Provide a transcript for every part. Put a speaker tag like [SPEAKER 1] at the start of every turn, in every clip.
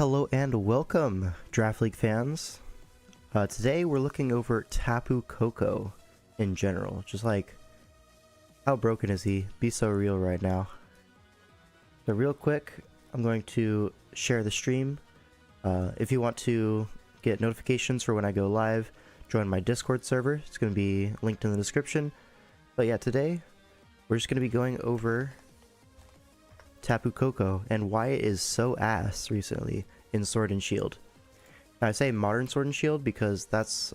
[SPEAKER 1] Hello and welcome, Draft League fans. Today we're looking over Tapu Koko in general. Just like, how broken is he? Be so real right now. So real quick, I'm going to share the stream. If you want to get notifications for when I go live, join my Discord server. It's going to be linked in the description. But yeah, today we're just going to be going over Tapu Koko and why it is so ass recently in Sword and Shield. Now, I say modern Sword and Shield because that's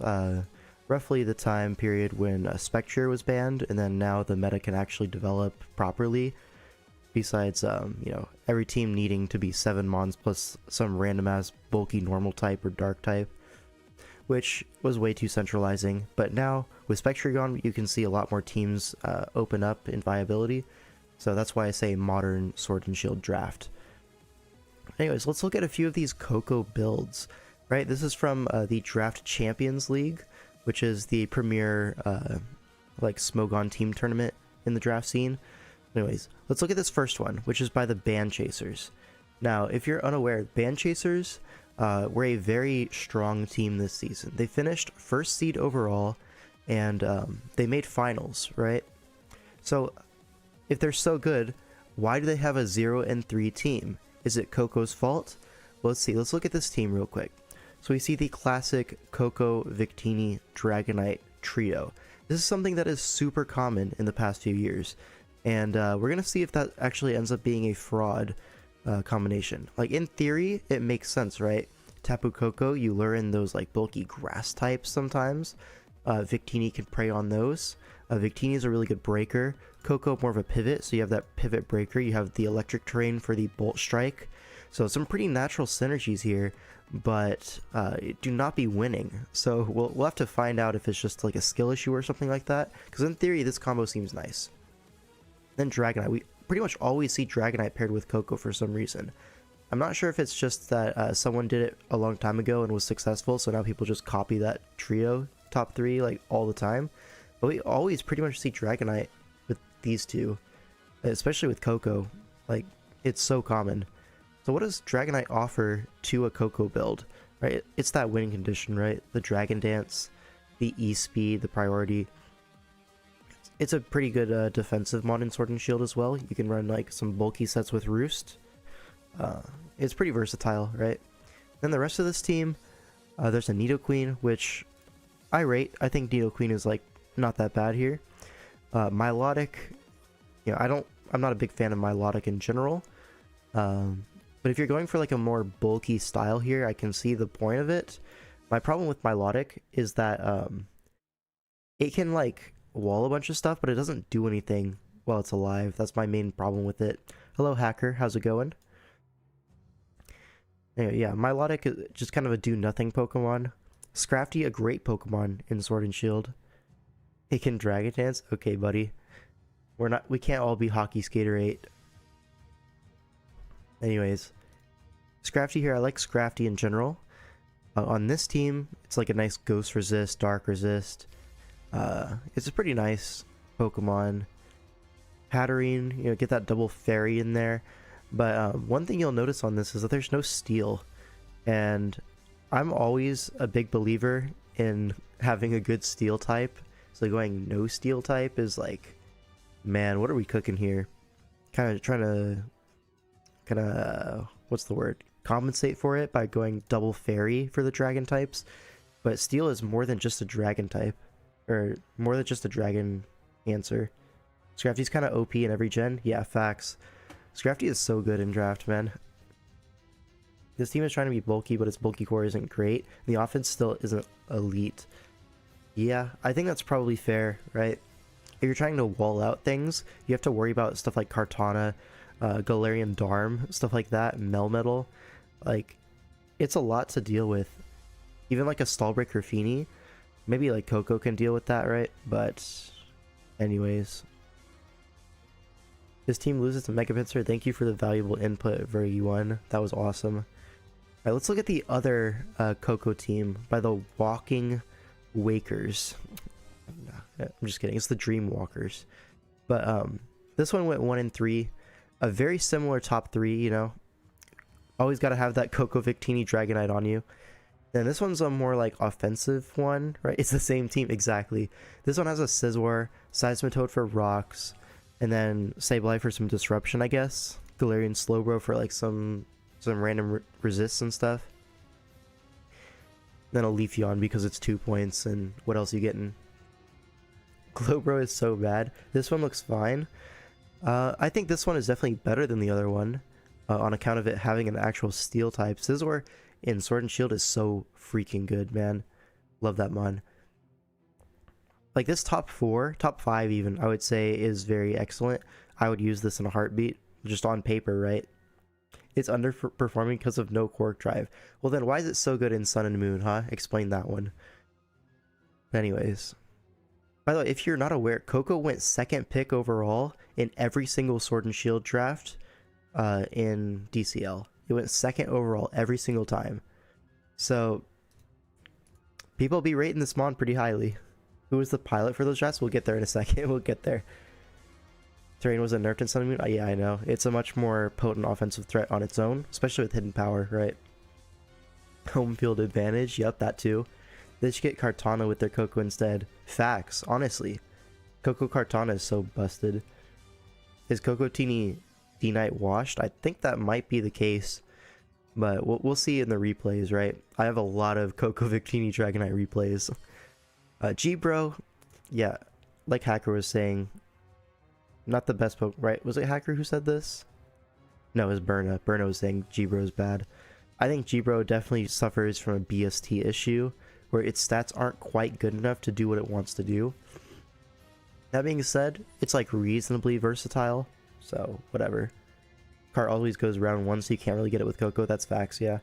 [SPEAKER 1] roughly the time period when Spectre was banned, and then now the meta can actually develop properly. Besides, you know, every team needing to be 7 mons plus some random ass bulky normal type or dark type, which was way too centralizing. But now with Spectre gone, you can see a lot more teams open up in viability. So that's why I say modern Sword and Shield draft. Anyways, let's look at a few of these Koko builds. Right, this is from the Draft Champions League, which is the premier like Smogon team tournament in the draft scene. Anyways, let's look at this first one, which is by the Band Chasers. Now, if you're unaware, Band Chasers were a very strong team this season. They finished first seed overall, and they made finals, right? So if they're so good, why do they have a 0-3 team? Is it Koko's fault? Well, let's see. Let's look at this team real quick. So we see the classic Koko, Victini, Dragonite trio. This is something that is super common in the past few years. And we're going to see if that actually ends up being a fraud combination. Like, in theory, it makes sense, right? Tapu Koko, you lure in those like bulky grass types sometimes. Victini can prey on those. Victini is a really good breaker. Koko more of a pivot, so you have that pivot breaker. You have the electric terrain for the bolt strike. So some pretty natural synergies here, but do not be winning. So we'll have to find out if it's just like a skill issue or something like that. Because in theory, this combo seems nice. Then Dragonite. We pretty much always see Dragonite paired with Koko for some reason. I'm not sure if it's just that someone did it a long time ago and was successful, so now people just copy that trio top 3 like all the time. But we always pretty much see Dragonite with these two, especially with Koko. Like, it's so common. So what does Dragonite offer to a Koko build? Right, it's that winning condition, right? The Dragon Dance, the E-Speed, the priority. It's a pretty good defensive mod in Sword and Shield as well. You can run like some bulky sets with Roost. It's pretty versatile, right? Then the rest of this team, there's a Nidoqueen, which I rate. I think Nidoqueen is like not that bad here. Milotic, you know, I'm not a big fan of Milotic in general. But if you're going for like a more bulky style here, I can see the point of it. My problem with Milotic is that it can like wall a bunch of stuff, but it doesn't do anything while it's alive. That's my main problem with it. Hello, Hacker. How's it going? Anyway, yeah, Milotic is just kind of a do-nothing Pokemon. Scrafty, a great Pokemon in Sword and Shield. It can Dragon Dance? Okay, buddy. We can't all be Hockey Skater 8. Anyways, Scrafty here, I like Scrafty in general. On this team, it's like a nice Ghost Resist, Dark Resist. It's a pretty nice Pokemon. Hatterene, you know, get that double fairy in there. But one thing you'll notice on this is that there's no steel. And I'm always a big believer in having a good steel type. So going no steel type is like, man, what are we cooking here? Kind of trying to, what's the word? Compensate for it by going double fairy for the dragon types. But steel is more than just a dragon type. Or more than just a dragon answer. Scrafty's kind of OP in every gen. Yeah, facts. Scrafty is so good in draft, man. This team is trying to be bulky, but its bulky core isn't great. The offense still isn't elite. Yeah, I think that's probably fair, right? If you're trying to wall out things, you have to worry about stuff like Kartana, Galarian Darm, stuff like that, Melmetal. Like, it's a lot to deal with. Even like a Stallbreaker Feeny, maybe like Koko can deal with that, right? But anyways, this team loses to Mega Pinsir. Thank you for the valuable input, Vergi1. That was awesome. Alright, let's look at the other Koko team by the Walking Wakers. I'm just kidding. It's the Dream Walkers. But this one went 1-3. A very similar top 3, you know. Always got to have that Koko Victini Dragonite on you. Then this one's a more like offensive one, right? It's the same team, exactly. This one has a Scizor, Seismitoad for rocks, and then Sableye for some disruption, I guess. Galarian Slowbro for like some random resists and stuff. Then a Leafeon because it's 2 points, and what else are you getting? Glowbro is so bad. This one looks fine. I think this one is definitely better than the other one, on account of it having an actual steel type. Scizor in Sword and Shield is so freaking good, man. Love that mon. Like this top 4, top 5 even, I would say is very excellent. I would use this in a heartbeat, just on paper, right? It's underperforming because of no Quark Drive. Well then, why is it so good in Sun and Moon, huh? Explain that one. Anyways. By the way, if you're not aware, Koko went 2nd pick overall in every single Sword and Shield draft in DCL. It went 2nd overall every single time. So, people be rating this mon pretty highly. Who was the pilot for those drafts? We'll get there in a second. We'll get there. Terrain was nerfed in Sun and Moon? Yeah, I know. It's a much more potent offensive threat on its own, especially with hidden power, right? Home field advantage, yep, that too. They should get Kartana with their Koko instead. Facts, honestly. Koko Kartana is so busted. Is Koko Tini D-Knight washed? I think that might be the case, but we'll see in the replays, right? I have a lot of Koko Victini Dragonite replays. G-Bro, yeah, like Hacker was saying, not the best Pokemon, right? Was it Hacker who said this? No, it was Berna. Berna was saying G-Bro is bad. I think G-Bro definitely suffers from a BST issue, where its stats aren't quite good enough to do what it wants to do. That being said, it's like reasonably versatile, so whatever. Cart always goes round 1, so you can't really get it with Koko. That's facts, yeah.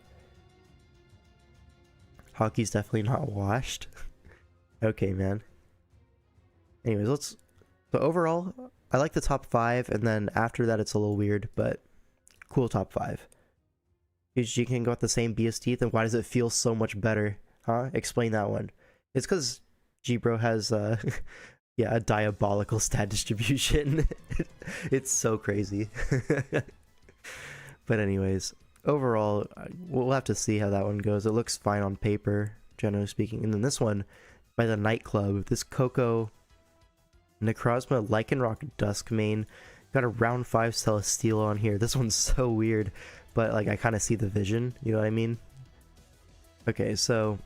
[SPEAKER 1] Hockey's definitely not washed. Okay, man. Anyways, so overall, I like the top 5, and then after that it's a little weird, but cool top 5. UG can go with the same BST, then why does it feel so much better? Huh? Explain that one. It's because G-Bro has, yeah, a diabolical stat distribution. It's so crazy. But anyways, overall, we'll have to see how that one goes. It looks fine on paper, generally speaking. And then this one, by the Nightclub, this Koko Necrozma Lycanroc Duskmane, got a round 5 Celesteela on here. This one's so weird, but like I kind of see the vision, you know what I mean? Okay, so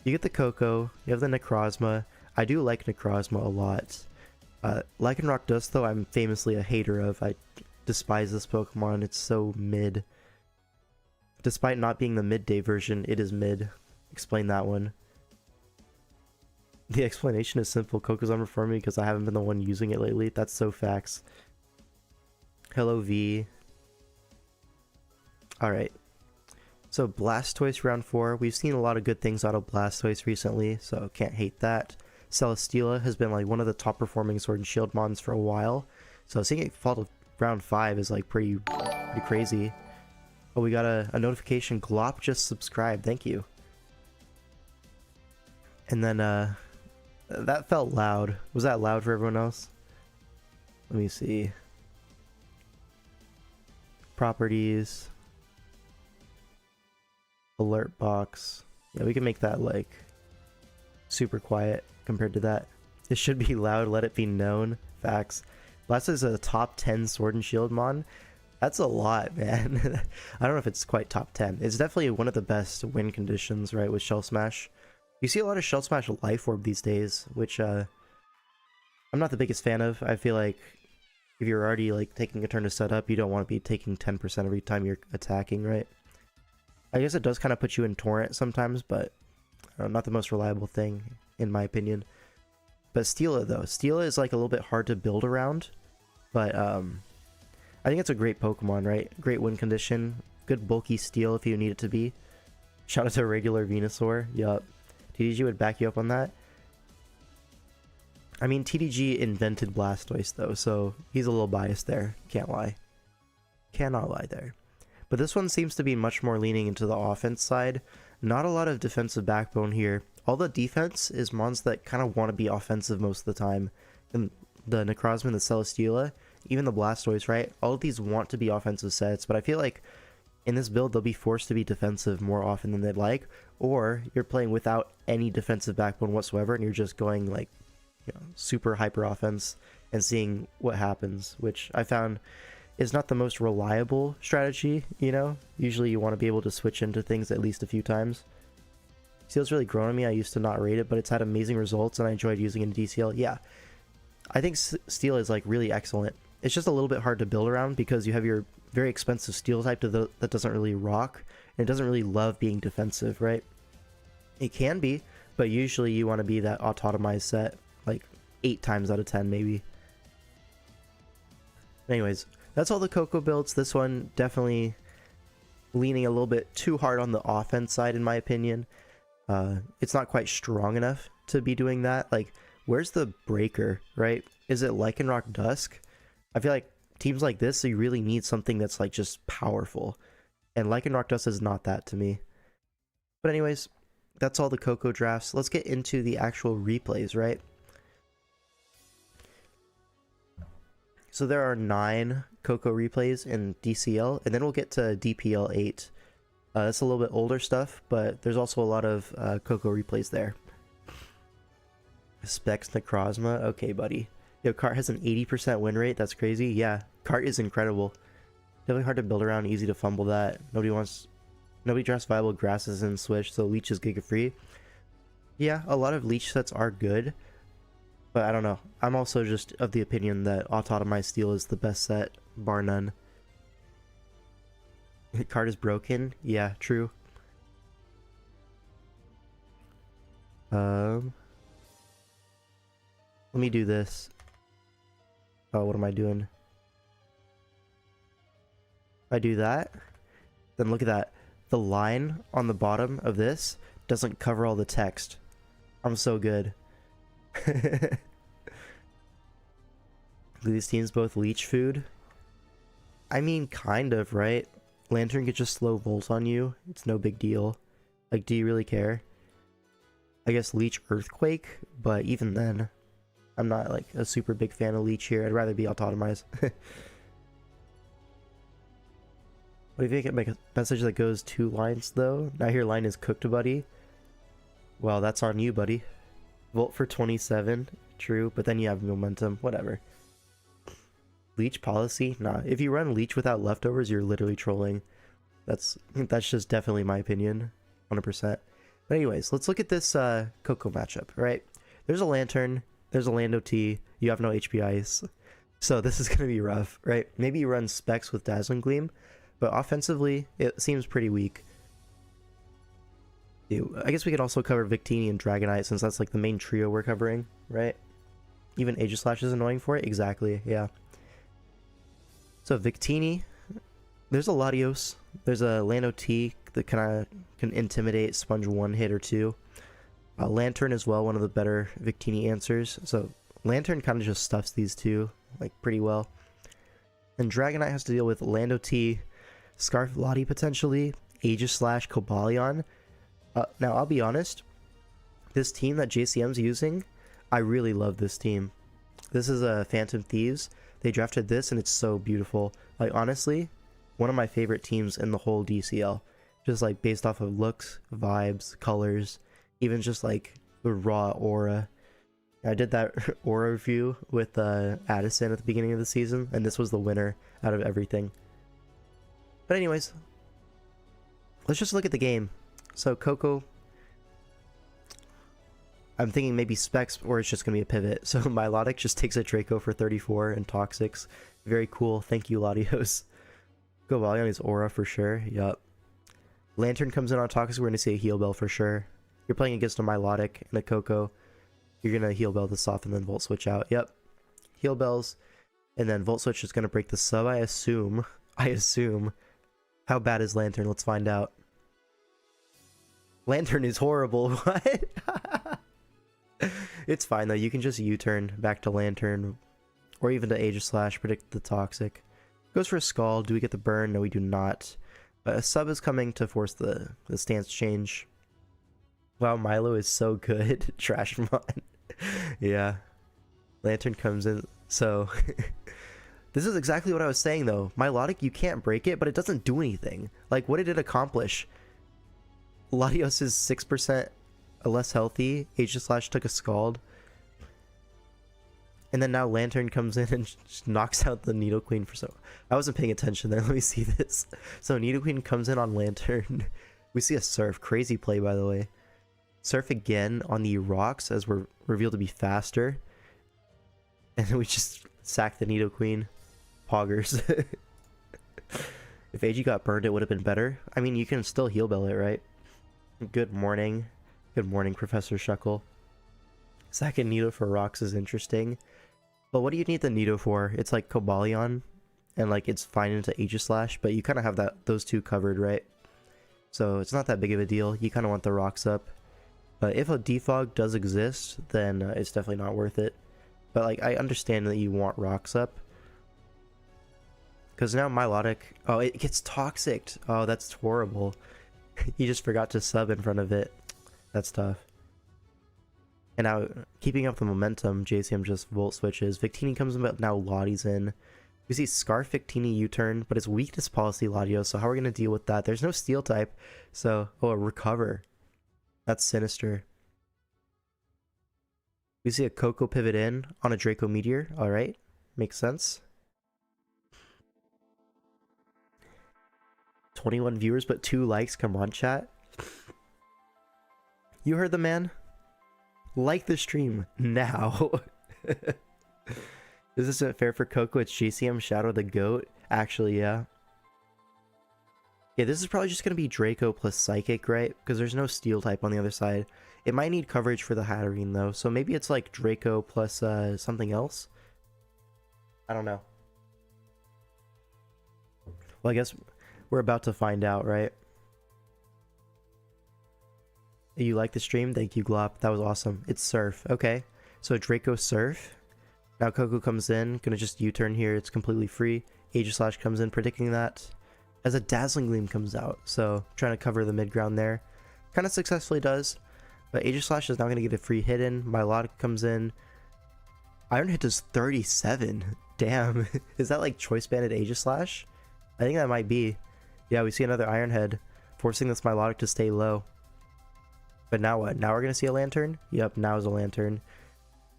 [SPEAKER 1] you get the Koko, you have the Necrozma. I do like Necrozma a lot. Lycanroc Dust, though, I'm famously a hater of. I despise this Pokemon. It's so mid. Despite not being the midday version, it is mid. Explain that one. The explanation is simple. Koko's underperforming because I haven't been the one using it lately. That's so facts. Hello, V. Alright. So Blastoise round 4. We've seen a lot of good things out of Blastoise recently, so can't hate that. Celesteela has been like one of the top performing Sword and Shield mons for a while. So seeing it fall to round 5 is like pretty crazy. Oh, we got a notification. Glop just subscribed. Thank you. And then that felt loud. Was that loud for everyone else? Let me see. Properties. Alert box. Yeah, we can make that like super quiet compared to that. It should be loud, let it be known. Facts. Blastoise is a top 10 Sword and Shield mon. That's a lot, man. I don't know if it's quite top 10. It's definitely one of the best win conditions, right, with Shell Smash. You see a lot of Shell Smash Life Orb these days, which I'm not the biggest fan of. I feel like if you're already like taking a turn to set up, you don't want to be taking 10% every time you're attacking, right? I guess it does kind of put you in Torrent sometimes, but not the most reliable thing, in my opinion. But Steela, though. Steela is like a little bit hard to build around, but I think it's a great Pokemon, right? Great win condition. Good bulky steel if you need it to be. Shout out to regular Venusaur. Yup. TDG would back you up on that. I mean, TDG invented Blastoise, though, so he's a little biased there. Can't lie. Cannot lie there. But this one seems to be much more leaning into the offense side. Not a lot of defensive backbone here. All the defense is mons that kind of want to be offensive most of the time. And the Necrozma, the Celesteela, even the Blastoise, right? All of these want to be offensive sets, but I feel like In this build, they'll be forced to be defensive more often than they'd like, or you're playing without any defensive backbone whatsoever, and you're just going like, super hyper offense and seeing what happens, which I found is not the most reliable strategy. Usually you want to be able to switch into things at least a few times. Steel's really grown on me. I used to not rate it, but it's had amazing results, and I enjoyed using it in DCL. Yeah, I think Steel is like really excellent. It's just a little bit hard to build around because you have your very expensive Steel type that doesn't really rock, and it doesn't really love being defensive, right? It can be, but usually you want to be that autotomized set, like 8 times out of 10 maybe. Anyways, that's all the Koko builds. This one definitely leaning a little bit too hard on the offense side in my opinion. It's not quite strong enough to be doing that. Like, where's the breaker, right? Is it Lycanroc Dusk? I feel like teams like this, you really need something that's like just powerful, and Lycanroc Dusk is not that to me. But anyways, that's all the Koko drafts. Let's get into the actual replays, right? So there are 9 Koko replays in DCL, and then we'll get to DPL 8. That's a little bit older stuff, but there's also a lot of Koko replays there. Specs Necrozma. Okay, buddy. Yo, Cart has an 80% win rate. That's crazy. Yeah, Cart is incredible. Definitely hard to build around, easy to fumble that. Nobody drafts viable grasses in Switch, so Leech is Giga free. Yeah, a lot of Leech sets are good, but I don't know. I'm also just of the opinion that Autotomized Steel is the best set, bar none. Card is broken. Yeah, true. Let me do this. Oh, what am I doing? If I do that, then look at that. The line on the bottom of this doesn't cover all the text. I'm so good. These teams both leech food. I mean, kind of, right? Lantern could just slow Volt on you. It's no big deal. Like, do you really care? I guess Leech Earthquake, but even then, I'm not like a super big fan of Leech here. I'd rather be Autotomized. What if you get make a message that goes 2 lines though? Now your line is cooked, buddy. Well, that's on you, buddy. Volt for 27, true, but then you have momentum, whatever. Leech policy? Nah, if you run Leech without leftovers, you're literally trolling. That's just definitely my opinion, 100%. But anyways, let's look at this Koko matchup, right? There's a Lantern, there's a Lando T, you have no HP Ice, so this is gonna be rough, right? Maybe you run Specs with Dazzling Gleam, but offensively, it seems pretty weak. I guess we could also cover Victini and Dragonite since that's like the main trio we're covering, right? Even Aegislash is annoying for it? Exactly, yeah. So Victini, there's a Latios, there's a Lando T that kind of can intimidate, sponge 1 hit or 2. Lantern as well, one of the better Victini answers. So Lantern kind of just stuffs these two like pretty well. And Dragonite has to deal with Lando T, Scarf Lottie potentially, Aegislash, Cobalion. Now I'll be honest, this team that JCM's using, I really love this team. This is a Phantom Thieves. They drafted this and it's so beautiful. Like honestly, one of my favorite teams in the whole DCL. Just like based off of looks, vibes, colors, even just like the raw aura. I did that aura review with Addison at the beginning of the season, and this was the winner out of everything. But anyways, let's just look at the game. So Koko, I'm thinking maybe Specs or it's just going to be a pivot. So Milotic just takes a Draco for 34 and Toxics. Very cool. Thank you, Latios. Cobalion is aura for sure. Yup. Lantern comes in on Toxic. We're going to see a Heal Bell for sure. You're playing against a Milotic and a Koko. You're going to Heal Bell this off and then Volt Switch out. Yep. Heal Bells. And then Volt Switch is going to break the sub, I assume. How bad is Lantern? Let's find out. Lantern is horrible. What? It's fine though. You can just U-turn back to Lantern. Or even to Aegislash. Predict the Toxic. Goes for a Skull. Do we get the burn? No, we do not. But a sub is coming to force the stance change. Wow, Milo is so good. Trashmon. Yeah. Lantern comes in. So This is exactly what I was saying though. Milotic, you can't break it, but it doesn't do anything. Like, what did it accomplish? Latios is 6% less healthy. Aegislash took a Scald. And then now Lantern comes in and just knocks out the Nidoqueen for I wasn't paying attention there. Let me see this. So Nidoqueen comes in on Lantern. We see a Surf. Crazy play, by the way. Surf again on the rocks as we're revealed to be faster. And then we just sack the Nidoqueen. Poggers. If AG got burned, it would have been better. I mean, you can still heal bell it, right? Good morning. Good morning, Professor Shuckle. Sacking Nido for rocks is interesting. But what do you need the Nido for? It's like Cobalion, and like it's fine into Aegislash, but you kind of have those two covered, right? So it's not that big of a deal. You kind of want the rocks up. But if a defog does exist, then it's definitely not worth it. But like, I understand that you want rocks up. Because now Milotic... Oh, it gets toxicked. Oh, that's horrible. You just forgot to sub in front of it. That's tough. And now, keeping up the momentum, JCM just Volt switches. Victini comes in, but now Lottie's in. We see Scarf Victini U-turn, but it's weakness policy Latios, so how are we going to deal with that? There's no Steel type, so... Oh, a Recover. That's sinister. We see a Koko pivot in on a Draco Meteor. Alright, makes sense. 21 viewers, but 2 likes. Come on, chat. You heard the man? Like the stream now. This isn't fair for Koko. It's GCM Shadow the Goat. Actually, yeah. Yeah, this is probably just going to be Draco plus Psychic, right? Because there's no Steel type on the other side. It might need coverage for the Hatterene, though. So maybe it's like Draco plus something else? I don't know. Well, I guess we're about to find out, right? You like the stream? Thank you, Glop. That was awesome. It's Surf. Okay. So Draco Surf. Now Koko comes in. Gonna just U-turn here. It's completely free. Aegislash comes in, predicting that. As a Dazzling Gleam comes out. So trying to cover the mid-ground there. Kind of successfully does. But Aegislash is now going to get a free hit in. Milotic comes in. Iron Hit does 37. Damn. Is that like Choice Banded Aegislash? I think that might be. Yeah, we see another Iron Head. Forcing this Milotic to stay low. But now what? Now we're going to see a Lantern? Yep, now is a Lantern.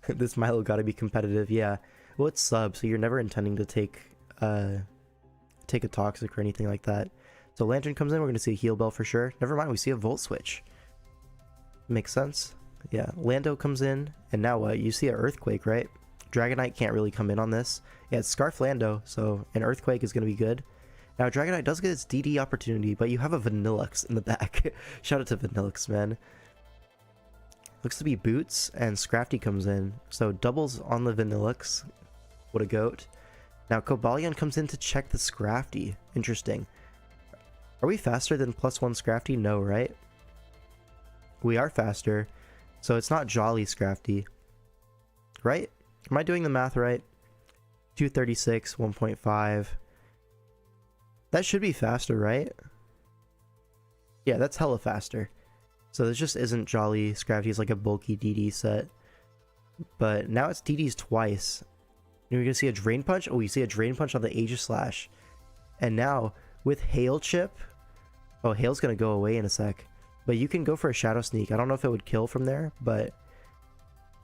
[SPEAKER 1] This Milo got to be competitive. Yeah. Well, it's sub, so you're never intending to take a Toxic or anything like that. So Lantern comes in. We're going to see a Heal Bell for sure. Never mind, we see a Volt Switch. Makes sense. Yeah. Lando comes in. And now what? You see an Earthquake, right? Dragonite can't really come in on this. Yeah, it's Scarf Lando, so an Earthquake is going to be good. Now, Dragonite does get its DD opportunity, but you have a Vanillux in the back. Shout out to Vanillux, man. Looks to be Boots, and Scrafty comes in. So, doubles on the Vanillux. What a goat. Now, Cobalion comes in to check the Scrafty. Interesting. Are we faster than +1 Scrafty? No, right? We are faster. So, it's not Jolly Scrafty. Right? Am I doing the math right? 236, 1.5... That should be faster, right? Yeah, that's hella faster. So this just isn't Jolly Scrafty's like a bulky DD set. But now it's DD's twice. You're going to see a Drain Punch? Oh, you see a Drain Punch on the Aegislash. And now, with Hail Chip... Oh, Hail's going to go away in a sec. But you can go for a Shadow Sneak. I don't know if it would kill from there, but...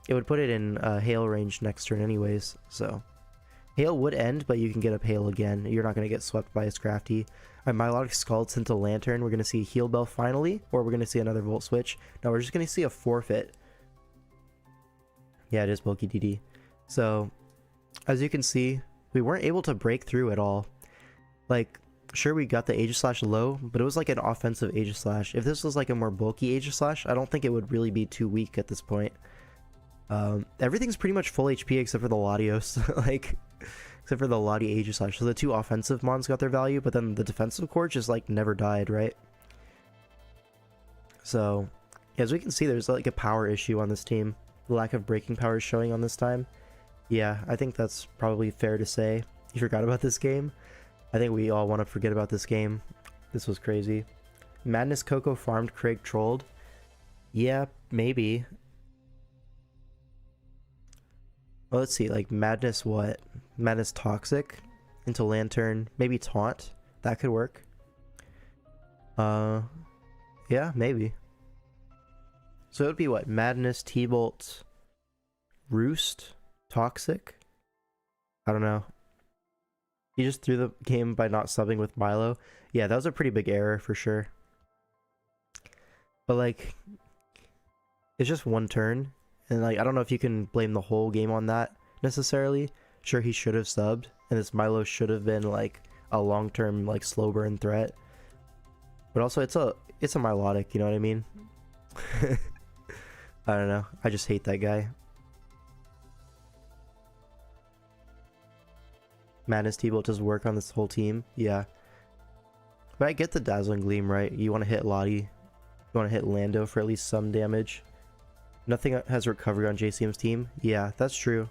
[SPEAKER 1] It would put it in Hail range next turn anyways, so... Hail would end, but you can get up Hail again. You're not going to get swept by a Scrafty. Milotic Scalds into Lantern. We're going to see a Heal Bell finally, or we're going to see another Volt Switch. No, we're just going to see a Forfeit. Yeah, it is bulky DD. So, as you can see, we weren't able to break through at all. Like, sure, we got the Aegislash low, but it was like an offensive Aegislash. If this was like a more bulky Aegislash, I don't think it would really be too weak at this point. Everything's pretty much full HP except for the Latios. Like... Except for the Lottie Aegislash. So the 2 offensive mons got their value, but then the defensive core just like never died, right? So, yeah, as we can see, there's like a power issue on this team. The lack of breaking power is showing on this time. Yeah, I think that's probably fair to say. You forgot about this game? I think we all want to forget about this game. This was crazy. Madness Coco farmed Craig trolled. Yeah, maybe. Well, let's see, like Madness what? Madness Toxic into Lantern, maybe Taunt. That could work. Yeah, maybe. So it would be what? Madness, T-Bolt, Roost, Toxic? I don't know. He just threw the game by not subbing with Milo. Yeah, that was a pretty big error for sure. But like, it's just one turn. And like, I don't know if you can blame the whole game on that necessarily. Sure, he should have subbed. And this Milo should have been like a long-term like slow burn threat. But also it's a Milotic, you know what I mean? I don't know. I just hate that guy. Madness T-Bolt does work on this whole team. Yeah. But I get the Dazzling Gleam, right? You want to hit Lottie. You want to hit Lando for at least some damage. Nothing has recovery on JCM's team. Yeah, that's true.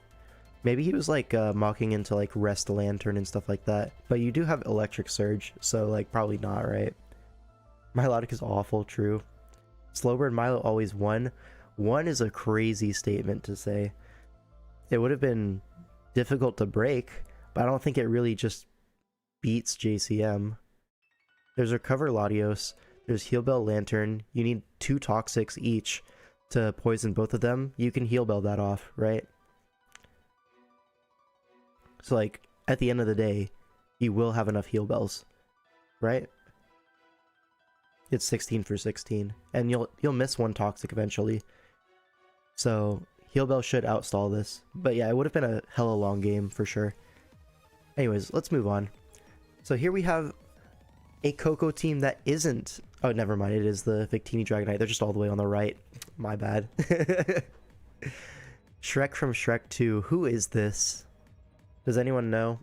[SPEAKER 1] Maybe he was like mocking into like Rest Lantern and stuff like that. But you do have Electric Surge, so like probably not, right? Milotic is awful, true. Slowbird Milo always won. One is a crazy statement to say. It would have been difficult to break, but I don't think it really just beats JCM. There's Recover Latios, there's Heal Bell Lantern. You need 2 Toxics each to poison both of them. You can Heal Bell that off, right? So like, at the end of the day, you will have enough Heal Bells, right? It's 16 for 16, and you'll miss 1 Toxic eventually. So Heal Bell should outstall this. But yeah, it would have been a hella long game for sure. Anyways, let's move on. So here we have a Koko team that isn't... Oh, never mind. It is the Victini Dragonite. They're just all the way on the right. My bad. Shrek from Shrek 2. Who is this? Does anyone know?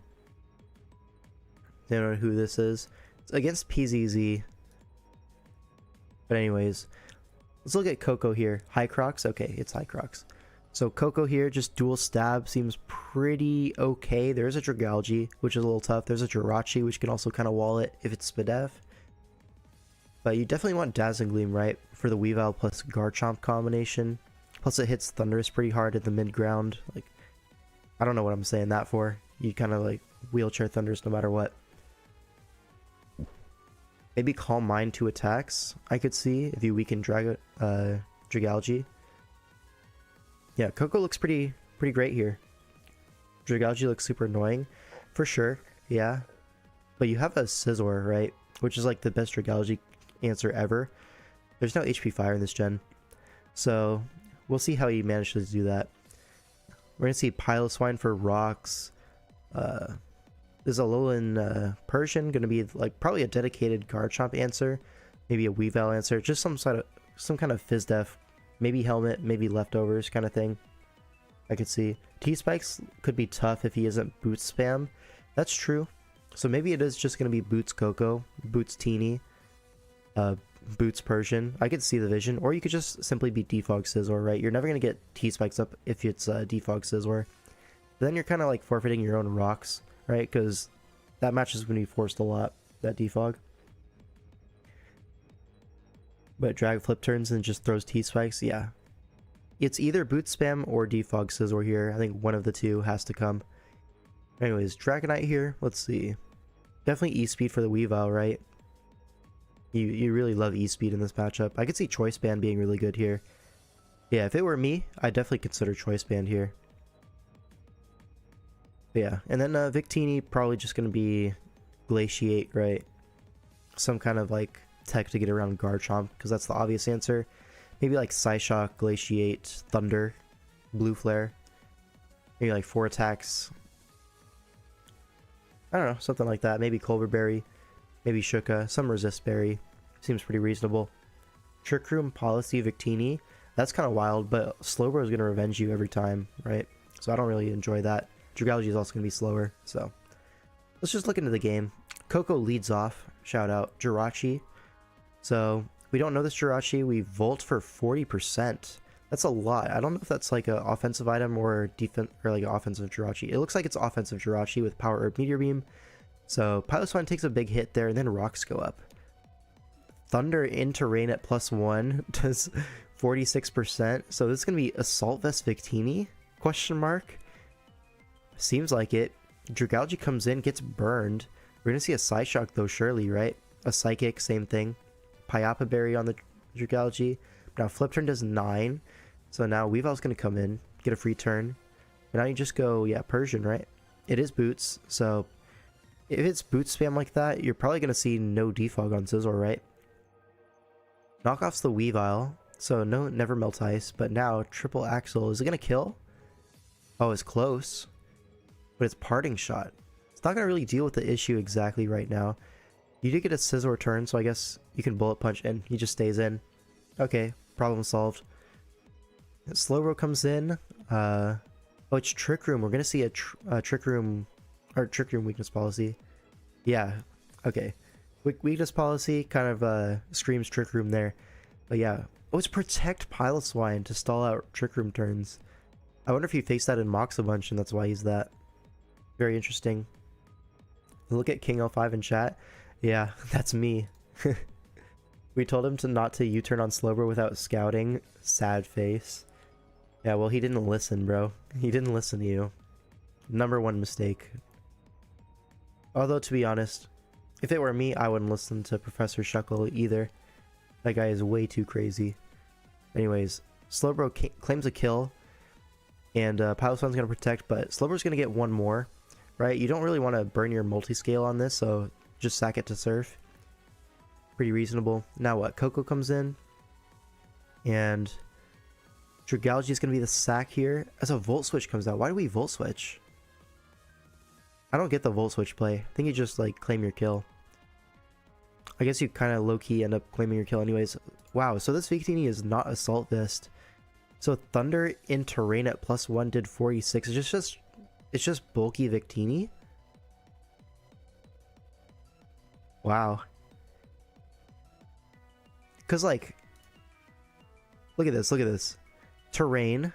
[SPEAKER 1] They don't know who this is. It's against PZZ. But anyways, let's look at Koko here. High Crocs? Okay, it's High Crocs. So Koko here, just dual stab seems pretty okay. There's a Dragalge, which is a little tough. There's a Jirachi, which can also kind of wall it if it's Spadef. But you definitely want Dazzling Gleam, right? For the Weavile plus Garchomp combination. Plus it hits Thundurus pretty hard at the mid-ground. Like, I don't know what I'm saying that for. You kind of like wheelchair Thundurus no matter what. Maybe Calm Mind 2 attacks, I could see, if you weaken Dragalge. Yeah, Koko looks pretty great here. Dragalge looks super annoying, for sure, yeah. But you have a Scizor, right? Which is like the best Dragalge answer ever. There's no HP Fire in this gen. So, we'll see how he manages to do that. We're going to see Piloswine for rocks. Is a Alolan Persian going to be like probably a dedicated Garchomp answer, maybe a Weavile answer, just some kind of Fizdef, maybe Helmet, maybe Leftovers kind of thing. I could see T-Spikes could be tough if he isn't Boots spam. That's true. So maybe it is just going to be Boots Koko, Boots Teeny, Boots Persian. I could see the vision, or you could just simply be Defog Scizor, right? You're never going to get T-Spikes up if it's Defog Scizor. Then you're kind of like forfeiting your own rocks, right? Because that match is going to be forced a lot, that Defog. But Drag Flip turns and just throws T-Spikes, yeah. It's either Boot Spam or Defog Scizor here. I think one of the two has to come. Anyways, Dragonite here, let's see. Definitely E-Speed for the Weavile, right? You really love E-Speed in this matchup. I could see Choice Band being really good here. Yeah, if it were me, I'd definitely consider Choice Band here. Yeah, and then Victini probably just going to be Glaciate, right? Some kind of like tech to get around Garchomp, because that's the obvious answer. Maybe like Psyshock, Glaciate, Thunder, Blue Flare. Maybe like 4 attacks. I don't know, something like that. Maybe Culver Berry, maybe Shuka, some Resist Berry. Seems pretty reasonable. Trick Room, Policy, Victini. That's kind of wild, but Slowbro is going to revenge you every time, right? So I don't really enjoy that. Dragalge is also going to be slower, so let's just look into the game. Koko leads off. Shout out Jirachi. So we don't know this Jirachi. We Volt for 40%. That's a lot. I don't know if that's like an offensive item or defense or like an offensive Jirachi. It looks like it's offensive Jirachi with Power Herb Meteor Beam. So Piloswine takes a big hit there, and then rocks go up. Thunder into Rain at +1 does 46%. So this is gonna be Assault Vest Victini? Question mark. Seems like it. Dragalge comes in, gets burned. We're gonna see a Psyshock though, surely, right? A Psychic, same thing. Pyapa Berry on the Dragalge. Now Flip Turn does 9. So now Weavile's gonna come in, get a free turn. And now you just go, yeah, Persian, right? It is Boots, so if it's Boots spam like that, you're probably gonna see no Defog on Scizor, right? Knockoff's the Weavile, so no, never Melt Ice, but now Triple Axle. Is it gonna kill? Oh, it's close. But it's Parting Shot. It's not gonna really deal with the issue exactly right now. You did get a Scizor turn, so I guess you can Bullet Punch in. He just stays in. Okay, problem solved. Slowbro comes in. Oh, it's Trick Room. We're gonna see a Trick Room, or Trick Room weakness policy. Yeah, okay. Weakness policy kind of screams Trick Room there. But yeah. Oh, it's Protect Piloswine to stall out Trick Room turns. I wonder if he faced that in Mox a bunch and that's why he's that. Very interesting. Look at King L5 in chat. Yeah, that's me. We told him to not to U-turn on Slowbro without scouting. Sad face. Yeah, well, he didn't listen, bro. He didn't listen to you. #1 mistake. Although, to be honest, if it were me, I wouldn't listen to Professor Shuckle either. That guy is way too crazy. Anyways, Slowbro claims a kill. And Piloswine's going to protect, but Slowbro's going to get one more. Right? You don't really want to burn your multi-scale on this, so just sack it to Surf. Pretty reasonable. Now what? Koko comes in. And Dragalge is going to be the sack here. As a Volt Switch comes out. Why do we Volt Switch? I don't get the Volt Switch play. I think you just like claim your kill. I guess you kind of low-key end up claiming your kill anyways. Wow, so this Victini is not Assault Vest. So Thunder in Terrain at +1 did 46. It's just bulky Victini. Wow. Cause like, look at this. Terrain,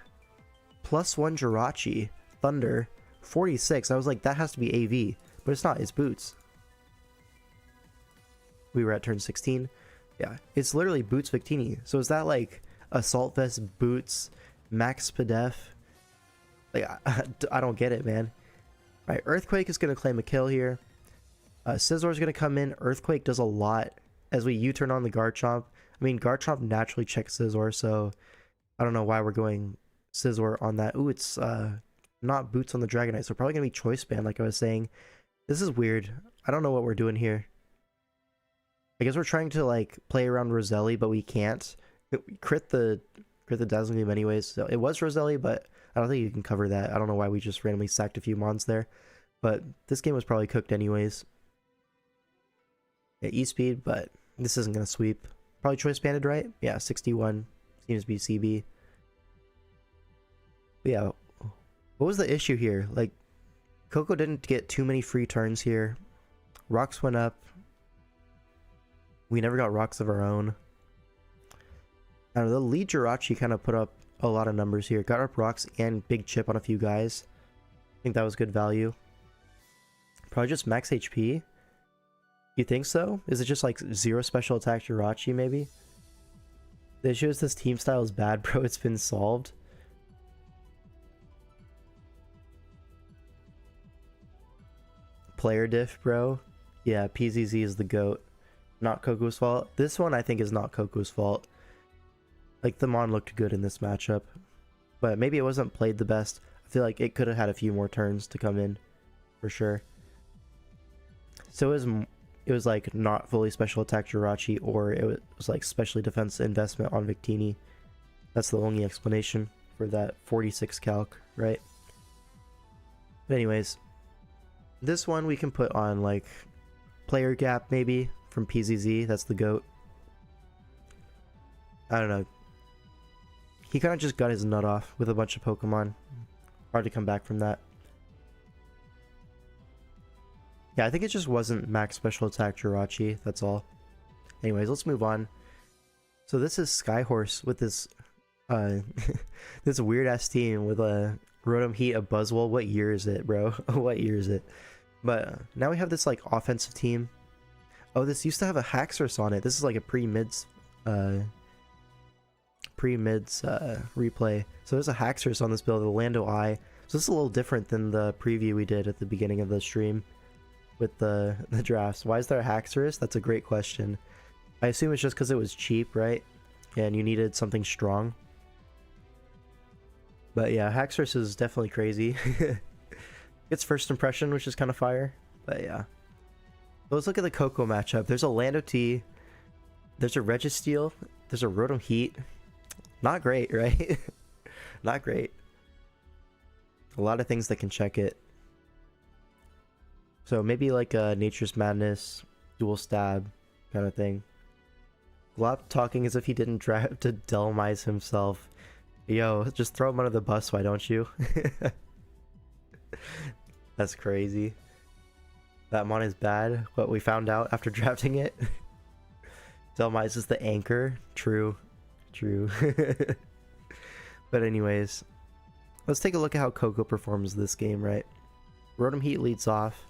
[SPEAKER 1] +1 Jirachi, Thunder, 46. I was like, that has to be AV, but it's not. It's Boots. We were at turn 16. Yeah, it's literally Boots Victini. So is that like Assault Vest, Boots, Max Spadef? Like, I don't get it, man. Alright, Earthquake is going to claim a kill here. Scizor is going to come in. Earthquake does a lot as we U-turn on the Garchomp. I mean, Garchomp naturally checks Scizor, so I don't know why we're going Scizor on that. Ooh, it's not Boots on the Dragonite, so probably going to be Choice Band, like I was saying. This is weird. I don't know what we're doing here. I guess we're trying to, like, play around Roselli, but we can't. Crit the Dazzling Beam anyways. So it was Roselli, but I don't think you can cover that. I don't know why we just randomly sacked a few mons there. But this game was probably cooked anyways. Yeah, E-Speed, but this isn't going to sweep. Probably Choice Banded, right? Yeah, 61. Seems to be CB. But yeah, what was the issue here? Like, Koko didn't get too many free turns here. Rocks went up. We never got rocks of our own. I don't know, the lead Jirachi kind of put up a lot of numbers here. Got up rocks and big chip on a few guys. I think that was good value. Probably just max HP. You think so? Is it just like 0 special attack Jirachi maybe? The issue is this team style is bad, bro. It's been solved. Player diff, bro. Yeah, PZZ is the GOAT. Not Koko's fault. This one I think is not Koko's fault. Like, the Mon looked good in this matchup. But maybe it wasn't played the best. I feel like it could have had a few more turns to come in. For sure. So it was like not fully special attack Jirachi, or it was like specially defense investment on Victini. That's the only explanation for that 46 calc, right? But anyways, this one we can put on like player gap maybe from PZZ. That's the GOAT. I don't know. He kind of just got his nut off with a bunch of Pokemon. Hard to come back from that. Yeah, I think it just wasn't max special attack Jirachi, that's all. Anyways, let's move on. So this is Skyhorse with this this weird ass team with a Rotom Heat, a Buzzwole. What year is it, bro? What year is it? But now we have this like offensive team. Oh, this used to have a Haxorus on it. This is like a pre-mids replay. So there's a Haxorus on this build, the Lando Eye. So this is a little different than the preview we did at the beginning of the stream with the drafts. Why is there a Haxorus? That's a great question. I assume it's just because it was cheap, right? And you needed something strong. But yeah, Haxorus is definitely crazy. It's first impression, which is kind of fire. But yeah. So let's look at the Koko matchup. There's a Lando T. There's a Registeel. There's a Rotom Heat. Not great, right? Not great. A lot of things that can check it. So maybe like a Nature's Madness, Dual Stab kind of thing. Glop talking as if he didn't draft to Delmise himself. Yo, just throw him under the bus, why don't you? That's crazy. That mon is bad. What we found out after drafting it. Delmise is the anchor. True. True. But anyways, let's take a look at how Koko performs this game, right? Rotom Heat leads off.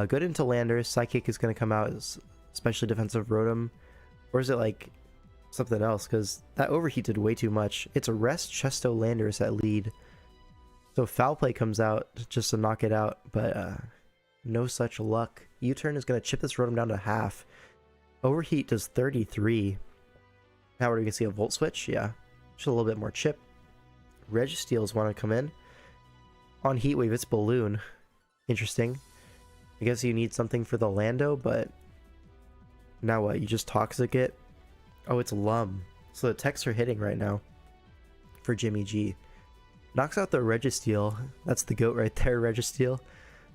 [SPEAKER 1] Good into Landers. Psychic is going to come out as especially defensive Rotom. Or is it like something else? Because that Overheat did way too much. It's a Rest Chesto Landers at lead. So Foul Play comes out just to knock it out. But no such luck. U-Turn is going to chip this Rotom down to half. Overheat does 33. Now are we going to see a Volt Switch? Yeah. Just a little bit more chip. Registeels want to come in. On Heat Wave, it's Balloon. Interesting. I guess you need something for the Lando, but now what? You just Toxic it? Oh, it's Lum. So the techs are hitting right now for Jimmy G. Knocks out the Registeel. That's the GOAT right there, Registeel.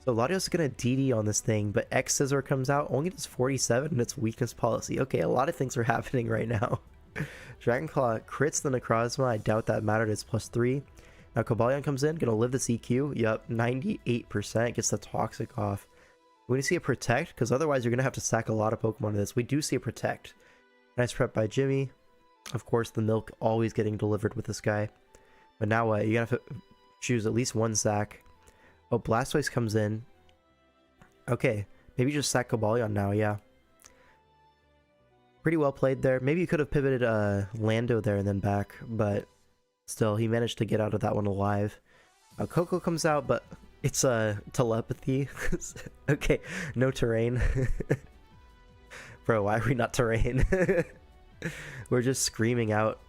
[SPEAKER 1] So Latios going to DD on this thing, but X Scissor comes out, only does 47, and it's weakness policy. Okay, a lot of things are happening right now. Dragon Claw crits the Necrozma. I doubt that mattered. It's +3. Now Cobalion comes in, gonna live the CQ. Yup, 98%. Gets the Toxic off. We need to see a Protect, because otherwise you're gonna have to sack a lot of Pokemon to this. We do see a Protect. Nice prep by Jimmy. Of course, the milk always getting delivered with this guy. But now what? You're gonna have to choose at least one sack. Oh, Blastoise comes in. Okay, maybe just sack Cobalion now, yeah. Pretty well played there. Maybe you could have pivoted Lando there and then back, but still, he managed to get out of that one alive. Koko comes out, but it's telepathy. Okay, no terrain. Bro, why are we not terrain? We're just screaming out,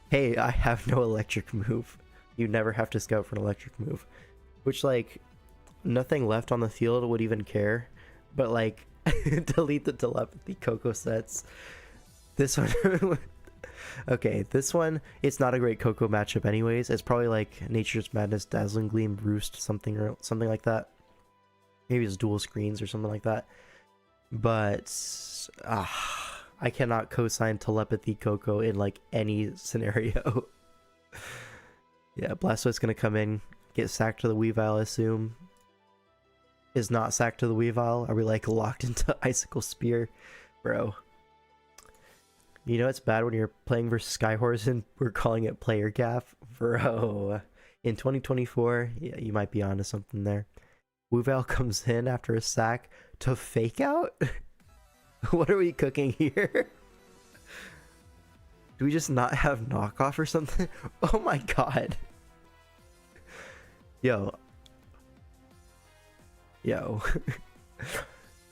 [SPEAKER 1] hey, I have no electric move. You never have to scout for an electric move. Which, like, nothing left on the field would even care. But, like, delete the telepathy Koko sets. This one... Okay, this one, it's not a great Koko matchup anyways. It's probably like Nature's Madness, Dazzling Gleam, Roost, something like that. Maybe it's dual screens or something like that. But I cannot co-sign telepathy Koko in like any scenario. Yeah, Blastoise gonna come in, get sacked to the Weavile, I assume. Is not sacked to the Weavile. Are we like locked into Icicle Spear? Bro. You know it's bad when you're playing versus Skyhorse and we're calling it player gaff? Bro. In 2024, yeah, you might be onto something there. Weavile comes in after a sack to fake out? What are we cooking here? Do we just not have knockoff or something? Oh my god. Yo.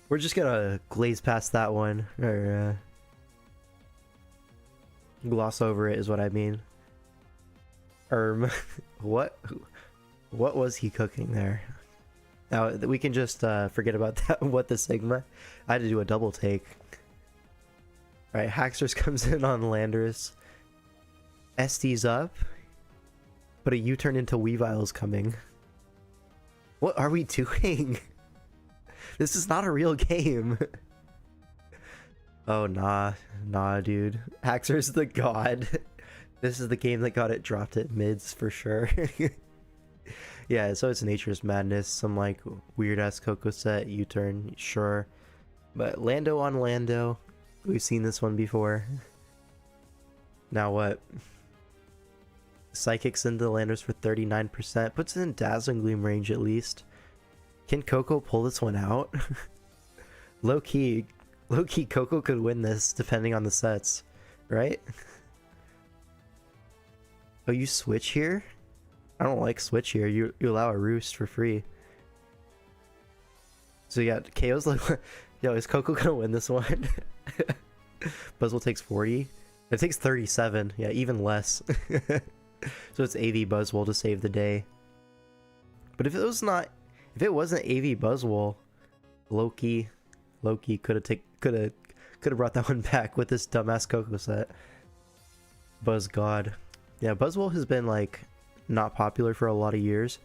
[SPEAKER 1] We're just gonna glaze past that one. Or, gloss over it is what I mean. What was he cooking there? Now we can just forget about that. What the Sigma? I had to do a double take. All right, Haxorus comes in on Landorus. SD's up, but a U-turn into Weavile is coming. What are we doing? This is not a real game. Oh, nah, dude. Haxorus the god. This is the game that got it dropped at mids for sure. Yeah, so it's Nature's Madness, some like weird-ass Koko set, U-turn, sure. But Lando on Lando, we've seen this one before. Now what? Psychics into Landers for 39%, puts it in Dazzling Gleam range at least. Can Koko pull this one out? Low-key, Koko could win this depending on the sets, right? Oh, you switch here? I don't like switch here. You allow a roost for free. So yeah, KO's like, yo, is Koko gonna win this one? Buzzwole takes 40. It takes 37. Yeah, even less. So it's AV Buzzwole to save the day. But if it wasn't AV Buzzwole, Loki could have brought that one back with this dumbass Koko set. Buzz God. Yeah, Buzzwole has been like not popular for a lot of years,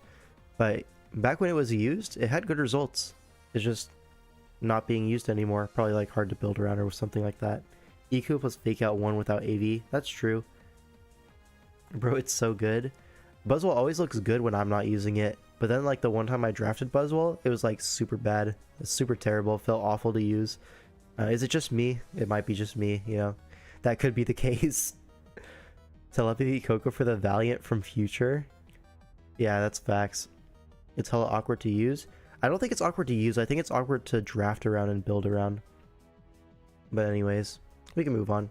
[SPEAKER 1] but back when it was used, it had good results. It's just not being used anymore. Probably like hard to build around or something like that. EQ plus fake out 1 without AV. That's true. Bro, it's so good. Buzzwole always looks good when I'm not using it, but then like the one time I drafted Buzzwole, it was like super bad. It's super terrible. Felt awful to use. Is it just me? It might be just me, you know. That could be the case. Telepathy Koko for the Valiant from Future. Yeah, that's facts. It's hella awkward to use. I don't think it's awkward to use. I think it's awkward to draft around and build around. But anyways, we can move on.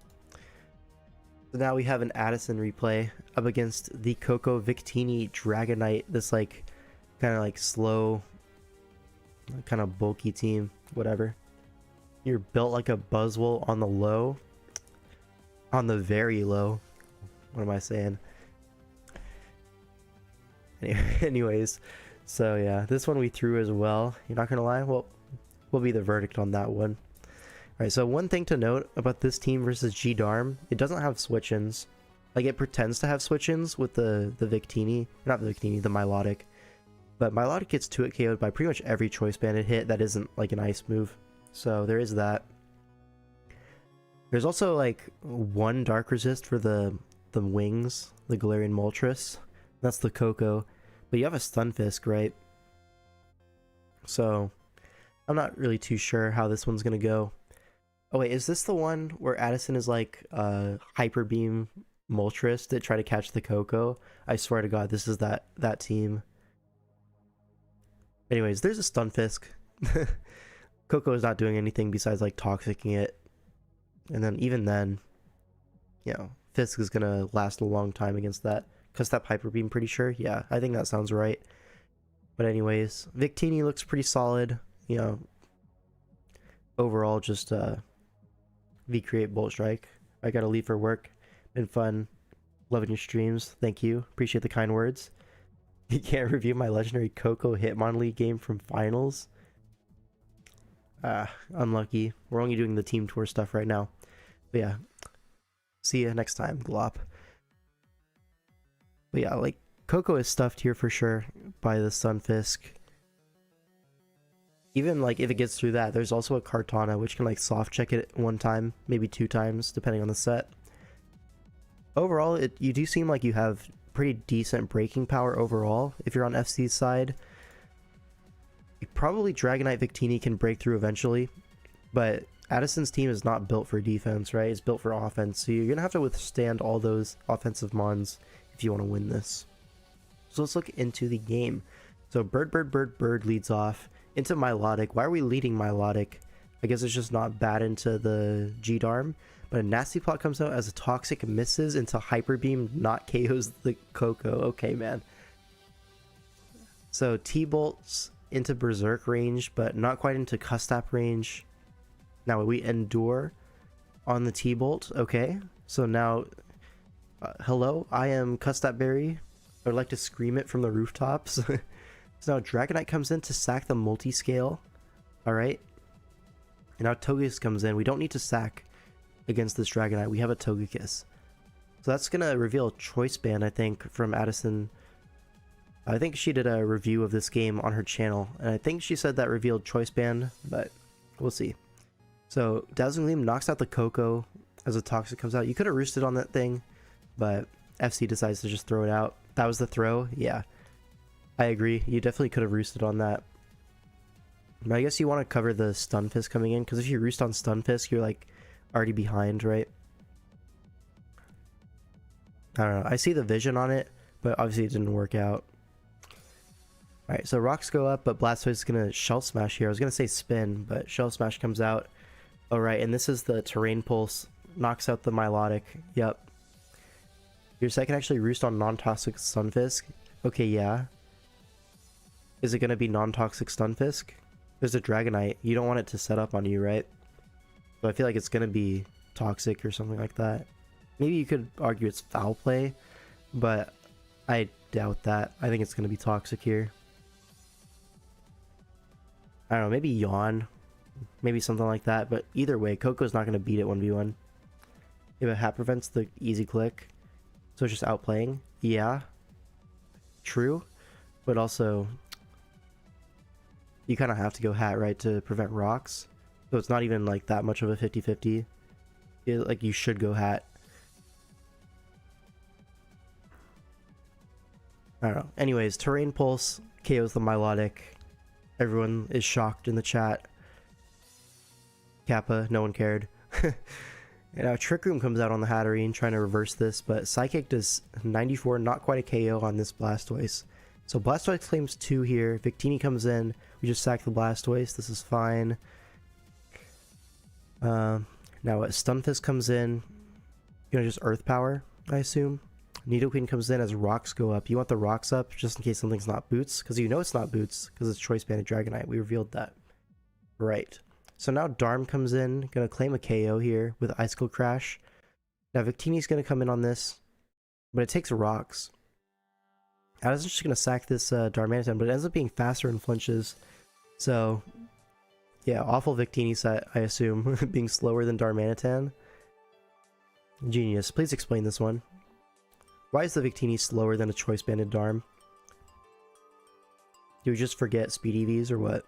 [SPEAKER 1] So now we have an Addison replay up against the Koko Victini Dragonite. This like kind of like slow, kind of bulky team. Whatever. You're built like a Buzzwole on the low. On the very low. What am I saying? Anyways, so yeah, this one we threw as well. You're not gonna lie? Well, will be the verdict on that one. Alright, so one thing to note about this team versus G-Darm, it doesn't have switch-ins. Like, it pretends to have switch-ins with the Victini. Not the Victini, the Milotic. But Milotic gets 2-hit KO'd by pretty much every Choice Banded hit that isn't like an ice move. So there is that. There's also like 1 Dark Resist for the wings, the Galarian Moltres. That's the Koko. But you have a Stunfisk, right? So I'm not really too sure how this one's gonna go. Oh wait, is this the one where Addison is like Hyper Beam Moltres that try to catch the Koko? I swear to God, this is that team. Anyways, there's a Stunfisk. Koko is not doing anything besides like toxicking it. And then even then, you know, Fisk is gonna last a long time against that. Cause that Hyper Beam, pretty sure. Yeah, I think that sounds right. But anyways, Victini looks pretty solid. You know, overall just V-Create Bolt Strike. I gotta leave for work. Been fun. Loving your streams. Thank you. Appreciate the kind words. You can't review my legendary Koko Hitmonlee game from finals. Unlucky. We're only doing the team tour stuff right now. But yeah. See ya next time, Glop. But yeah, like, Koko is stuffed here for sure by the Stunfisk. Even like if it gets through that, there's also a Kartana which can like soft check it 1 time, maybe 2 times, depending on the set. Overall, you do seem like you have pretty decent breaking power overall. If you're on FC's side, probably Dragonite Victini can break through eventually, but Addison's team is not built for defense, right? It's built for offense, so you're gonna have to withstand all those offensive mons if you want to win this. So let's look into the game. So Bird leads off into Milotic. Why are we leading Milotic? I guess it's just not bad into the G-Darm. But a Nasty Plot comes out as a Toxic misses into Hyper Beam, not KOs the Koko. Okay, man. So T-Bolts into Berserk range, but not quite into Custap range. Now we Endure on the T-Bolt. Okay, so now... hello, I am Custap Berry. I would like to scream it from the rooftops. So now Dragonite comes in to sack the multi-scale. Alright. And now Togekiss comes in. We don't need to sack against this Dragonite. We have a Togekiss. So that's going to reveal Choice Band, I think, from Addison. I think she did a review of this game on her channel. And I think she said that revealed Choice Band, but we'll see. So Dazzling Gleam knocks out the Koko as a Toxic comes out. You could have roosted on that thing, but FC decides to just throw it out. That was the throw? Yeah. I agree. You definitely could have roosted on that. But I guess you want to cover the Stunfisk coming in, because if you roost on Stunfisk, you're like already behind, right? I don't know. I see the vision on it, but obviously it didn't work out. Alright, so rocks go up, but Blastoise is going to Shell Smash here. I was going to say spin, but Shell Smash comes out. Alright, and this is the Terrain Pulse. Knocks out the Milotic. Yep. Your second actually roost on non-toxic Stunfisk. Okay, yeah. Is it going to be non-toxic Stunfisk? There's a Dragonite. You don't want it to set up on you, right? So I feel like it's going to be toxic or something like that. Maybe you could argue it's foul play, but I doubt that. I think it's going to be toxic here. I don't know, maybe Yawn. Maybe something like that, but either way, Koko's not going to beat it 1v1. If it hat prevents the easy click, so it's just outplaying. Yeah, true, but also you kind of have to go hat, right, to prevent rocks. So it's not even like that much of a 50-50. Like you should go hat. I don't know. Anyways, Terrain Pulse KOs the Milotic. Everyone is shocked in the chat. Kappa, no one cared. And Trick Room comes out on the Hatterene trying to reverse this, but Psychic does 94, not quite a KO on this Blastoise. So Blastoise claims 2 here. Victini comes in. We just sack the Blastoise. This is fine. Now Stunfisk comes in. You're gonna just Earth Power, I assume. Nidoqueen comes in as rocks go up. You want the rocks up just in case something's not Boots, because you know it's not Boots because it's Choice Banded Dragonite. We revealed that. Right. So now Darm comes in, gonna claim a KO here with Icicle Crash. Now Victini's gonna come in on this, but it takes rocks. I was just gonna sack this Darmanitan, but it ends up being faster and flinches. So yeah, awful Victini set, I assume, being slower than Darmanitan. Genius. Please explain this one. Why is the Victini slower than a Choice Banded Darm? Do we just forget speed EVs or what?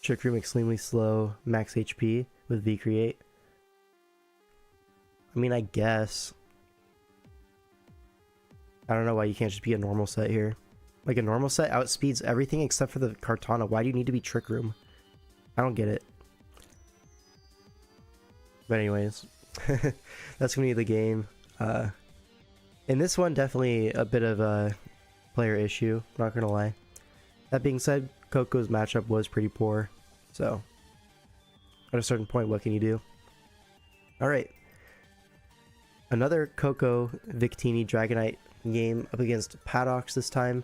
[SPEAKER 1] Trick Room extremely slow, max HP with V-Create. I mean, I guess. I don't know why you can't just be a normal set here. Like a normal set outspeeds everything except for the Kartana. Why do you need to be Trick Room? I don't get it. But anyways, that's gonna be the game. In this one, definitely a bit of a player issue, not gonna lie. That being said, Koko's matchup was pretty poor, so at a certain point, what can you do? Alright. Another Koko Victini Dragonite game up against Paddox this time.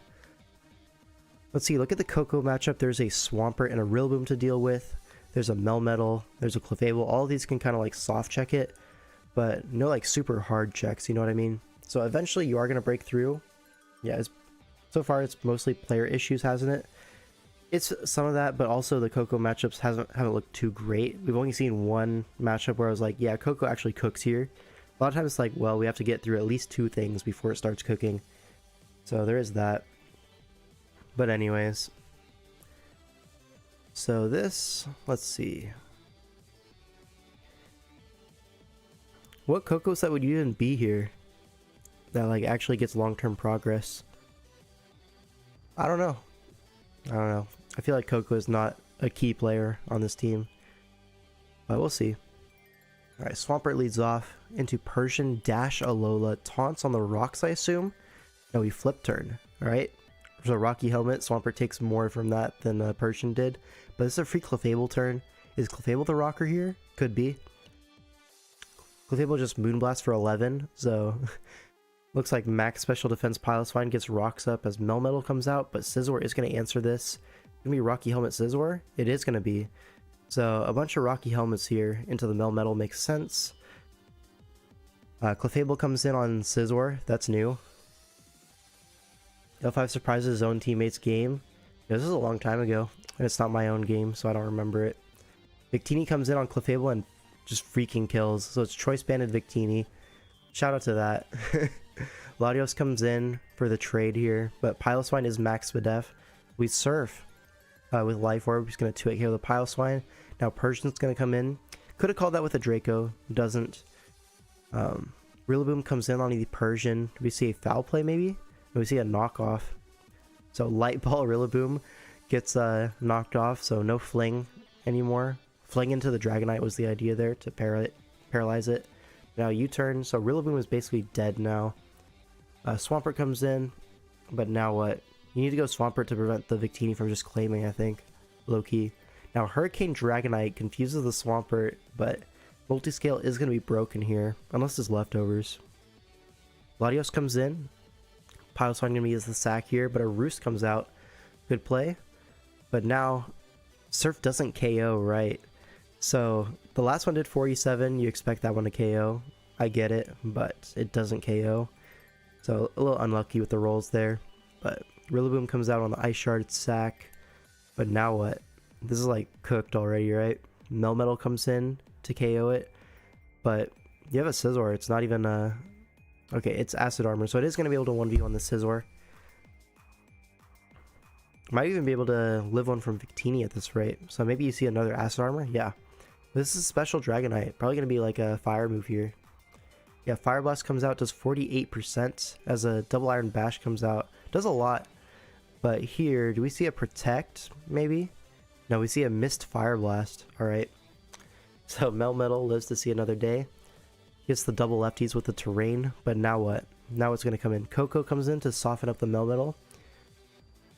[SPEAKER 1] Let's see, look at the Koko matchup. There's a Swampert and a Rillaboom to deal with. There's a Melmetal, there's a Clefable. All of these can kind of like soft check it, but no like super hard checks, you know what I mean? So eventually you are going to break through. Yeah, so far it's mostly player issues, hasn't it? It's some of that, but also the Koko matchups haven't looked too great. We've only seen one matchup where I was like, yeah, Koko actually cooks here. A lot of times it's like, well, we have to get through at least 2 things before it starts cooking. So there is that. But anyways. So this, let's see. What Koko set would you even be here that like actually gets long-term progress? I don't know. I feel like Koko is not a key player on this team, but we'll see. Alright, Swampert leads off into Persian dash Alola, taunts on the rocks, I assume. No, we flip turn. Alright, so Rocky Helmet, Swampert takes more from that than Persian did, but this is a free Clefable turn. Is Clefable the rocker here? Could be. Clefable just Moonblast for 11, so looks like max special defense Piloswine gets rocks up as Melmetal comes out, but Scizor is going to answer this. It's going to be Rocky Helmet Scizor? It is going to be. So a bunch of Rocky Helmets here into the Melmetal makes sense. Clefable comes in on Scizor, that's new. L5 surprises his own teammates game. Yeah, this is a long time ago, and it's not my own game, so I don't remember it. Victini comes in on Clefable and just freaking kills, so it's Choice Banded Victini. Shout out to that. Latios comes in for the trade here, but Piloswine is max Spadef. We Surf with Life Orb. He's going to 2-8 here with the Piloswine. Now Persian's going to come in. Could have called that with a Draco. Doesn't. Rillaboom comes in on the Persian. Do we see a foul play maybe? We see a knockoff. So Light Ball Rillaboom gets knocked off, so no Fling anymore. Fling into the Dragonite was the idea there to paralyze it. Now U-turn, so Rillaboom is basically dead now. Swampert comes in, but now what? You need to go Swampert to prevent the Victini from just claiming, I think. Low-key. Now Hurricane Dragonite confuses the Swampert, but Multiscale is going to be broken here, unless it's leftovers. Latios comes in. Pilot's not going to be as the sack here, but a Roost comes out. Good play. But now, Surf doesn't KO, right? So, the last one did 47. You expect that one to KO. I get it, but it doesn't KO. So, a little unlucky with the rolls there. But Rillaboom comes out on the Ice Shard sack. But now what? This is like cooked already, right? Melmetal comes in to KO it. But you have a Scizor. It's not even a... Okay, it's Acid Armor, so it is going to be able to 1v1 the Scizor. Might even be able to live one from Victini at this rate. So maybe you see another Acid Armor? Yeah. This is special Dragonite. Probably going to be like a fire move here. Yeah, Fire Blast comes out, does 48%. As a Double Iron Bash comes out. Does a lot. But here, do we see a Protect, maybe? No, we see a Missed Fire Blast. Alright. So Melmetal lives to see another day. Gets the double lefties with the terrain. But now what? Now what's going to come in? Koko comes in to soften up the Melmetal.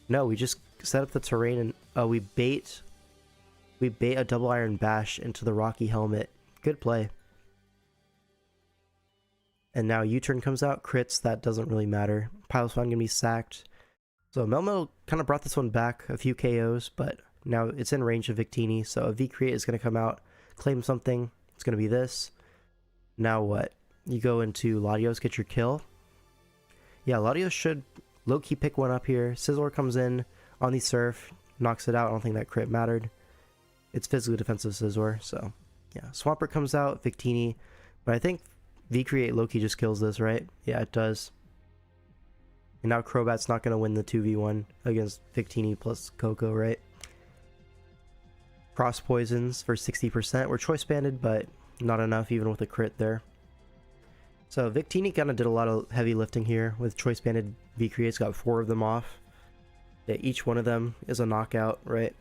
[SPEAKER 1] No, we just set up the terrain and we bait a Double Iron Bash into the Rocky Helmet. Good play. And now U-turn comes out, crits, that doesn't really matter. Piloswine gonna be sacked. So Melmetal kind of brought this one back, a few KOs, but now it's in range of Victini, so a V-Create is gonna come out, claim something, it's gonna be this. Now what? You go into Latios, get your kill. Yeah, Latios should low-key pick one up here. Scizor comes in on the Surf, knocks it out. I don't think that crit mattered. It's physically defensive Scizor, so yeah. Swampert comes out, Victini, but I think V-Create low-key just kills this, right? Yeah, it does. And now Crobat's not going to win the 2v1 against Victini plus Koko, right? Cross Poisons for 60%. We're Choice Banded, but not enough even with a crit there. So Victini kind of did a lot of heavy lifting here with Choice Banded V-Creates, got 4 of them off. Yeah, each one of them is a knockout, right?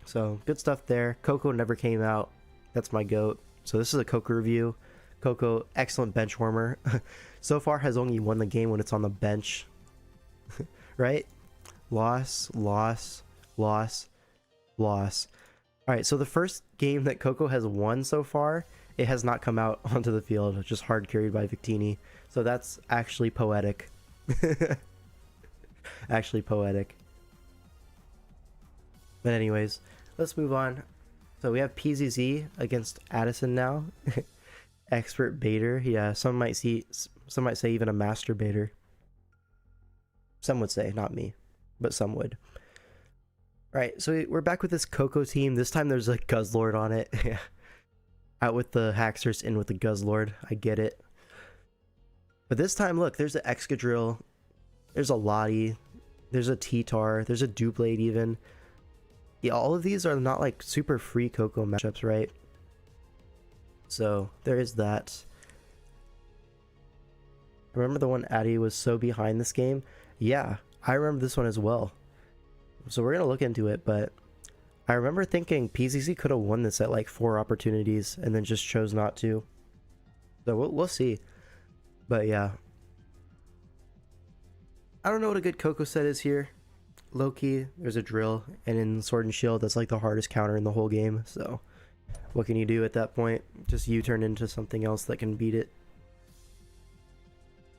[SPEAKER 1] So good stuff there. Koko never came out. That's my GOAT. So this is a Koko review. Koko, excellent bench warmer. So far has only won the game when it's on the bench. Right? Loss, loss, loss, loss. Alright, so the first game that Koko has won so far, it has not come out onto the field, just hard carried by Victini. So that's actually poetic. Actually poetic. But anyways, let's move on. So we have PZZ against Addison now. Expert baiter. Yeah, some might say even a master baiter. Some would say, not me, but some would. Alright, so we're back with this Koko team. This time there's a Guzzlord on it. Out with the Haxorus, in with the Guzzlord. I get it. But this time, look, there's an Excadrill. There's a Lottie. There's a T-Tar. There's a Doublade even. Yeah, all of these are not like super free Koko matchups, right? So there is that. Remember the one Addy was so behind this game? Yeah, I remember this one as well. So we're going to look into it, but I remember thinking PZZ could have won this at like 4 opportunities and then just chose not to. So we'll see. But yeah. I don't know what a good Koko set is here. Low-key, there's a drill, and in Sword and Shield, that's like the hardest counter in the whole game, so what can you do at that point? Just U-turn into something else that can beat it.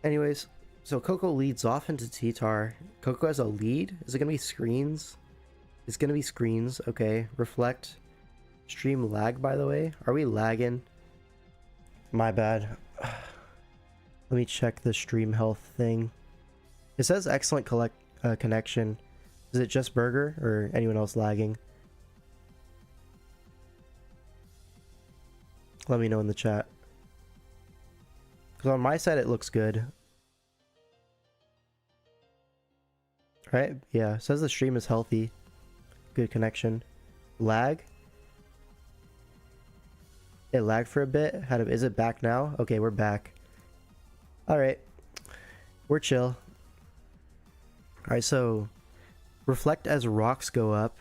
[SPEAKER 1] Anyways, so Koko leads off into T-Tar. Koko has a lead? Is it going to be screens? It's going to be screens, okay. Reflect. Stream lag, by the way. Are we lagging? My bad. Let me check the stream health thing. It says excellent connection. Is it just Burger or anyone else lagging? Let me know in the chat. Because on my side it looks good. Right? Yeah, it says the stream is healthy. Good connection. Lag? It lagged for a bit. Is it back now? Okay, we're back. Alright. We're chill. Alright, so reflect as rocks go up.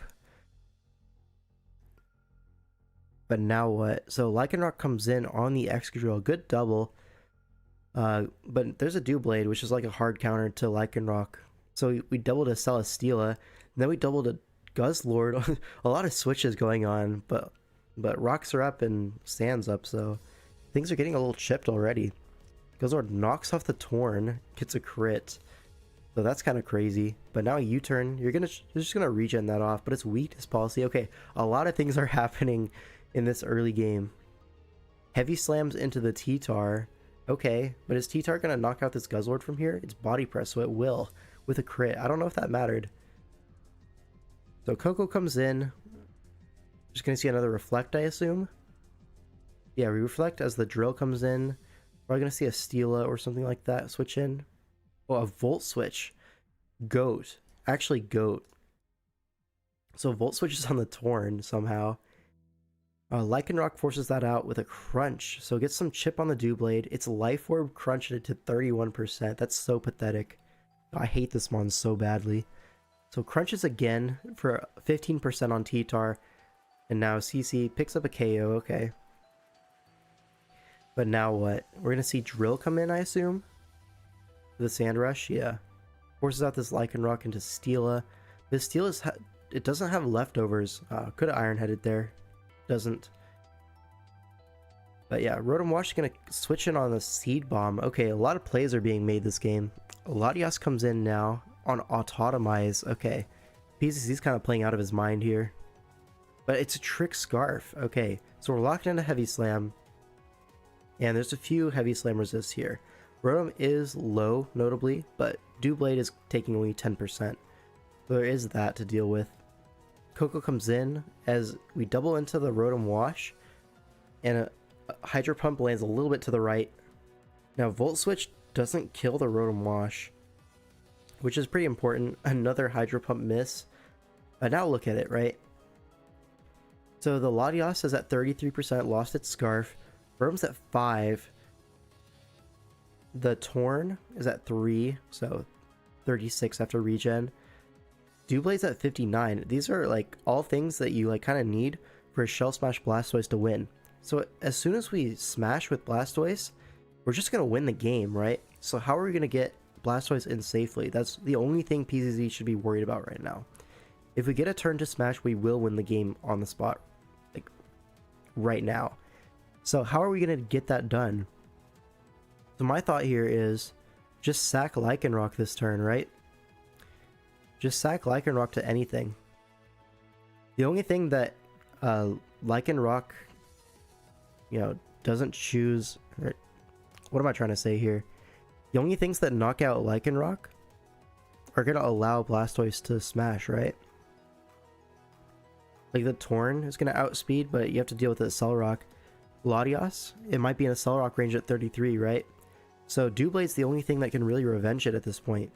[SPEAKER 1] But now what? So Lycanroc comes in on the Excadrill. Good double. But there's a Doublade, which is like a hard counter to Lycanroc. So we doubled a Celesteela. Then we doubled a Guzzlord. A lot of switches going on. But rocks are up and stands up. So things are getting a little chipped already. Guzzlord knocks off the Torn, gets a crit. So that's kind of crazy. But now U-turn, you're just gonna regen that off, but it's weakness policy. Okay, a lot of things are happening in this early game. Heavy slams into the T-Tar. Okay, but is T-Tar gonna knock out this Guzzlord from here? It's body press, so it will with a crit. I don't know if that mattered. So Koko comes in. Just gonna see another reflect, I assume. Yeah, we reflect as the drill comes in. Probably gonna see a Steela or something like that switch in. Oh, a Volt switch. Goat. Actually, Goat. So Volt switch is on the Torn somehow. Lycanroc forces that out with a crunch. So it gets some chip on the Doublade. It's Life Orb crunched it to 31%. That's so pathetic. I hate this mon so badly. So crunches again for 15% on T-Tar. And now CC picks up a KO. Okay. But now what? We're going to see Drill come in, I assume? The Sand Rush? Yeah. Forces out this Lycanroc into Steela. This Steela's... it doesn't have leftovers. Could have Iron Headed there. Doesn't. But yeah, Rotom Wash is going to switch in on the Seed Bomb. Okay, a lot of plays are being made this game. Latias comes in now on Autotomize. Okay. PZC's kind of playing out of his mind here. But it's a Trick Scarf. Okay, so we're locked into Heavy Slam. And there's a few Heavy Slam resists here. Rotom is low, notably, but Doublade is taking only 10%. So there is that to deal with. Koko comes in as we double into the Rotom Wash, and a Hydro Pump lands a little bit to the right. Now Volt Switch doesn't kill the Rotom Wash, which is pretty important. Another Hydro Pump miss. Now look at it, right? So the Latias is at 33%, lost its Scarf. Rotom's at 5. The Torn is at 3, so 36 after regen. Doublade's at 59. These are like all things that you like kind of need for a Shell Smash Blastoise to win. So as soon as we smash with Blastoise, we're just gonna win the game, right? So how are we gonna get Blastoise in safely? That's the only thing PZZ should be worried about right now. If we get a turn to smash, we will win the game on the spot, like right now. So how are we gonna get that done? So my thought here is just sack Lycanroc this turn, right? Just sack Lycanroc to anything. The only thing that Lycanroc, you know, doesn't choose... what am I trying to say here? The only things that knock out Lycanroc are going to allow Blastoise to smash, right? Like the Torn is going to outspeed, but you have to deal with the Cellrock. Latias, it might be in a Cellrock range at 33, right? So Doublade's the only thing that can really revenge it at this point.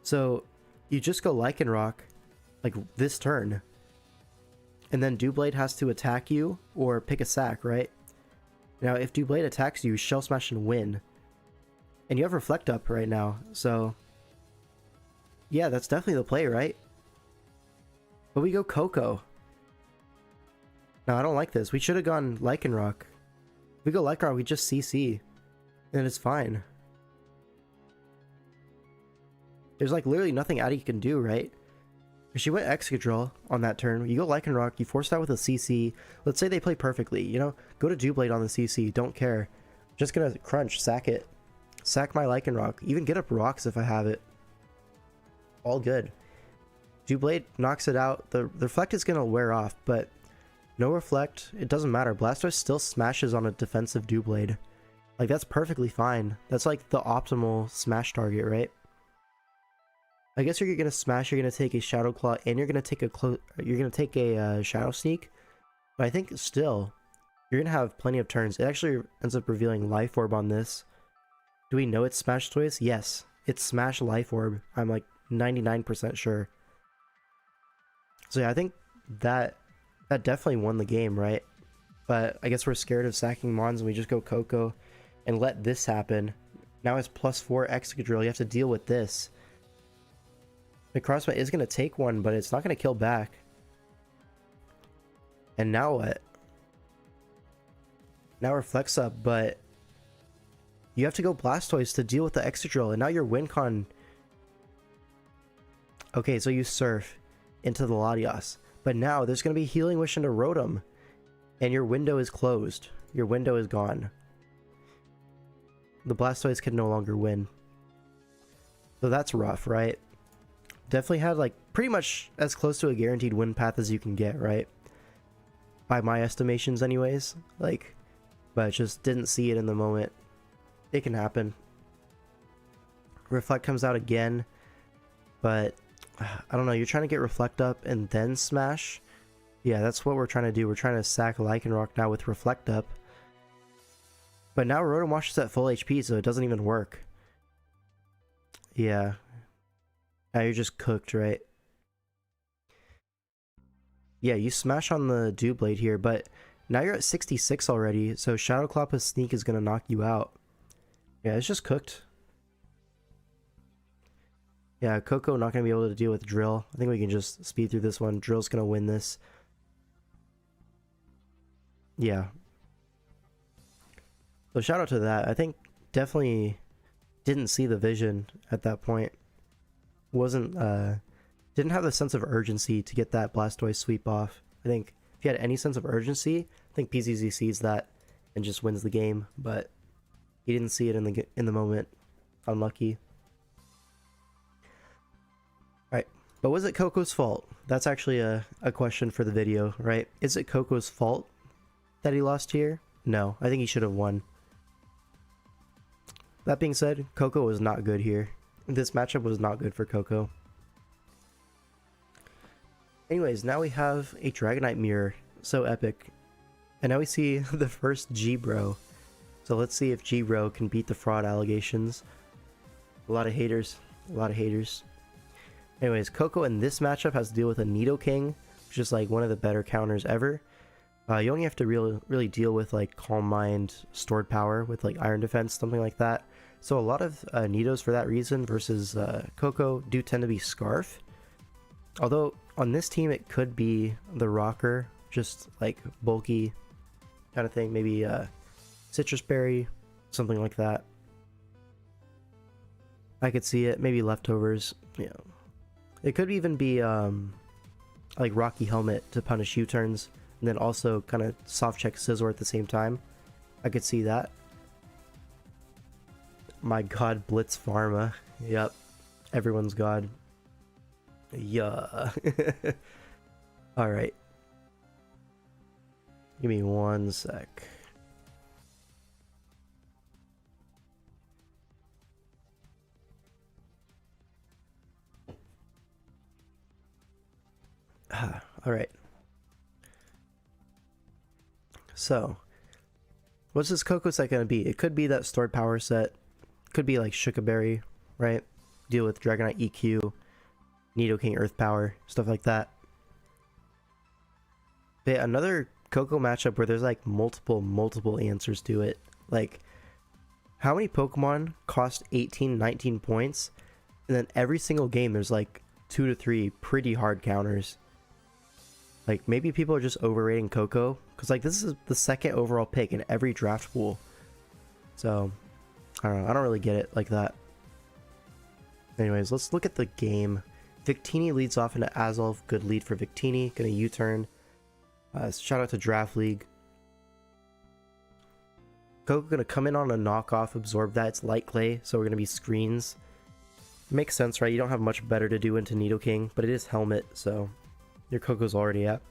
[SPEAKER 1] So you just go Lycanroc, like this turn, and then Doublade has to attack you or pick a sack, right? Now if Doublade attacks you, Shell Smash and win. And you have Reflect up right now, so yeah, that's definitely the play, right? But we go Koko. Now I don't like this. We should have gone Lycanroc. If we go Lycanroc, we just CC. And it's fine. There's like literally nothing Addy can do, right? If she went Excadrill on that turn, you go Lycanroc, you force that with a CC. Let's say they play perfectly, you know? Go to Doublade on the CC, don't care. Just gonna crunch, sack it. Sack my Lycanroc. Even get up rocks if I have it. All good. Doublade knocks it out. The Reflect is gonna wear off, but no Reflect, it doesn't matter. Blastoise still smashes on a defensive Doublade. Like, that's perfectly fine. That's like the optimal smash target, right? I guess you're gonna smash, you're gonna take a Shadow Claw, and you're gonna take a Shadow Sneak. But I think still, you're gonna have plenty of turns. It actually ends up revealing Life Orb on this. Do we know it's Smash Toys? Yes, it's Smash Life Orb. I'm like 99% sure. So yeah, I think that definitely won the game, right? But I guess we're scared of sacking Mons and we just go Koko and let this happen. Now it's +4 Excadrill. You have to deal with this. The Crossbite is going to take one, but it's not going to kill back. And now what? Now Reflects up, but you have to go Blastoise to deal with the Excadrill, and now your Wincon... Okay, so you Surf into the Latias, but now there's going to be Healing Wish into Rotom, and your window is closed. Your window is gone. the Blastoise can no longer win. So that's rough, right? Definitely had like pretty much as close to a guaranteed win path as you can get, right? By my estimations anyways. Like, but just didn't see it in the moment. It can happen. Reflect comes out again, but I don't know, you're trying to get Reflect up and then Smash. Yeah, that's what we're trying to do. We're trying to sack Lycanroc now with Reflect up. But now Rotom Wash is at full HP, so it doesn't even work. Yeah. Now you're just cooked, right? Yeah, you smash on the Doublade here, but now you're at 66 already, so Shadow Claw plus Sneak is going to knock you out. Yeah, it's just cooked. Yeah, Koko not going to be able to deal with Drill. I think we can just speed through this one. Drill's going to win this. Yeah. So shout out to that. I think definitely didn't see the vision at that point. Didn't have the sense of urgency to get that Blastoise sweep off. I think if he had any sense of urgency, I think PZZ sees that and just wins the game, but he didn't see it in the moment. Unlucky. Alright, but was it Koko's fault? That's actually a question for the video, right? Is it Koko's fault that he lost here? No, I think he should have won. That being said, Koko was not good here. This matchup was not good for Koko. Anyways, now we have a Dragonite mirror. So epic. And now we see the first G-Bro. So let's see if G-Bro can beat the fraud allegations. A lot of haters. A lot of haters. Anyways, Koko in this matchup has to deal with a Nidoking, which is like one of the better counters ever. You only have to really deal with like Calm Mind, Stored Power with like Iron Defense, something like that. So a lot of Nidos for that reason versus Koko do tend to be Scarf. Although on this team it could be the Rocker, just like bulky kind of thing. Maybe Citrus Berry, something like that. I could see it. Maybe Leftovers. Yeah. It could even be like Rocky Helmet to punish U-turns. And then also kind of soft check Scizor at the same time. I could see that. My god, Blitz Pharma. Yep. Everyone's god. Yeah. Alright. Give me one sec. Alright. So, what's this Koko set going to be? It could be that Stored Power set. Could be like Shukaberry, right? Deal with Dragonite EQ, Nidoking Earth Power, stuff like that. But yeah, another Koko matchup where there's like multiple answers to it. Like, how many Pokemon cost 18, 19 points? And then every single game there's like 2 to 3 pretty hard counters. Like, maybe people are just overrating Koko. Because, like, this is the second overall pick in every draft pool. So, I don't know. I don't really get it like that. Anyways, let's look at the game. Victini leads off into Azelf. Good lead for Victini. Gonna U-turn. Shout out to Draft League. Koko gonna come in on a knockoff. Absorb that. It's Light Clay. So, we're gonna be screens. Makes sense, right? You don't have much better to do into Nidoking. But it is Helmet, so... Your Koko's already at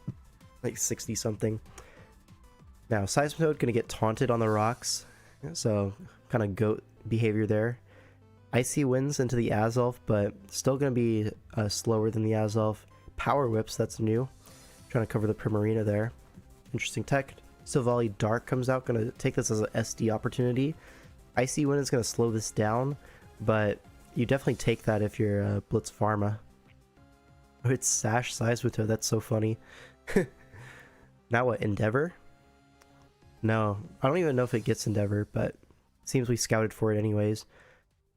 [SPEAKER 1] like 60 something. Now Seismitoad gonna get taunted on the rocks, so kind of goat behavior there. Icy wins into the Azelf, but still gonna be slower than the Azelf. Power Whips, that's new. Trying to cover the Primarina there. Interesting tech. Silvally Dark comes out, gonna take this as an SD opportunity. Icy Wind is gonna slow this down, but you definitely take that if you're Blitz Pharma. Oh, it's Sash Seismitoad, that's so funny. Now what, Endeavor? No, I don't even know if it gets Endeavor, but it seems we scouted for it anyways.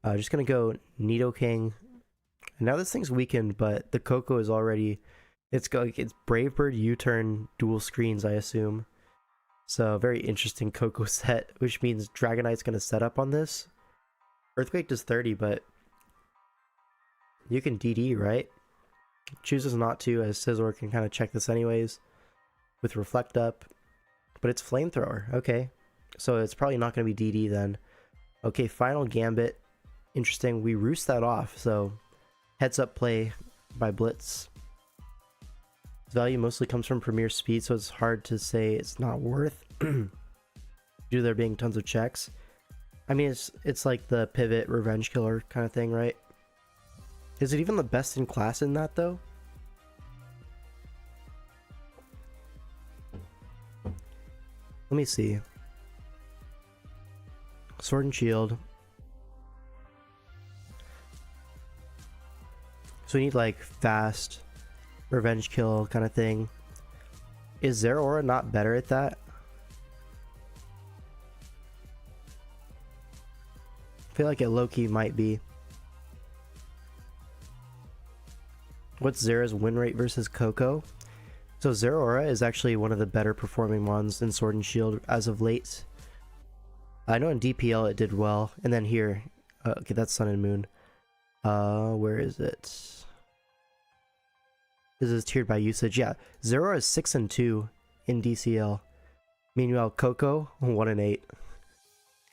[SPEAKER 1] Just gonna go Nidoking. Now this thing's weakened, but the Koko is already... It's Brave Bird, U-turn, dual screens, I assume. So, very interesting Koko set, which means Dragonite's gonna set up on this. Earthquake does 30, but... You can DD, right? Chooses not to, as Scizor can kind of check this anyways with Reflect up, but it's Flamethrower. Okay, so it's probably not going to be DD then. Okay, final gambit. Interesting. We roost that off, so heads up play by Blitz. Its value mostly comes from premier speed, so it's hard to say it's not worth due to there being tons of checks. I mean, it's like the pivot revenge killer kind of thing, right? Is it even the best in class in that though? Let me see. Sword and Shield. So we need like fast revenge kill kind of thing. Is Zeraora not better at that? I feel like it low-key might be. What's Zera's win rate versus Koko? So Zeraora is actually one of the better performing ones in Sword and Shield as of late. I know in DPL it did well, and then here, okay, that's Sun and Moon. Where is it? This is tiered by usage. Yeah, Zeraora is 6 and 2 in DCL. Meanwhile, Koko 1 and 8.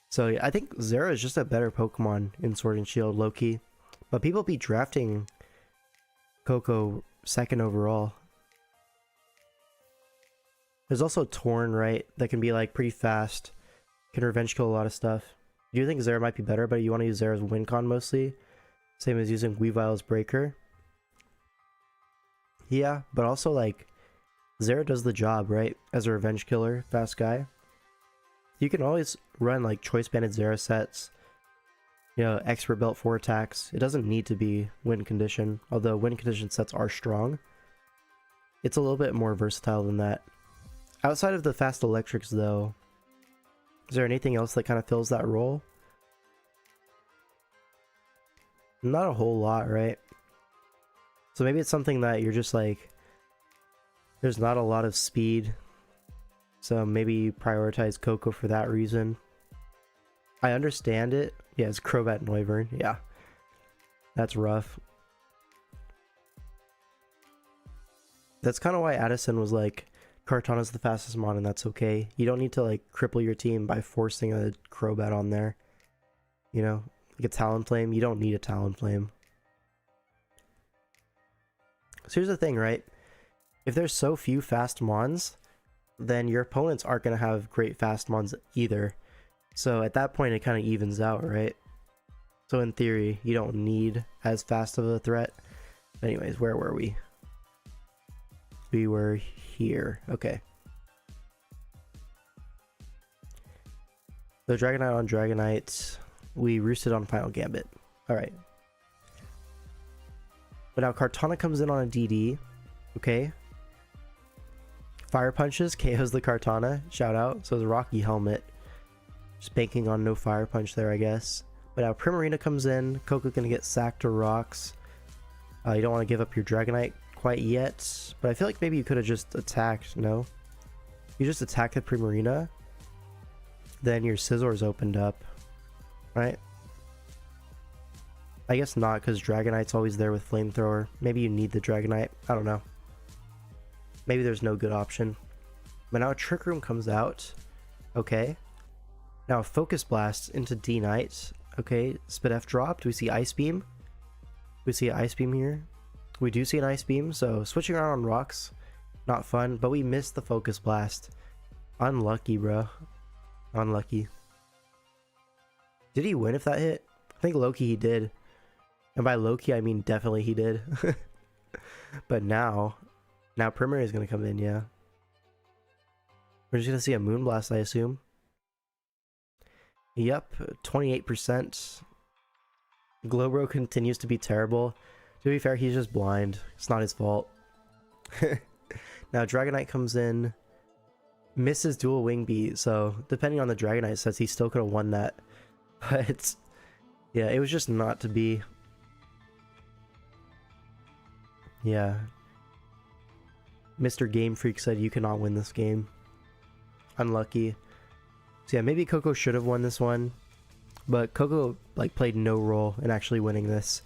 [SPEAKER 1] So yeah, I think Zeraora is just a better Pokemon in Sword and Shield, low key. But people be drafting Koko second overall. There's also Torn, right? That can be like pretty fast. Can revenge kill a lot of stuff. Do you think Zeraora might be better, but you want to use Zera's win con mostly? Same as using Weavile's Breaker. Yeah, but also like Zeraora does the job, right? As a revenge killer, fast guy. You can always run like choice banded Zeraora sets. You know, expert belt 4 attacks. It doesn't need to be win condition, although win condition sets are strong. It's a little bit more versatile than that. Outside of the fast electrics though, is there anything else that kind of fills that role? Not a whole lot, right? So maybe it's something that you're just like, there's not a lot of speed, so maybe you prioritize Koko for that reason. I understand it. Yeah, it's Crobat Noivern. Yeah, that's rough. That's kind of why Addison was like, Kartana's the fastest mon, and that's okay. You don't need to like cripple your team by forcing a Crobat on there. You know, like a Talonflame. You don't need a Talonflame. So here's the thing, right? If there's so few fast mons, then your opponents aren't going to have great fast mons either. So at that point, it kind of evens out, right? So in theory, you don't need as fast of a threat. Anyways, where were we? We were here. Okay. So Dragonite on Dragonite. We roosted on Final Gambit. Alright. But now Kartana comes in on a DD. Okay. Fire Punches, KOs the Kartana. Shout out. So it's a Rocky Helmet. Just banking on no Fire Punch there, I guess. But now Primarina comes in. Koko gonna get sacked to rocks. You don't want to give up your Dragonite quite yet. But I feel like maybe you could have just attacked, no? You just attack the Primarina. Then your Scizor's opened up. Right? I guess not, because Dragonite's always there with Flamethrower. Maybe you need the Dragonite. I don't know. Maybe there's no good option. But now a Trick Room comes out. Okay. Now a Focus Blast into D-Knight. Okay. Spit F dropped. We see Ice Beam. We see Ice Beam here. We do see an Ice Beam, so switching around on rocks, not fun. But we missed the Focus Blast. Unlucky, bro. Unlucky. Did he win if that hit? I think low-key he did. And by low-key, I mean definitely he did. But now Primarina is going to come in, yeah. We're just going to see a Moonblast, I assume. Yep, 28%. Glowbro continues to be terrible. To be fair, he's just blind. It's not his fault. Now Dragonite comes in. Misses dual wing beat, so depending on the Dragonite sets, he still could have won that. But yeah, it was just not to be. Yeah. Mr. Game Freak said you cannot win this game. Unlucky. So yeah, maybe Koko should have won this one. But Koko like played no role in actually winning this.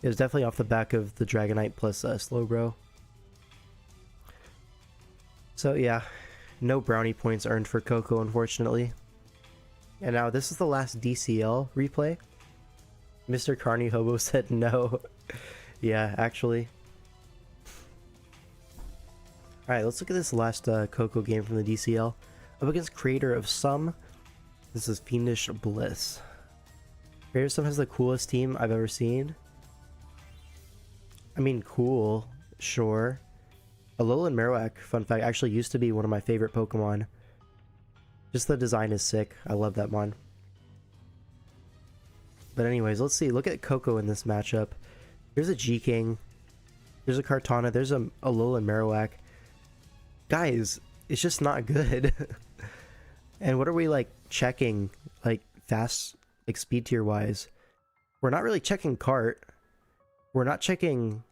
[SPEAKER 1] It was definitely off the back of the Dragonite plus Slowbro. So yeah, no brownie points earned for Koko, unfortunately. And now this is the last DCL replay. Mr. Carney Hobo said no. Yeah, actually. Alright, let's look at this last Koko game from the DCL. Up against Creator of Some. This is Fiendish Bliss. Creator of Some has the coolest team I've ever seen. I mean, cool, sure. Alolan Marowak, fun fact, actually used to be one of my favorite Pokemon. Just the design is sick. I love that mon. But anyways, let's see. Look at Koko in this matchup. There's a G-King. There's a Kartana. There's a Alolan Marowak. Guys, it's just not good. And what are we like checking, like fast, like speed tier wise? We're not really checking Cart. We're not checking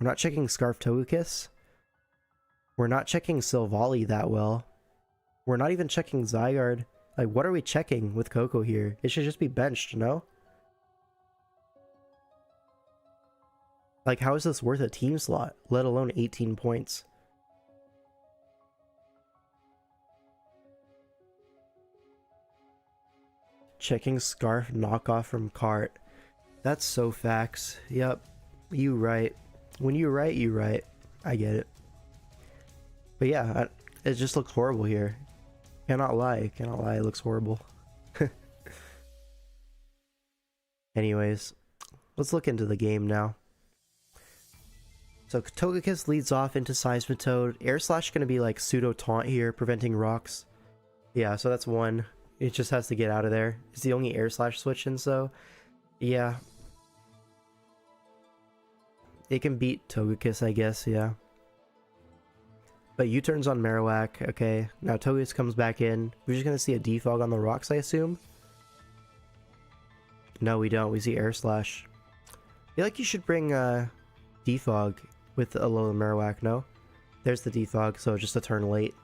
[SPEAKER 1] Scarf Togekiss. We're not checking Silvally that well. We're not even checking Zygarde. Like, what are we checking with Koko here? It should just be benched, no? Like, how is this worth a team slot, let alone 18 points? Checking Scarf knockoff from Cart. That's so facts. Yep. You right. When you right, you right. I get it. But yeah, it just looks horrible here. Cannot lie. Cannot lie. It looks horrible. Anyways, let's look into the game now. So Togekiss leads off into Seismitoad. Air Slash going to be like pseudo taunt here, preventing rocks. Yeah, so that's one. It just has to get out of there. It's the only Air Slash switch in, so yeah. It can beat Togekiss, I guess, yeah. But U-turns on Marowak, okay. Now Togekiss comes back in. We're just going to see a Defog on the rocks, I assume? No, we don't. We see Air Slash. I feel like you should bring Defog with Alolan Marowak, no? There's the Defog, so just a turn late.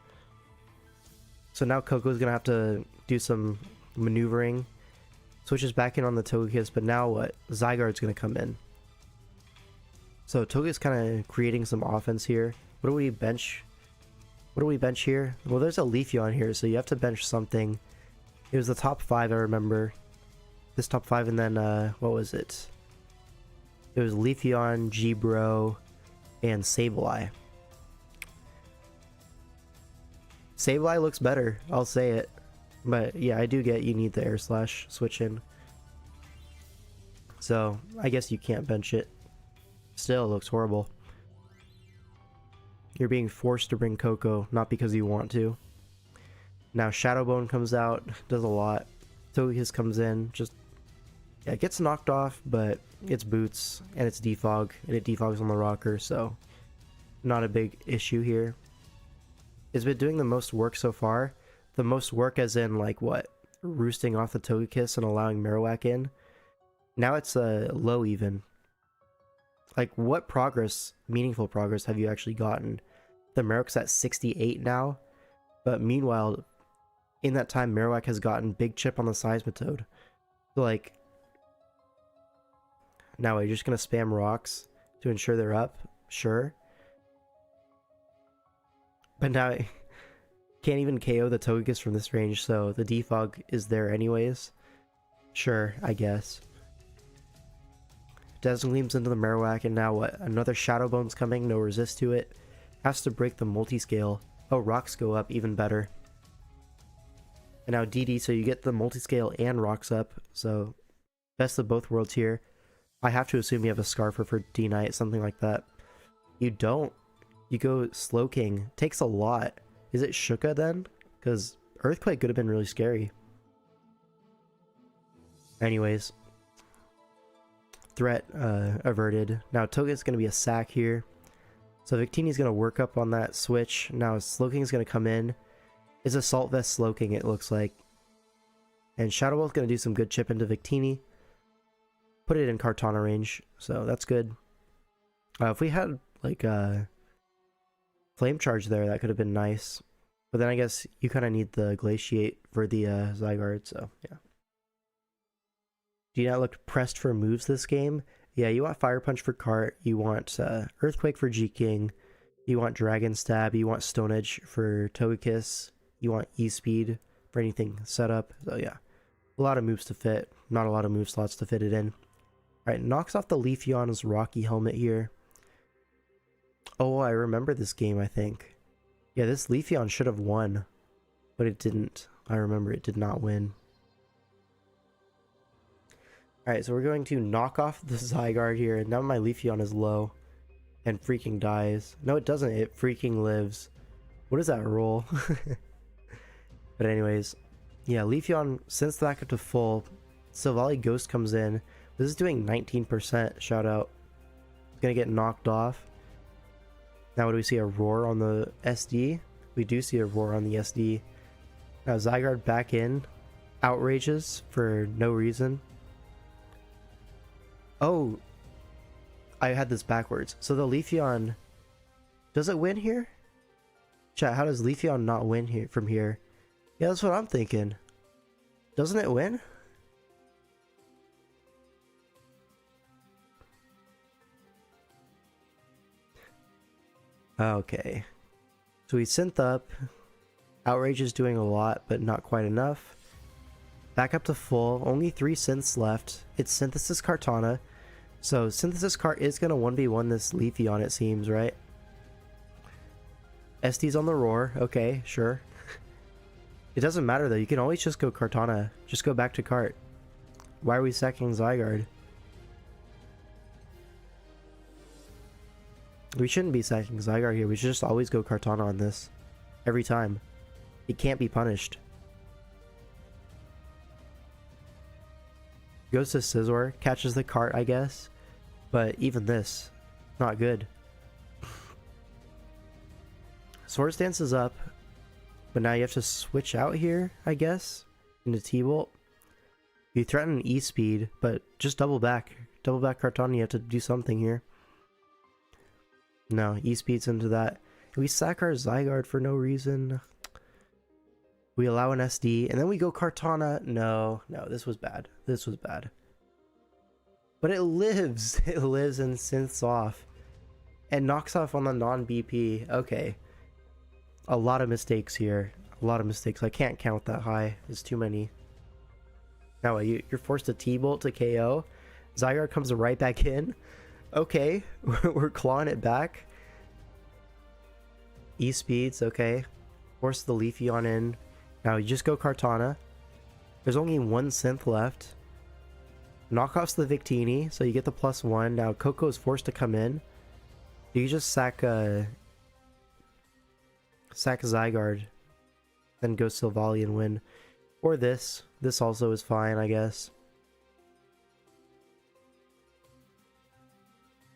[SPEAKER 1] So now Koko's going to have to do some maneuvering. Switches back in on the Togekiss, but now what? Zygarde's going to come in. So Togekiss kind of creating some offense here. What do we bench? What do we bench here? Well, there's a Leafeon here, so you have to bench something. It was the top 5, I remember. This top 5, and then, what was it? It was Leafeon, G-Bro, and Sableye. Sableye looks better, I'll say it. But yeah, I do get you need the Air Slash switch in. So, I guess you can't bench it. Still, it looks horrible. You're being forced to bring Koko, not because you want to. Now Shadowbone comes out, does a lot. Togekiss comes in, just... yeah, it gets knocked off, but it's Boots, and it's Defog, and it defogs on the rocker, so... not a big issue here. It's been doing the most work so far. The most work as in, like, what? Roosting off the Togekiss and allowing Marowak in. Now it's low even. Like, what progress, meaningful progress, have you actually gotten? The Marowak's at 68 now, but meanwhile, in that time, Marowak has gotten big chip on the Seismitoad. So, like, now are you just gonna spam rocks to ensure they're up? Sure. But now, can't even KO the Togekiss from this range, so the Defog is there anyways. Sure, I guess. Desgleams into the Marowak, and now what? Another Shadowbone's coming, no resist to it. Has to break the multiscale. Oh, rocks go up, even better. And now DD, so you get the multiscale and rocks up, so best of both worlds here. I have to assume you have a Scarfer for D-Knight, something like that. You don't. You go Slowking. Takes a lot. Is it Shuka then? Because Earthquake could have been really scary. Anyways. Threat averted. Now Toge's going to be a sack here. So Victini's going to work up on that switch. Now Slowking's going to come in. It's Assault Vest Slowking, it looks like. And Shadow Ball's going to do some good chip into Victini. Put it in Kartana range, so that's good. If we had, like, Flame Charge there, that could have been nice. But then I guess you kind of need the Glaciate for the Zygarde, so yeah. Do you not look pressed for moves this game? Yeah, you want Fire Punch for Cart, you want Earthquake for G-King, you want Dragon Stab, you want Stone Edge for Togekiss, you want E-Speed for anything set up. So yeah, a lot of moves to fit, not a lot of move slots to fit it in. Alright, knocks off the Leafeon's Rocky Helmet here. Oh, I remember this game, I think. Yeah, this Leafeon should have won, but it didn't. I remember it did not win. Alright, so we're going to knock off the Zygarde here, and now my Leafeon is low and freaking dies. No, it doesn't. It freaking lives. What is that roll? But anyways, yeah, Leafeon sends back up to full. Silvally Ghost comes in. This is doing 19%. Shout out. Gonna get knocked off. Now, do we see a roar on the SD? We do see a roar on the SD. Now, Zygarde back in. Outrages for no reason. Oh, I had this backwards. So the Leafeon, does it win here? Chat, how does Leafeon not win here from here? Yeah, that's what I'm thinking. Doesn't it win? Okay. So we synth up. Outrage is doing a lot, but not quite enough. Back up to full. Only 3 synths left. It's Synthesis Kartana. So Synthesis Cart is going to 1v1 this Leafeon, it seems, right? SD's on the roar. Okay, sure. It doesn't matter though. You can always just go Kartana. Just go back to Cart. Why are we sacking Zygarde? We shouldn't be sacking Zygarde here. We should just always go Kartana on this. Every time. It can't be punished. Goes to Scizor. Catches the Cart, I guess. But even this, not good. Swords Dance is up. But now you have to switch out here, I guess. Into T-Bolt. You threaten E-Speed, but just double back. Double back Kartana, you have to do something here. No, E-Speed's into that. We sack our Zygarde for no reason. We allow an SD, and then we go Kartana. No, this was bad. This was bad. But it lives. It lives and synths off. And knocks off on the non-BP. Okay. A lot of mistakes here. A lot of mistakes. I can't count that high. It's too many. Now you're forced to T-Bolt to KO. Zygarde comes right back in. Okay. We're clawing it back. E-Speeds, okay. Force the Leafeon in. Now you just go Kartana. There's only 1 synth left. Knockoff's the Victini, so you get the +1. Now Koko is forced to come in. You can just sack Zygarde, then go Silvally and win. Or this. This also is fine, I guess.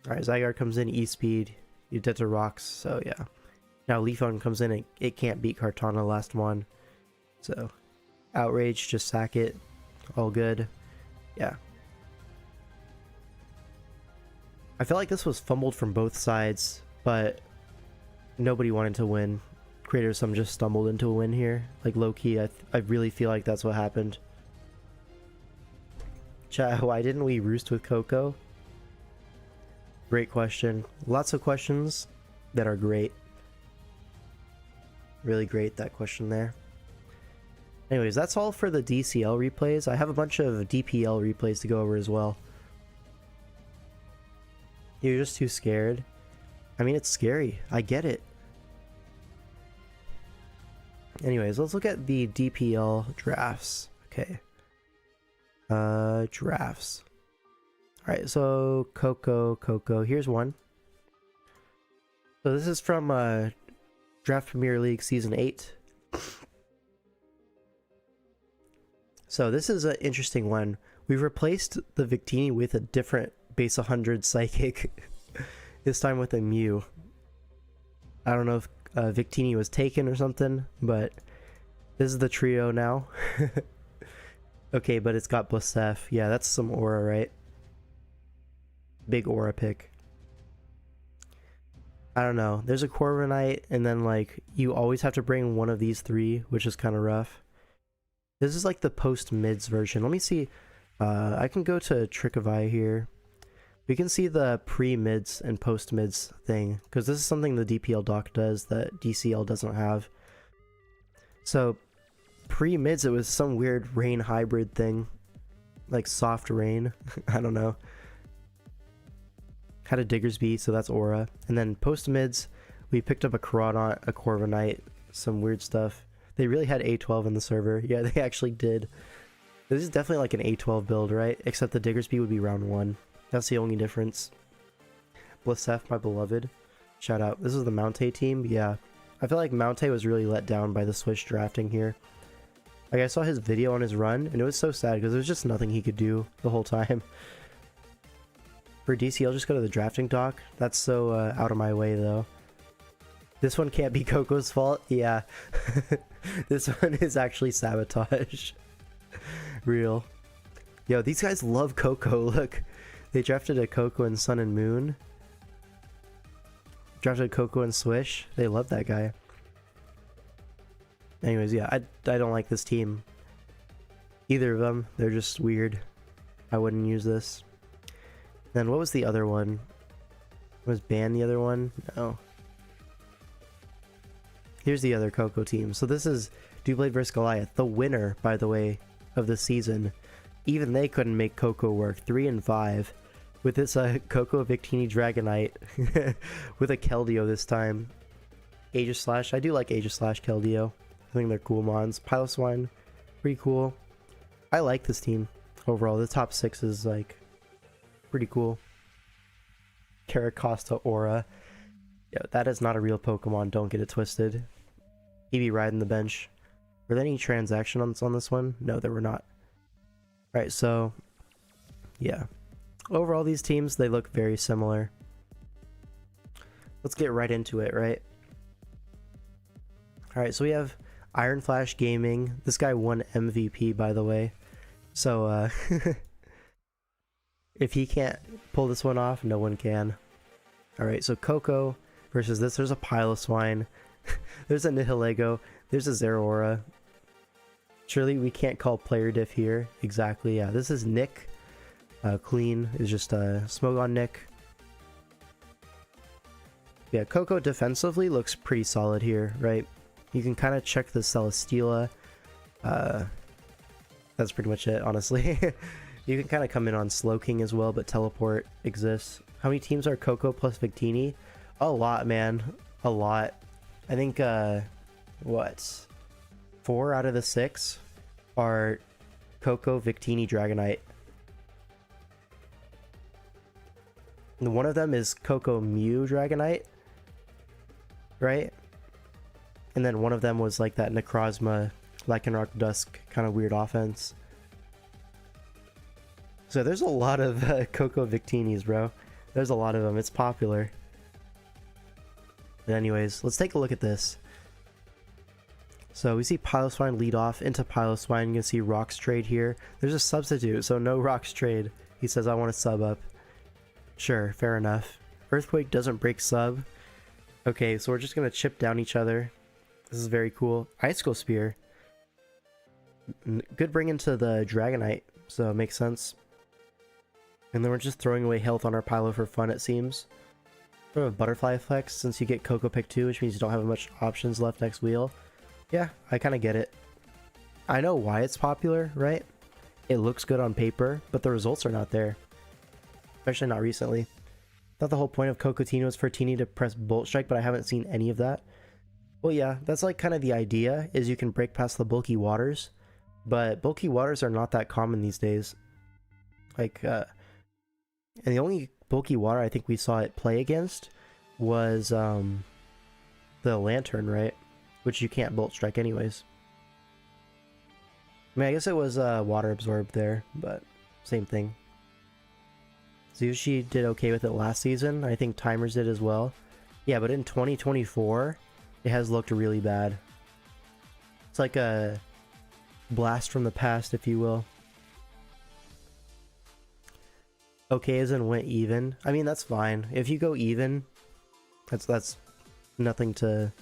[SPEAKER 1] Alright, Zygarde comes in, E-Speed. You dead to rocks, so yeah. Now Leafeon comes in, and it can't beat Kartana last one. So, Outrage, just sack it. All good. Yeah. I feel like this was fumbled from both sides, but nobody wanted to win. Creator Sum just stumbled into a win here. Like, low-key, I really feel like that's what happened. Chat, why didn't we roost with Koko? Great question. Lots of questions that are great. Really great, that question there. Anyways, that's all for the DCL replays. I have a bunch of DPL replays to go over as well. You're just too scared. I mean, it's scary. I get it. Anyways, let's look at the DPL drafts. Okay. Drafts. Alright, so Koko. Here's one. So this is from Draft Premier League Season 8. So this is an interesting one. We've replaced the Victini with a different base 100 Psychic. This time with a Mew. I don't know if Victini was taken or something, but this is the trio now. Okay, but it's got Blasef. Yeah, that's some aura, right? Big aura pick. I don't know. There's a Corviknight, and then like you always have to bring one of these 3, which is kind of rough. This is like the post-mids version. Let me see. I can go to Trick of Eye here. We can see the pre-mids and post-mids thing, because this is something the DPL doc does that DCL doesn't have. So, pre-mids it was some weird rain hybrid thing. Like soft rain. I don't know. Had a Diggersby, so that's Aura. And then post-mids, we picked up a Corviknight, a Corviknight, some weird stuff. They really had A12 in the server. Yeah, they actually did. This is definitely like an A12 build, right? Except the Diggersby would be round 1. That's the only difference. Blissef, my beloved. Shout out. This is the Mountay team. Yeah. I feel like Mountay was really let down by the SWSH drafting here. Like, I saw his video on his run, and it was so sad because there's just nothing he could do the whole time. For DC, I'll just go to the drafting dock. That's so out of my way, though. This one can't be Coco's fault. Yeah. This one is actually sabotage. Real. Yo, these guys love Coco. Look. They drafted a Coco in Sun and Moon. Drafted Coco and SWSH. They love that guy. Anyways, yeah, I don't like this team. Either of them. They're just weird. I wouldn't use this. Then what was the other one? Was Ban the other one? No. Here's the other Coco team. So this is Doublade vs Goliath. The winner, by the way, of the season. Even they couldn't make Coco work. 3-5. With this Coco Victini Dragonite. With a Keldeo this time. Aegislash. I do like Aegislash Keldeo. I think they're cool mons. Piloswine. Pretty cool. I like this team. Overall, the top 6 is like pretty cool. Caracosta Aura. Yeah, that is not a real Pokemon. Don't get it twisted. Eevee riding the bench. Were there any transactions on this one? No, there were not. Right, so yeah. Overall, these teams, they look very similar. Let's get right into it, right? Alright, so we have Iron Flash Gaming. This guy won MVP, by the way. So, if he can't pull this one off, no one can. Alright, so Coco versus this. There's a Piloswine. There's a Nihilego. There's a Zeraora. Surely we can't call player diff here. Exactly, yeah. This is Nick. Clean is just Smoke on Nick. Yeah, Coco defensively looks pretty solid here, right? You can kind of check the Celesteela. That's pretty much it, honestly. You can kind of come in on Slowking as well, but Teleport exists. How many teams are Coco plus Victini? A lot, man. A lot. I think, what? 4 out of the 6 are Coco, Victini, Dragonite. And one of them is Coco, Mew, Dragonite. Right? And then one of them was like that Necrozma, Lycanroc Dusk kind of weird offense. So there's a lot of Coco Victinis, bro. There's a lot of them. It's popular. But anyways, let's take a look at this. So we see Piloswine lead off into Piloswine. You can see Rocks trade here. There's a substitute, so no Rocks trade. He says, I want to sub up. Sure, fair enough. Earthquake doesn't break sub. Okay, so we're just going to chip down each other. This is very cool. Icicle Spear. Good bring into the Dragonite, so it makes sense. And then we're just throwing away health on our Pilo for fun, it seems. Sort of Butterfly Effects, since you get Coco Pick 2, which means you don't have much options left next wheel. Yeah, I kind of get it. I know why it's popular, right? It looks good on paper, but the results are not there. Especially not recently. Thought the whole point of Cocotino was for Teeny to press Bolt Strike, but I haven't seen any of that. Well, yeah, that's like kind of the idea, is you can break past the bulky waters. But bulky waters are not that common these days. Like, and the only bulky water I think we saw it play against was the Lantern, right? Which you can't Bolt Strike anyways. I mean, I guess it was water absorbed there, but same thing. Zushi did okay with it last season. I think Timers did as well. Yeah, but in 2024, it has looked really bad. It's like a blast from the past, if you will. Okay as in went even. I mean, that's fine. If you go even, that's nothing to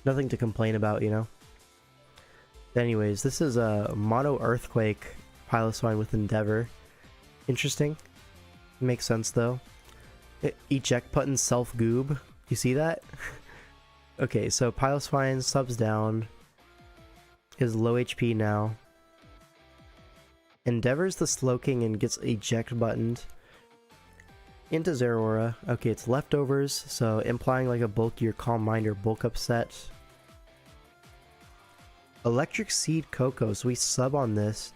[SPEAKER 1] complain about, you know? Anyways, this is a Mono Earthquake Piloswine with Endeavor. Interesting. Makes sense though. Eject button self goob. You see that? Okay, so Piloswine subs down. is low HP now. Endeavors the Slowking and gets eject buttoned. Into Zeraora. Okay, it's leftovers, so implying like a bulkier Calm Mind or bulk up set. Electric Seed Koko, so we sub on this.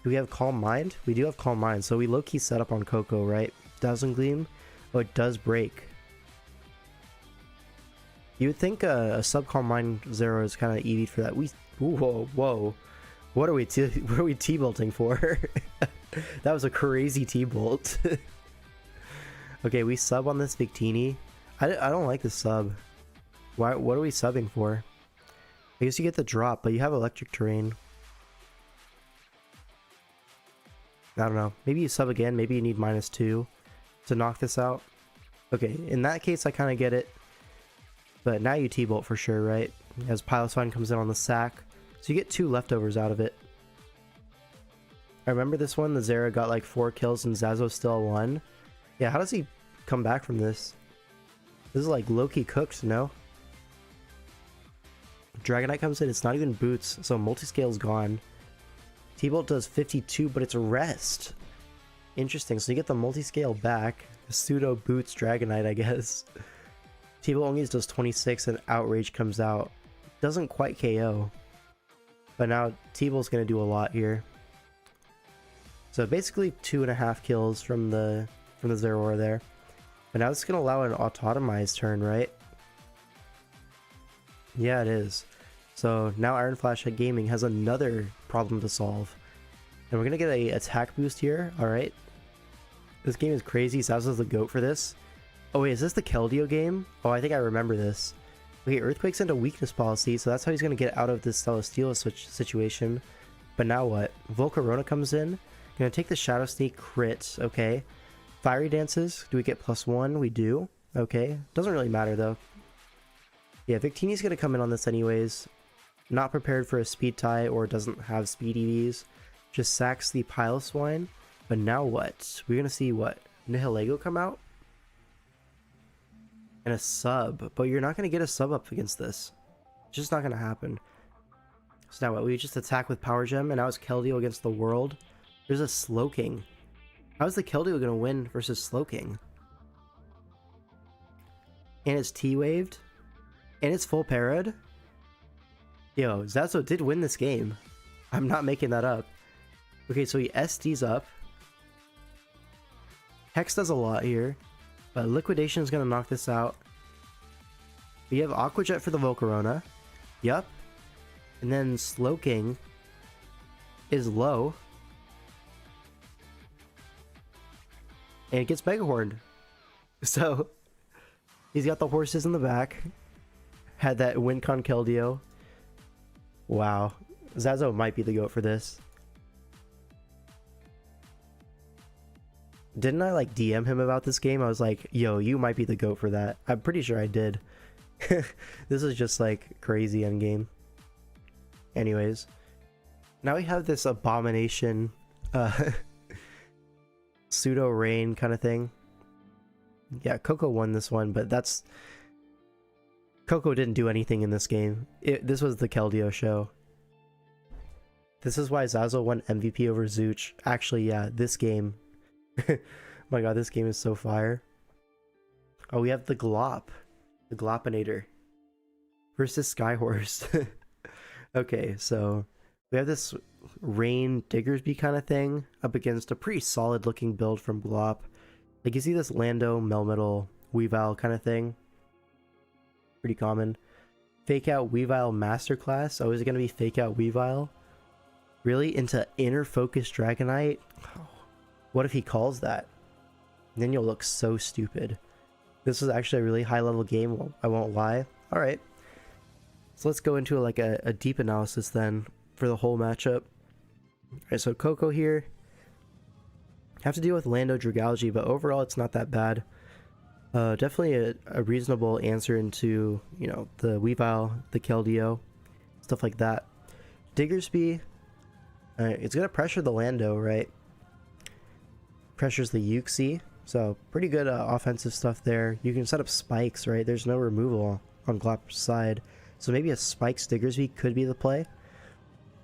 [SPEAKER 1] Do we have Calm Mind? We do have Calm Mind, so we low-key set up on Koko, right? Dazzling Gleam? Oh, it does break. You would think a sub Calm Mind Zero is kind of EV for that. Whoa. What are we T-bolting for? That was a crazy T-bolt. Okay, we sub on this Victini. I don't like this sub. What are we subbing for? I guess you get the drop, but you have electric terrain. I don't know. Maybe you sub again. Maybe you need -2 to knock this out. Okay, in that case, I kind of get it. But now you T-bolt for sure, right? As Piloswine comes in on the sack. So you get 2 leftovers out of it. I remember this one. The Zera got like 4 kills and Zazo still 1. Yeah, how does he come back from this? This is like low-key cooked, no? Dragonite comes in. It's not even boots, so multiscale's gone. T-Bolt does 52, but it's a rest. Interesting, so you get the multiscale back. Pseudo boots Dragonite, I guess. T-Bolt only does 26 and Outrage comes out. Doesn't quite KO. But now T-Bolt's gonna do a lot here. So basically 2.5 kills from the Zeraora there. But now this is gonna allow an autotomized turn, right? Yeah, it is. So now Iron Flash Gaming has another problem to solve. And we're gonna get a attack boost here, alright? This game is crazy. Zazo's the GOAT for this. Oh wait, is this the Keldeo game? Oh, I think I remember this. Okay, Earthquake's into weakness policy, so that's how he's gonna get out of this Celesteela switch situation. But now what? Volcarona comes in. Gonna take the Shadow Sneak crit, okay. Fiery Dances, do we get +1? We do. Okay, doesn't really matter though. Yeah, Victini's gonna come in on this anyways. Not prepared for a speed tie or doesn't have speed EVs. Just sacks the Piloswine. But now what? We're gonna see what? Nihilego come out? And a sub. But you're not gonna get a sub up against this. It's just not gonna happen. So now what? We just attack with Power Gem and now it's Keldeo against the world. There's a Slowking. How is the Keldeo gonna win versus Slowking? And it's T-waved. And it's full parad. Yo, Zazo did win this game. I'm not making that up. Okay, so he SDs up. Hex does a lot here. But Liquidation is going to knock this out. We have Aqua Jet for the Volcarona. Yup. And then Slowking is low. And it gets Mega Horned. So, he's got the horses in the back. Had that Wincon Keldeo. Wow. Zazo might be the GOAT for this. Didn't I like DM him about this game? I was like, yo, you might be the GOAT for that. I'm pretty sure I did. This is just like crazy endgame. Anyways. Now we have this abomination pseudo rain kind of thing. Yeah, Koko won this one, but that's... Koko didn't do anything in this game. This was the Keldeo show. This is why Zazo won MVP over Zooch. Actually, yeah, this game. My god, this game is so fire. Oh, we have the Glop. The Glopinator. Versus Skyhorse. Okay, so we have this Rain Diggersby kind of thing up against a pretty solid looking build from Glop. Like you see this Lando, Melmetal, Weavile kind of thing. Pretty common. Fake Out Weavile Masterclass. Oh, is it going to be Fake Out Weavile? Really? Into Inner Focus Dragonite? Oh, what if he calls that? Then you'll look so stupid. This is actually a really high level game, I won't lie. Alright. So let's go into like a deep analysis then for the whole matchup. Alright, so Koko here. Have to deal with Lando Dragalge, but overall it's not that bad. Definitely a reasonable answer into, you know, the Weavile, the Keldeo, stuff like that. Diggersby, it's going to pressure the Lando, right? Pressures the Uxie, so pretty good offensive stuff there. You can set up spikes, right? There's no removal on Glop's side, so maybe a Spikes Diggersby could be the play.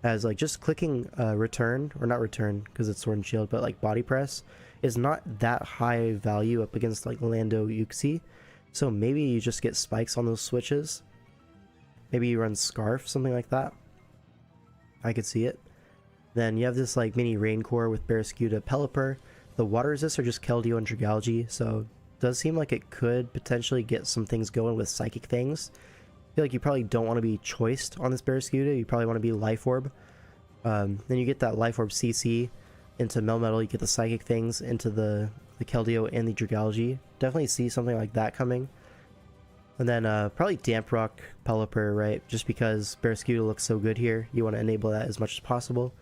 [SPEAKER 1] as like just clicking return, or not return because it's sword and shield, but like body press is not that high value up against like Lando Uxie. So maybe you just get spikes on those switches. Maybe you run Scarf, something like that. I could see it. Then you have this like mini Rain Core with Barraskewda, Pelipper. The water resists are just Keldeo and Dragalge, so it does seem like it could potentially get some things going with psychic things. I feel like you probably don't want to be choiced on this Barraskewda, you probably want to be Life Orb. Then you get that Life Orb CC into Melmetal, you get the psychic things into the Keldeo and the Dragalge. Definitely see something like that coming. And then probably Damp Rock Pelipper, right? Just because Barraskewda looks so good here, you want to enable that as much as possible.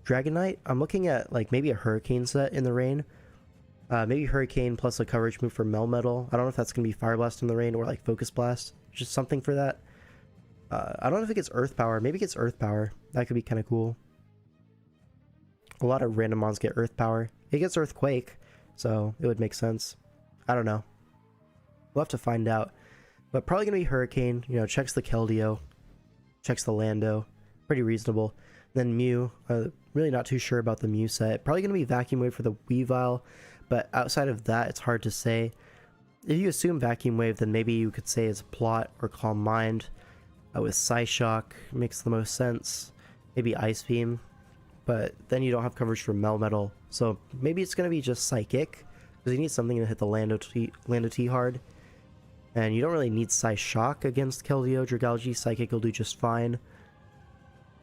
[SPEAKER 1] Dragonite, I'm looking at like maybe a Hurricane set in the rain. Maybe Hurricane plus a coverage move for Melmetal. I don't know if that's going to be Fire Blast in the rain or like Focus Blast. Just something for that. I don't know if it gets Earth Power. Maybe it gets Earth Power. That could be kind of cool. A lot of random mons get Earth Power. It gets Earthquake, so it would make sense. I don't know. We'll have to find out. But probably going to be Hurricane. You know, checks the Keldeo. Checks the Lando. Pretty reasonable. Then Mew. Really not too sure about the Mew set. Probably going to be Vacuum Wave for the Weavile. But outside of that, it's hard to say. If you assume Vacuum Wave, then maybe you could say it's Plot or Calm Mind. With Psyshock makes the most sense. Maybe Ice Beam. But then you don't have coverage for Melmetal. So maybe it's going to be just Psychic. Because you need something to hit the Lando T hard. And you don't really need Psyshock against Keldeo. Dragalge Psychic will do just fine.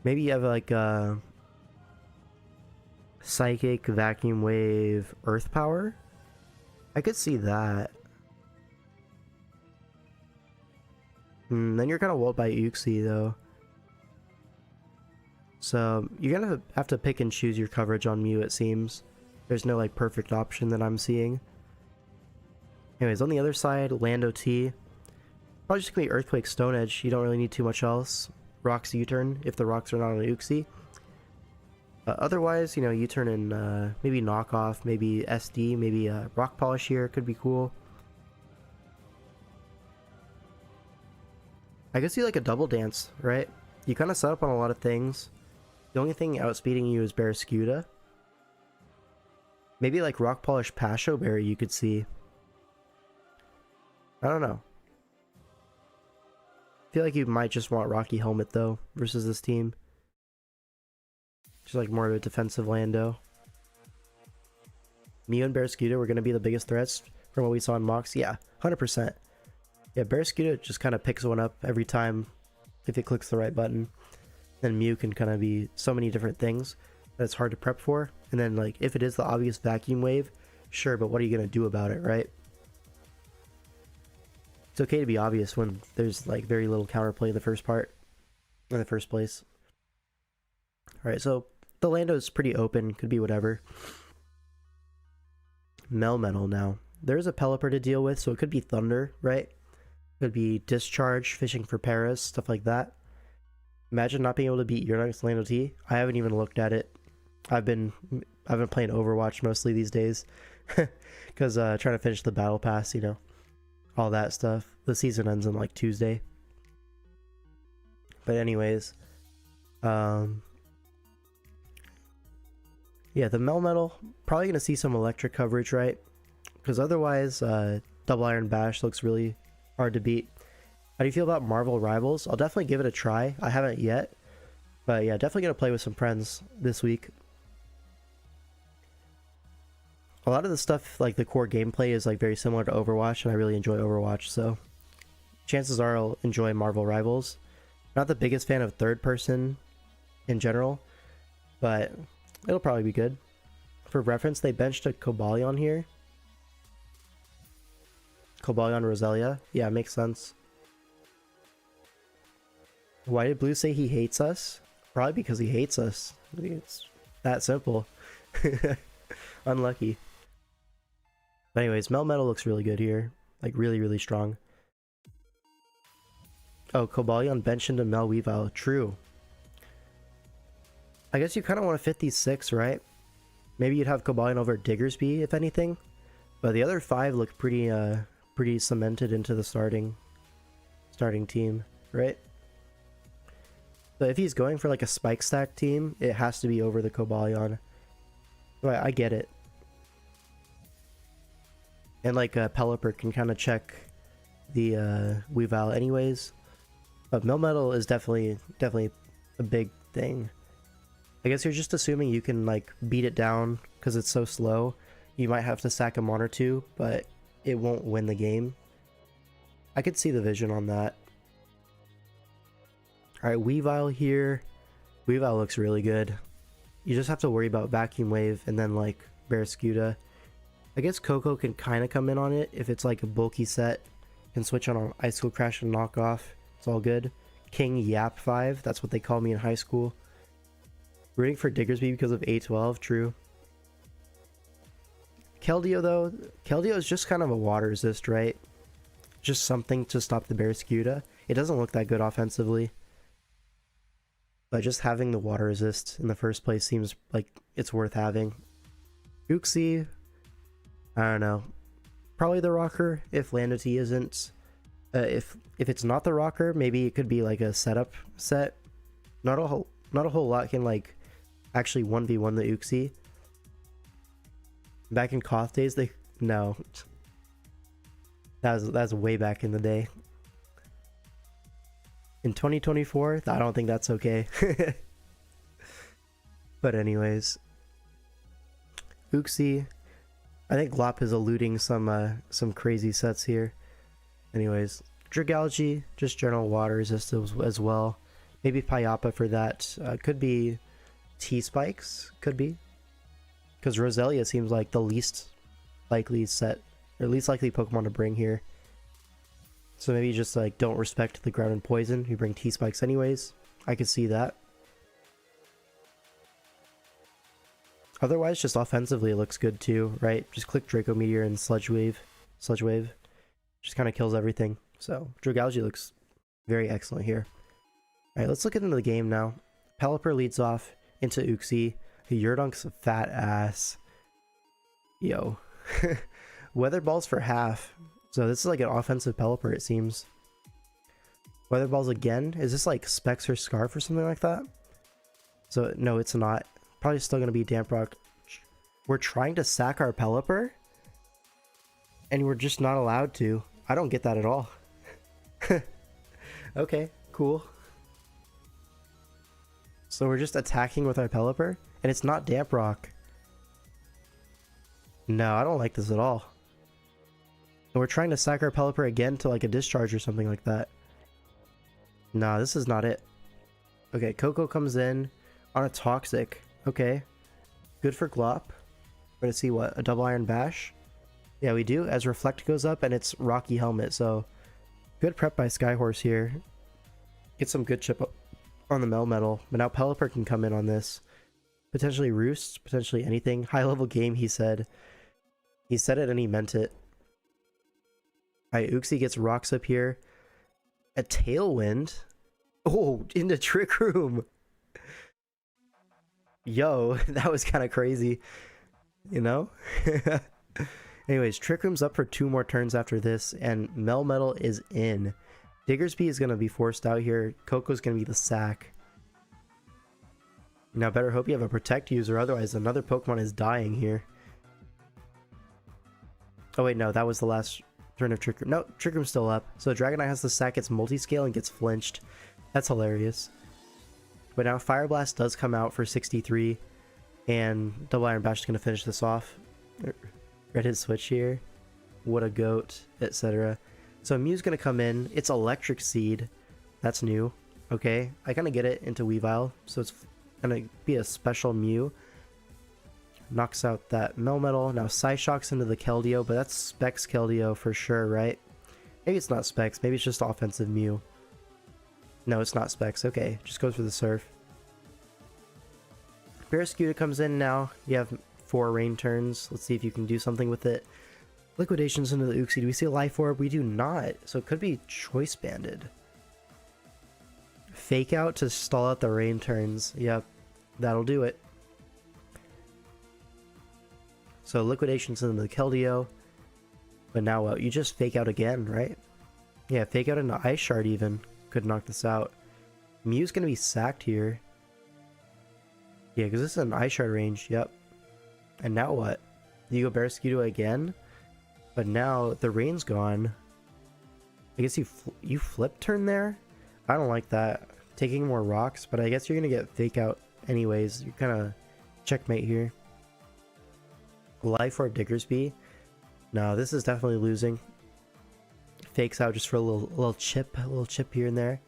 [SPEAKER 1] Maybe you have like Psychic, Vacuum Wave, Earth Power. I could see that. Then you're kind of walled by Uxie though. So you're gonna have to pick and choose your coverage on Mew, it seems. There's no like perfect option that I'm seeing. Anyways, on the other side, Lando T. Probably just gonna be Earthquake, Stone Edge. You don't really need too much else. Rocks U-turn if the rocks are not on Uxie. Otherwise, you know, U-turn and maybe Knockoff, maybe SD, maybe Rock Polish here could be cool. I could see like a double dance, right? You kind of set up on a lot of things. The only thing outspeeding you is Barraskewda. Maybe like Rock Polish Pasho Berry you could see. I don't know. I feel like you might just want Rocky Helmet though versus this team. Just like more of a defensive Lando. Mew and Barraskewda were going to be the biggest threats from what we saw in Mox. Yeah, 100%. Yeah, Barraskewda just kind of picks one up every time if it clicks the right button. Then Mew can kind of be so many different things that it's hard to prep for. And then like if it is the obvious Vacuum Wave, sure, but what are you going to do about it, right? It's okay to be obvious when there's like very little counterplay in the first part, in the first place. Alright, so the Lando is pretty open, could be whatever. Melmetal now. There's a Pelipper to deal with, so it could be Thunder, right? Could be Discharge, Fishing for Paras, stuff like that. Imagine not being able to beat Uranus Lando T. I haven't even looked at it. I've been playing Overwatch mostly these days. Because trying to finish the Battle Pass, you know. All that stuff. The season ends on like Tuesday. But anyways. Yeah, the Melmetal, probably going to see some electric coverage, right? Because otherwise, Double Iron Bash looks really hard to beat. How do you feel about Marvel Rivals? I'll definitely give it a try. I haven't yet. But yeah, definitely going to play with some friends this week. A lot of the stuff, like the core gameplay, is like very similar to Overwatch, and I really enjoy Overwatch, so chances are I'll enjoy Marvel Rivals. Not the biggest fan of third person in general, but it'll probably be good. For reference, they benched a Cobalion here. Cobalion Roselia. Yeah, it makes sense. Why did Blue say he hates us? Probably because he hates us. It's that simple. Unlucky. But anyways, Melmetal looks really good here. Like really, really strong. Oh, Cobalion benched into Mel Weavile. True. I guess you kind of want to fit these 6, right? Maybe you'd have Cobalion over Diggersby, if anything. But the other 5 look pretty pretty cemented into the starting team, right? So if he's going for like a spike stack team, it has to be over the Cobalion. So I get it. And like Pelipper can kind of check the Weavile anyways. But Melmetal is definitely a big thing. I guess you're just assuming you can like beat it down because it's so slow. You might have to sack a mon or two, but it won't win the game. I could see the vision on that. Alright, Weavile here. Weavile looks really good. You just have to worry about Vacuum Wave and then like Barraskewda. I guess Koko can kind of come in on it if it's like a bulky set. Can switch on an Icicle Crash and knock off. It's all good. King Yap 5, that's what they called me in high school. Rooting for Diggersby because of A12, true. Keldeo though, Keldeo is just kind of a water resist, right? Just something to stop the Barraskewda. It doesn't look that good offensively. But just having the water resist in the first place seems like it's worth having. Uxie, I don't know. Probably the rocker if Landity isn't. If it's not the rocker, maybe it could be like a setup set. Not a whole lot can like actually 1v1 the Uxie. Back in Koth days, no. That's way back in the day. In 2024, I don't think that's okay. But anyways, Uxie, I think Glop is eluding some crazy sets here. Anyways, Dragalge, just general water resist as well. Maybe Pyappa for that. Could be T-Spikes, could be. Because Roselia seems like the least likely set, or least likely Pokemon to bring here. So maybe you just like don't respect the ground and poison. You bring T-Spikes anyways. I could see that. Otherwise, just offensively it looks good too, right? Just click Draco Meteor and Sludge Wave. Just kind of kills everything. So Dragalge looks very excellent here. Alright, let's look into the game now. Pelipper leads off into Uxie. Yurdunk's fat ass. Yo. Weather Balls for half. So this is like an offensive Pelipper, it seems. Weather Balls again? Is this like Specs or Scarf or something like that? So no, it's not. Probably still going to be Damp Rock. We're trying to sack our Pelipper? And we're just not allowed to. I don't get that at all. Okay, cool. So we're just attacking with our Pelipper? And it's not Damp Rock. No, I don't like this at all. And we're trying to sack our Pelipper again to like a Discharge or something like that. Nah, this is not it. Okay, Koko comes in on a Toxic. Okay. Good for Glop. We're gonna see what? A Double Iron Bash? Yeah, we do. As Reflect goes up and it's Rocky Helmet, so good prep by Skyhorse here. Get some good chip up on the Melmetal. But now Pelipper can come in on this. Potentially Roost, potentially anything. High level game, he said. He said it and he meant it. Alright, Uxie gets rocks up here. A Tailwind? Oh, into Trick Room! Yo, that was kind of crazy. You know? Anyways, Trick Room's up for 2 more turns after this, and Melmetal is in. Diggersby is going to be forced out here. Koko's going to be the sack. Now better hope you have a Protect user, otherwise another Pokemon is dying here. Oh wait, no, that was the last turn of Trick Room. No, Trick Room's still up. So Dragonite has the sack, gets Multiscale, and gets flinched. That's hilarious. But now Fire Blast does come out for 63, and Double Iron Bash is going to finish this off. Red Hit Switch here. What a goat, etc. So Mew's going to come in. It's Electric Seed. That's new. Okay, I kind of get it into Weavile, so it's going to be a special Mew. Knocks out that Melmetal. Now Psyshock's into the Keldeo, but that's Specs Keldeo for sure, right? Maybe it's not Specs. Maybe it's just offensive Mew. No, it's not Specs. Okay, just goes for the Surf. Barraskewda comes in now. You have 4 rain turns. Let's see if you can do something with it. Liquidations into the Uxie. Do we see a Life Orb? We do not. So it could be Choice Banded. Fake Out to stall out the rain turns. Yep, that'll do it. So Liquidations into the Keldeo. But now what? You just Fake Out again, right? Yeah, Fake Out into Ice Shard even. Could knock this out. Mew's gonna be sacked here. Yeah, because this is an Ice Shard range. Yep. And now what? You go Barraskewda again? But now the rain's gone. I guess you flip turn there? I don't like that. Taking more rocks, but I guess you're gonna get fake out anyways. You're kind of checkmate here. Life Orb Diggersby. No, this is definitely losing. Fakes out just for a little chip here and there.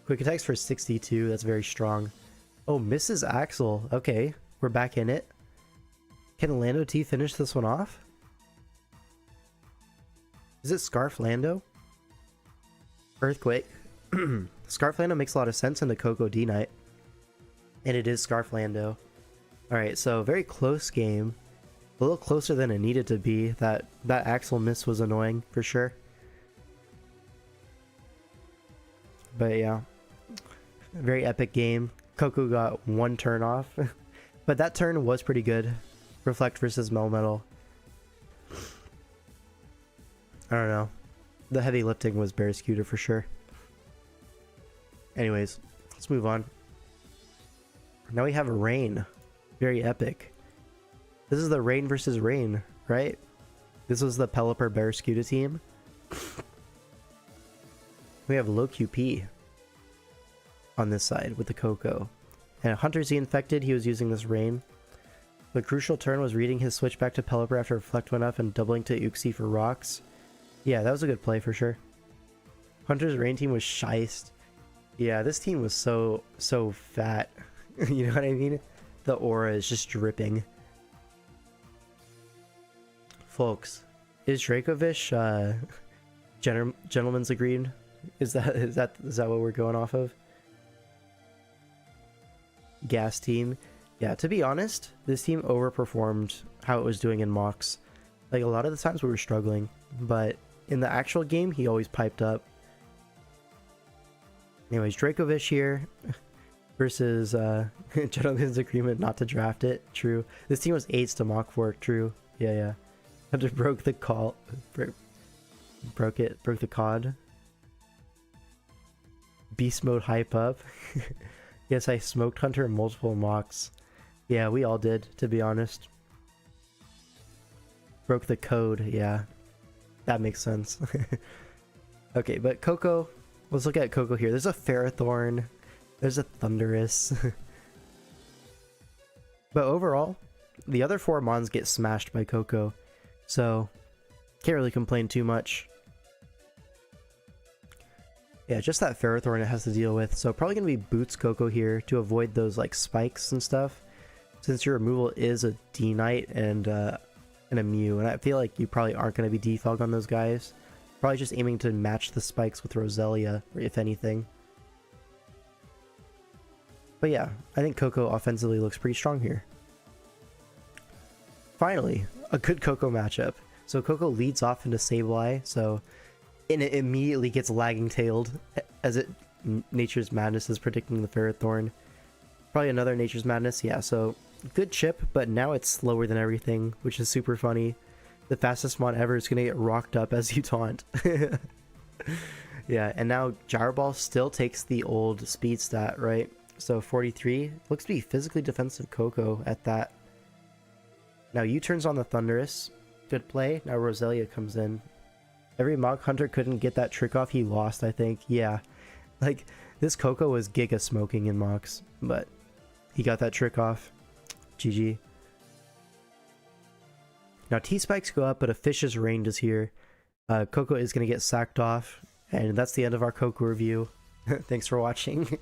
[SPEAKER 1] Quick attacks for 62. That's very strong. Oh, misses Axel. Okay, we're back in it. Can Lando T finish this one off? Is it Scarf Lando? Earthquake. Scarf Lando makes a lot of sense in the Koko D Knight. And it is Scarf Lando. Alright, so very close game. A little closer than it needed to be. That Axel miss was annoying for sure. But yeah. Very epic game. Koko got one turn off. But that turn was pretty good. Reflect versus Melmetal. I don't know. The heavy lifting was Barraskewda for sure. Anyways, let's move on. Now we have Rain. Very epic. This is the Rain versus Rain, right? This was the Pelipper Barraskewda team. We have low QP on this side with the Koko. And Hunter Z infected, he was using this Rain. The crucial turn was reading his switch back to Pelipper after Reflect went up and doubling to Uxie for rocks. Yeah, that was a good play for sure. Hunter's Rain team was shiced. Yeah, this team was so fat. You know what I mean? The aura is just dripping. Folks, is Dracovish gentleman's agreed? Is that what we're going off of? Gas team. Yeah, to be honest, this team overperformed how it was doing in mocks. Like, a lot of the times we were struggling, but in the actual game, he always piped up. Anyways, Dracovish here versus Gentleman's Agreement not to draft it. True. This team was 8s to mock fork. True. Yeah. Hunter broke the call. Broke the COD. Beast mode hype up. Yes, I smoked Hunter in multiple mocks. Yeah, we all did, to be honest. Broke the code, yeah. That makes sense. Okay, but Koko, let's look at Koko here. There's a Ferrothorn, there's a Thunderous. But overall, the other 4 Mons get smashed by Koko, so can't really complain too much. Yeah, just that Ferrothorn it has to deal with, so probably going to be Boots Koko here to avoid those like spikes and stuff, since your removal is a D-Knight and a Mew, and I feel like you probably aren't going to be defog on those guys. Probably just aiming to match the spikes with Roselia, if anything. But yeah, I think Koko offensively looks pretty strong here. Finally, a good Koko matchup. So Koko leads off into Sableye, and it immediately gets lagging tailed as Nature's Madness is predicting the Ferrothorn. Probably another Nature's Madness, yeah, so good chip, but now it's slower than everything, which is super funny. The fastest mon ever is gonna get rocked up as you taunt. Yeah, and now Gyro Ball still takes the old speed stat, right? So 43 looks to be physically defensive Koko at that. Now U-turns on the Thunderous. Good play. Now Roselia comes in. Every mock hunter couldn't get that trick off. He lost, I think. Yeah. Like, this Koko was giga smoking in mocks, but he got that trick off. GG. Now T-Spikes go up, but a Fish's Range is here. Koko is going to get sacked off, and that's the end of our Koko review. Thanks for watching.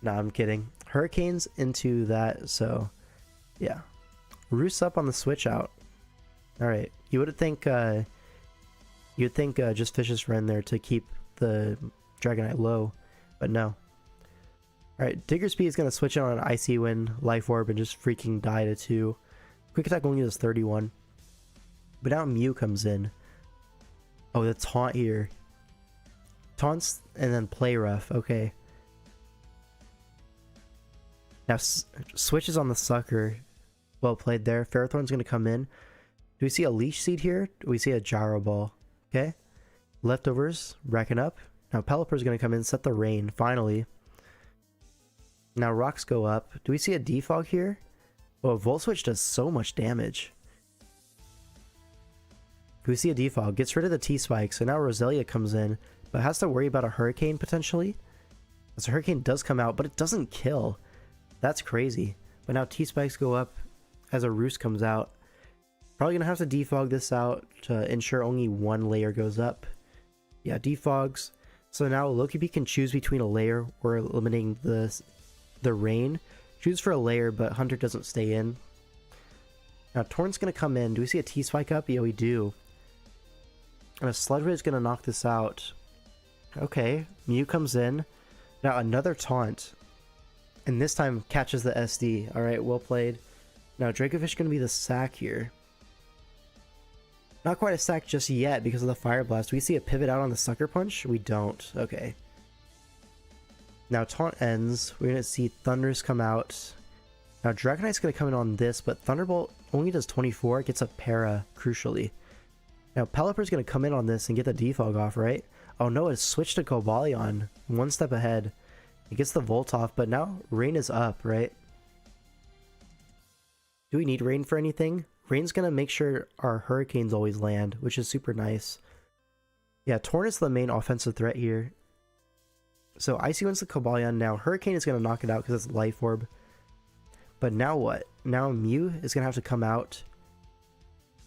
[SPEAKER 1] Nah, I'm kidding. Hurricanes into that, so yeah. Roost up on the switch out. Alright, you would think you'd think just Fish's Wren there to keep the Dragonite low, but no. Alright, Diggersby is going to switch in on an Icy Wind, Life Orb, and just freaking die to 2. Quick attack only does 31. But now Mew comes in. Oh, the taunt here. Taunts and then Play Rough, okay. Now switches on the Sucker. Well played there. Ferrothorn's going to come in. Do we see a Leech Seed here? Do we see a Gyro Ball? Okay. Leftovers, racking up. Now Pelipper's going to come in, set the Rain, finally. Now rocks go up. Do we see a defog here? Oh, Volt Switch does so much damage. Do we see a defog? Gets rid of the T-Spike, so now Roselia comes in, but has to worry about a Hurricane potentially. So Hurricane does come out, but it doesn't kill. That's crazy. But now T-Spikes go up as a Roost comes out. Probably gonna have to defog this out to ensure only one layer goes up. Yeah, defogs. So now Loki can choose between a layer or eliminating the rain. Choose for a layer, but Hunter doesn't stay in. Now Torrent's gonna come in. Do we see a T-Spike up? Yeah, we do. And a Sludge Wave is gonna knock this out. Okay, Mew comes in. Now another taunt. And this time catches the SD. Alright, well played. Now Dracofish gonna be the sack here. Not quite a sack just yet because of the Fire Blast. Do we see a pivot out on the Sucker Punch? We don't. Okay. Now taunt ends. We're gonna see Thunders come out. Now Dragonite's gonna come in on this, but Thunderbolt only does 24. It gets a para, crucially. Now Pelipper's gonna come in on this and get the defog off, right? Oh no, it's switched to Cobalion. One step ahead. It gets the Volt off, but now Rain is up, right? Do we need Rain for anything? Rain's gonna make sure our Hurricanes always land, which is super nice. Yeah, Torn is the main offensive threat here. So Icy wins the Cobalion. Now Hurricane is gonna knock it out because it's Life Orb. But now what? Now Mew is gonna have to come out.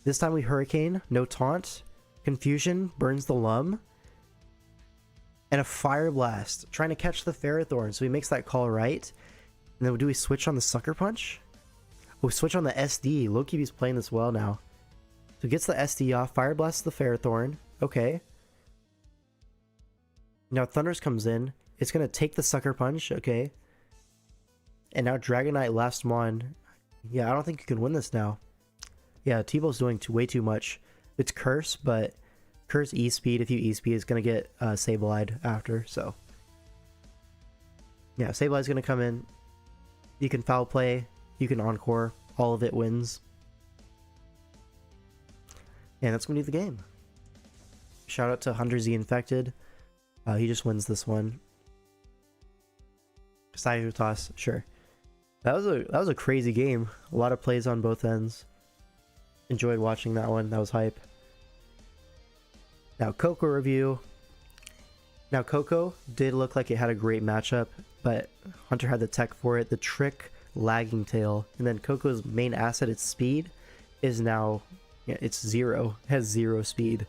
[SPEAKER 1] This time we Hurricane, no taunt. Confusion burns the Lum. And a Fire Blast, trying to catch the Ferrothorn, so he makes that call right. And then do we switch on the Sucker Punch? We switch on the SD. Loki's playing this well now. So gets the SD off, Fire Blasts the Ferrothorn. Okay. Now Thunders comes in. It's going to take the Sucker Punch. Okay. And now Dragonite last Mon. Yeah, I don't think you can win this now. Yeah, T-Bow's doing way too much. It's Curse, but Curse E-Speed, if you E-Speed, is going to get Sableye after, so. Yeah, Sableye's going to come in. You can Foul Play. You can Encore. All of it wins. And that's going to be the game. Shout out to Hunter Z Infected. He just wins this one. Side toss, sure. That was a crazy game. A lot of plays on both ends. Enjoyed watching that one. That was hype. Now Koko review. Now Koko did look like it had a great matchup, but Hunter had the tech for it. The trick, lagging tail, and then Koko's main asset, its speed, is now, yeah, it's 0. It has 0 speed.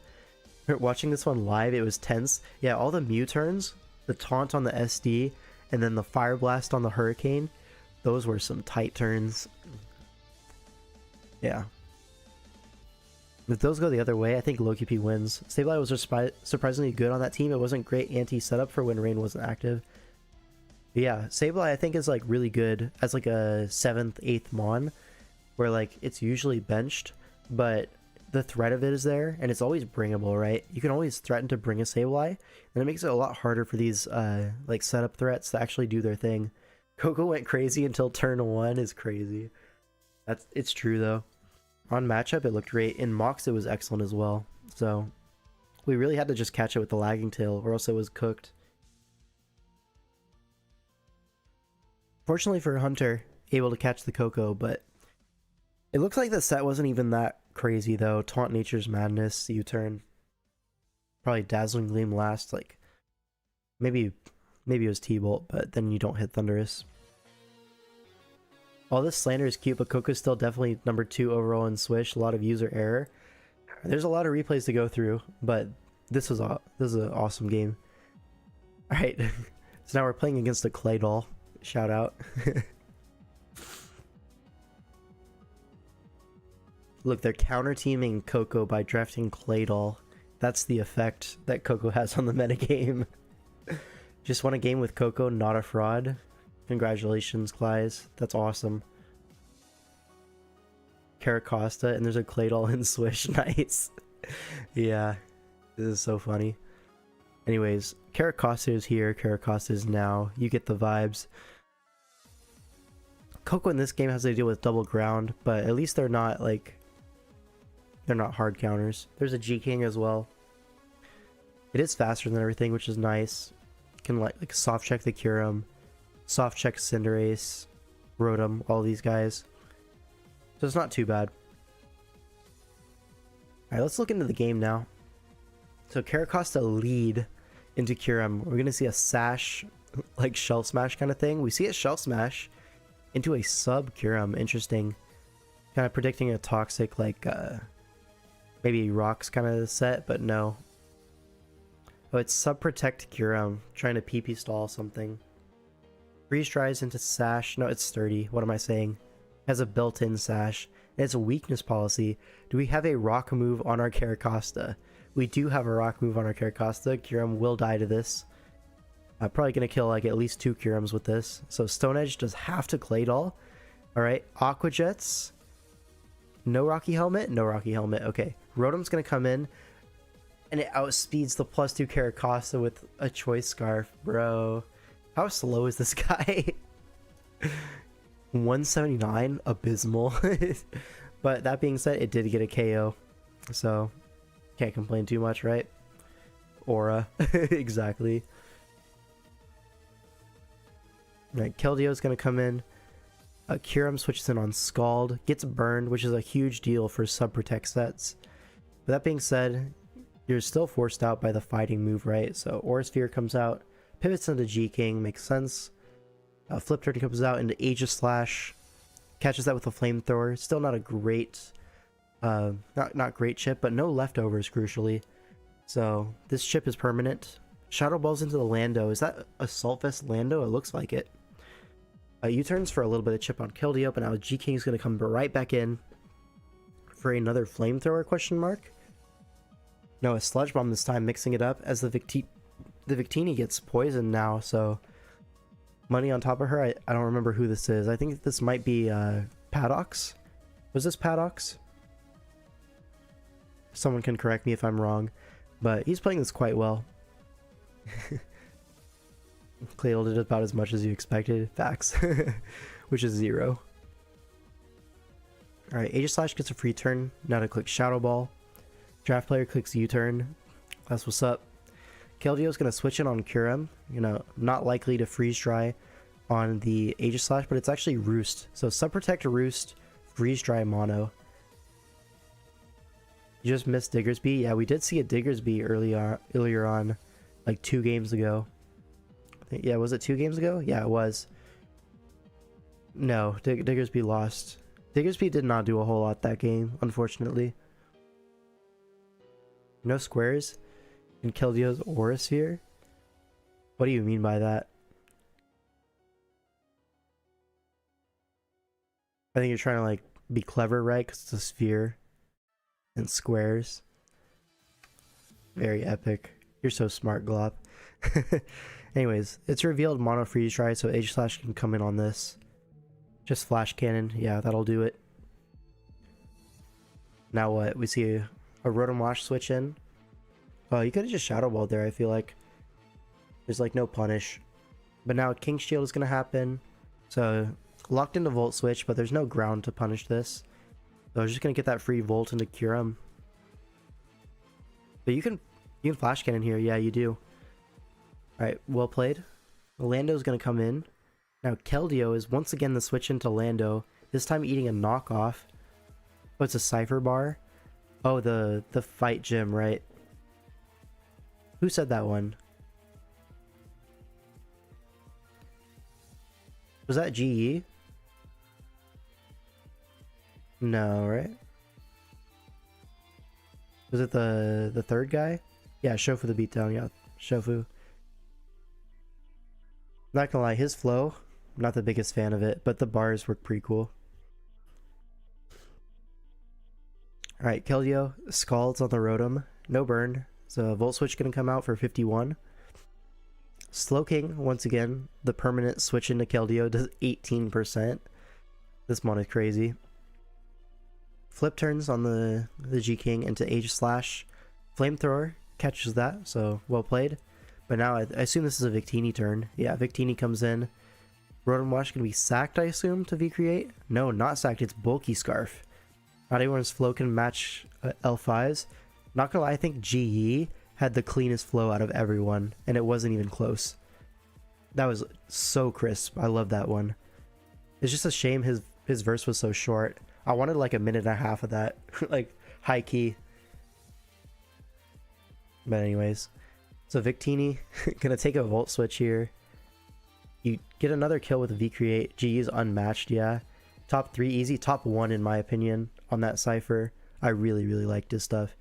[SPEAKER 1] Watching this one live, it was tense. Yeah, all the Mew turns, the taunt on the SD, and then the Fire Blast on the Hurricane, those were some tight turns. Yeah. If those go the other way, I think Loki P wins. Sableye was surprisingly good on that team. It wasn't great anti-setup for when Rain wasn't active. But yeah, Sableye I think is like really good as like a 7th, 8th Mon, where like it's usually benched, but the threat of it is there, and it's always bringable, right? You can always threaten to bring a Sableye, and it makes it a lot harder for these like setup threats to actually do their thing. Koko went crazy until turn 1 is crazy. It's true though. On matchup, it looked great. In mocks, it was excellent as well. So we really had to just catch it with the lagging tail, or else it was cooked. Fortunately for Hunter, able to catch the Koko, but it looks like the set wasn't even that crazy though. Taunt Nature's Madness, U-turn. Probably Dazzling Gleam last, like maybe it was T-Bolt, but then you don't hit Thundurus. All this slander is cute, but Koko's still definitely number 2 overall in Swish. A lot of user error. There's a lot of replays to go through, but this is an awesome game. Alright, so now we're playing against a Clay Doll. Shout out. Look, they're counter-teaming Koko by drafting Clay Doll. That's the effect that Koko has on the metagame. Just won a game with Koko, not a fraud. Congratulations, Clyes. That's awesome. Caracosta, and there's a Clay Doll in Swish. Nice. Yeah, this is so funny. Anyways, Caracosta is here. Caracosta is now. You get the vibes. Koko in this game has to deal with double ground, but at least they're not like... they're not hard counters. There's a G-King as well. It is faster than everything, which is nice. Can like soft check the Kyurem. Soft check Cinderace, Rotom, all these guys. So it's not too bad. Alright, let's look into the game now. So Caracosta lead into Kyurem. We're gonna see a Sash, like Shelf Smash kind of thing. We see a Shelf Smash into a sub Kyurem. Interesting. Kind of predicting a toxic, like maybe rocks kind of set, but no. Oh, it's sub protect Kyurem, trying to PP stall something. Freeze dries into Sash. No, it's sturdy. What am I saying? Has a built-in Sash. And it's a weakness policy. Do we have a rock move on our Caracosta? We do have a rock move on our Caracosta. Kyurem will die to this. I'm probably going to kill like at least 2 Kyurems with this. So Stone Edge does have to Claydol. Alright, Aqua Jets. No Rocky Helmet? No Rocky Helmet. Okay. Rotom's going to come in. And it outspeeds the +2 Caracosta with a Choice Scarf. Bro. How slow is this guy? 179? Abysmal. But that being said, it did get a KO. So, can't complain too much, right? Aura. Exactly. Right, Keldeo going to come in. Kyurem switches in on Scald. Gets burned, which is a huge deal for sub-protect sets. But that being said, you're still forced out by the fighting move, right? So Aura Sphere comes out. Pivots into G-King. Makes sense. Flip Turn comes out into Aegis Slash. Catches that with a Flamethrower. Still not a great... not great chip, but no leftovers, crucially. So this chip is permanent. Shadow Balls into the Lando. Is that Assault Vest Lando? It looks like it. U-turns for a little bit of chip on Keldeo, but now G-King is going to come right back in for another Flamethrower, question mark? No, a Sludge Bomb this time, mixing it up as the Victini gets poisoned now, so money on top of her. I don't remember who this is. I think this might be Paddox. Was this Paddox? Someone can correct me if I'm wrong, but he's playing this quite well. Claydol did about as much as you expected. Facts. Which is 0. Alright, Aegis Slash gets a free turn. Now to click Shadow Ball. Draft player clicks U-turn. That's what's up. Keldeo's going to switch in on Kyurem. You know, not likely to freeze dry on the Aegis Slash, but it's actually Roost. So Sub Protect Roost, freeze dry mono. You just missed Diggersby? Yeah, we did see a Diggersby earlier on, like 2 games ago. Yeah, was it 2 games ago? Yeah, it was. No, Diggersby lost. Diggersby did not do a whole lot that game, unfortunately. No squares in Keldeo's Aura Sphere? What do you mean by that? I think you're trying to like be clever, right? Because it's a sphere and squares. Very epic. You're so smart, Glop. Anyways, it's revealed mono freeze dry, so Aegis Slash can come in on this. Just Flash Cannon. Yeah, that'll do it. Now what? We see a Rotom Wash switch in. Oh, you could have just Shadow Balled there, I feel like. There's like no punish. But now King Shield is going to happen. So, locked into Volt Switch, but there's no ground to punish this. So I was just going to get that free Volt into Kyurem. But you can Flash Cannon here. Yeah, you do. Alright, well played. Lando's going to come in. Now Keldeo is once again the switch into Lando. This time eating a knockoff. Oh, it's a Cypher Bar. Oh, the Fight Gym, right? Who said that one? Was that GE? No, right? Was it the third guy? Yeah, Shofu the beatdown, yeah. Shofu. Not gonna lie, his flow, I'm not the biggest fan of it, but the bars work pretty cool. Alright, Keldeo, Scalds on the Rotom, no burn, so Volt Switch gonna come out for 51. Slowking, once again, the permanent switch into Keldeo does 18%. This mon is crazy. Flip turns on the G-King into Aegis Slash. Flamethrower catches that, so well played. But now I assume this is a Victini turn. Yeah, Victini comes in. Rotom Wash can be sacked, I assume, to V-Create? No, not sacked, it's Bulky Scarf. Not everyone's flow can match L5's. Not gonna lie, I think GE had the cleanest flow out of everyone, and it wasn't even close. That was so crisp. I love that one. It's just a shame his verse was so short. I wanted like a minute and a half of that. Like high key. But anyways. So Victini gonna take a Volt Switch here. You get another kill with V-Create. GE is unmatched, yeah. Top 3 easy. Top 1 in my opinion on that Cypher. I really, really liked his stuff.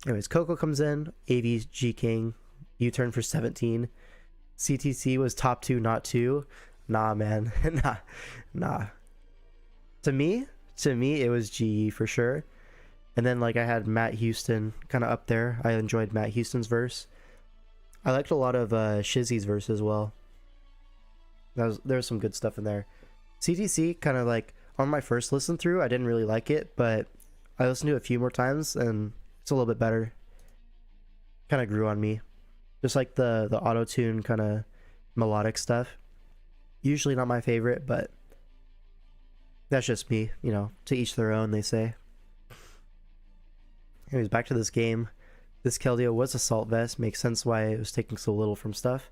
[SPEAKER 1] Anyways, Koko comes in. AV's G King. U-turn for 17. CTC was top 2, not 2. Nah, man. Nah. To me, it was GE for sure. And then like I had Matt Houston kind of up there. I enjoyed Matt Houston's verse. I liked a lot of Shizzy's verse as well. There was some good stuff in there. CTC kind of like on my first listen through, I didn't really like it, but I listened to it a few more times and it's a little bit better. Kind of grew on me. Just like the auto-tune kind of melodic stuff. Usually not my favorite, but that's just me, you know, to each their own, they say. Anyways, back to this game. This Keldeo was Assault Vest, makes sense why it was taking so little from stuff.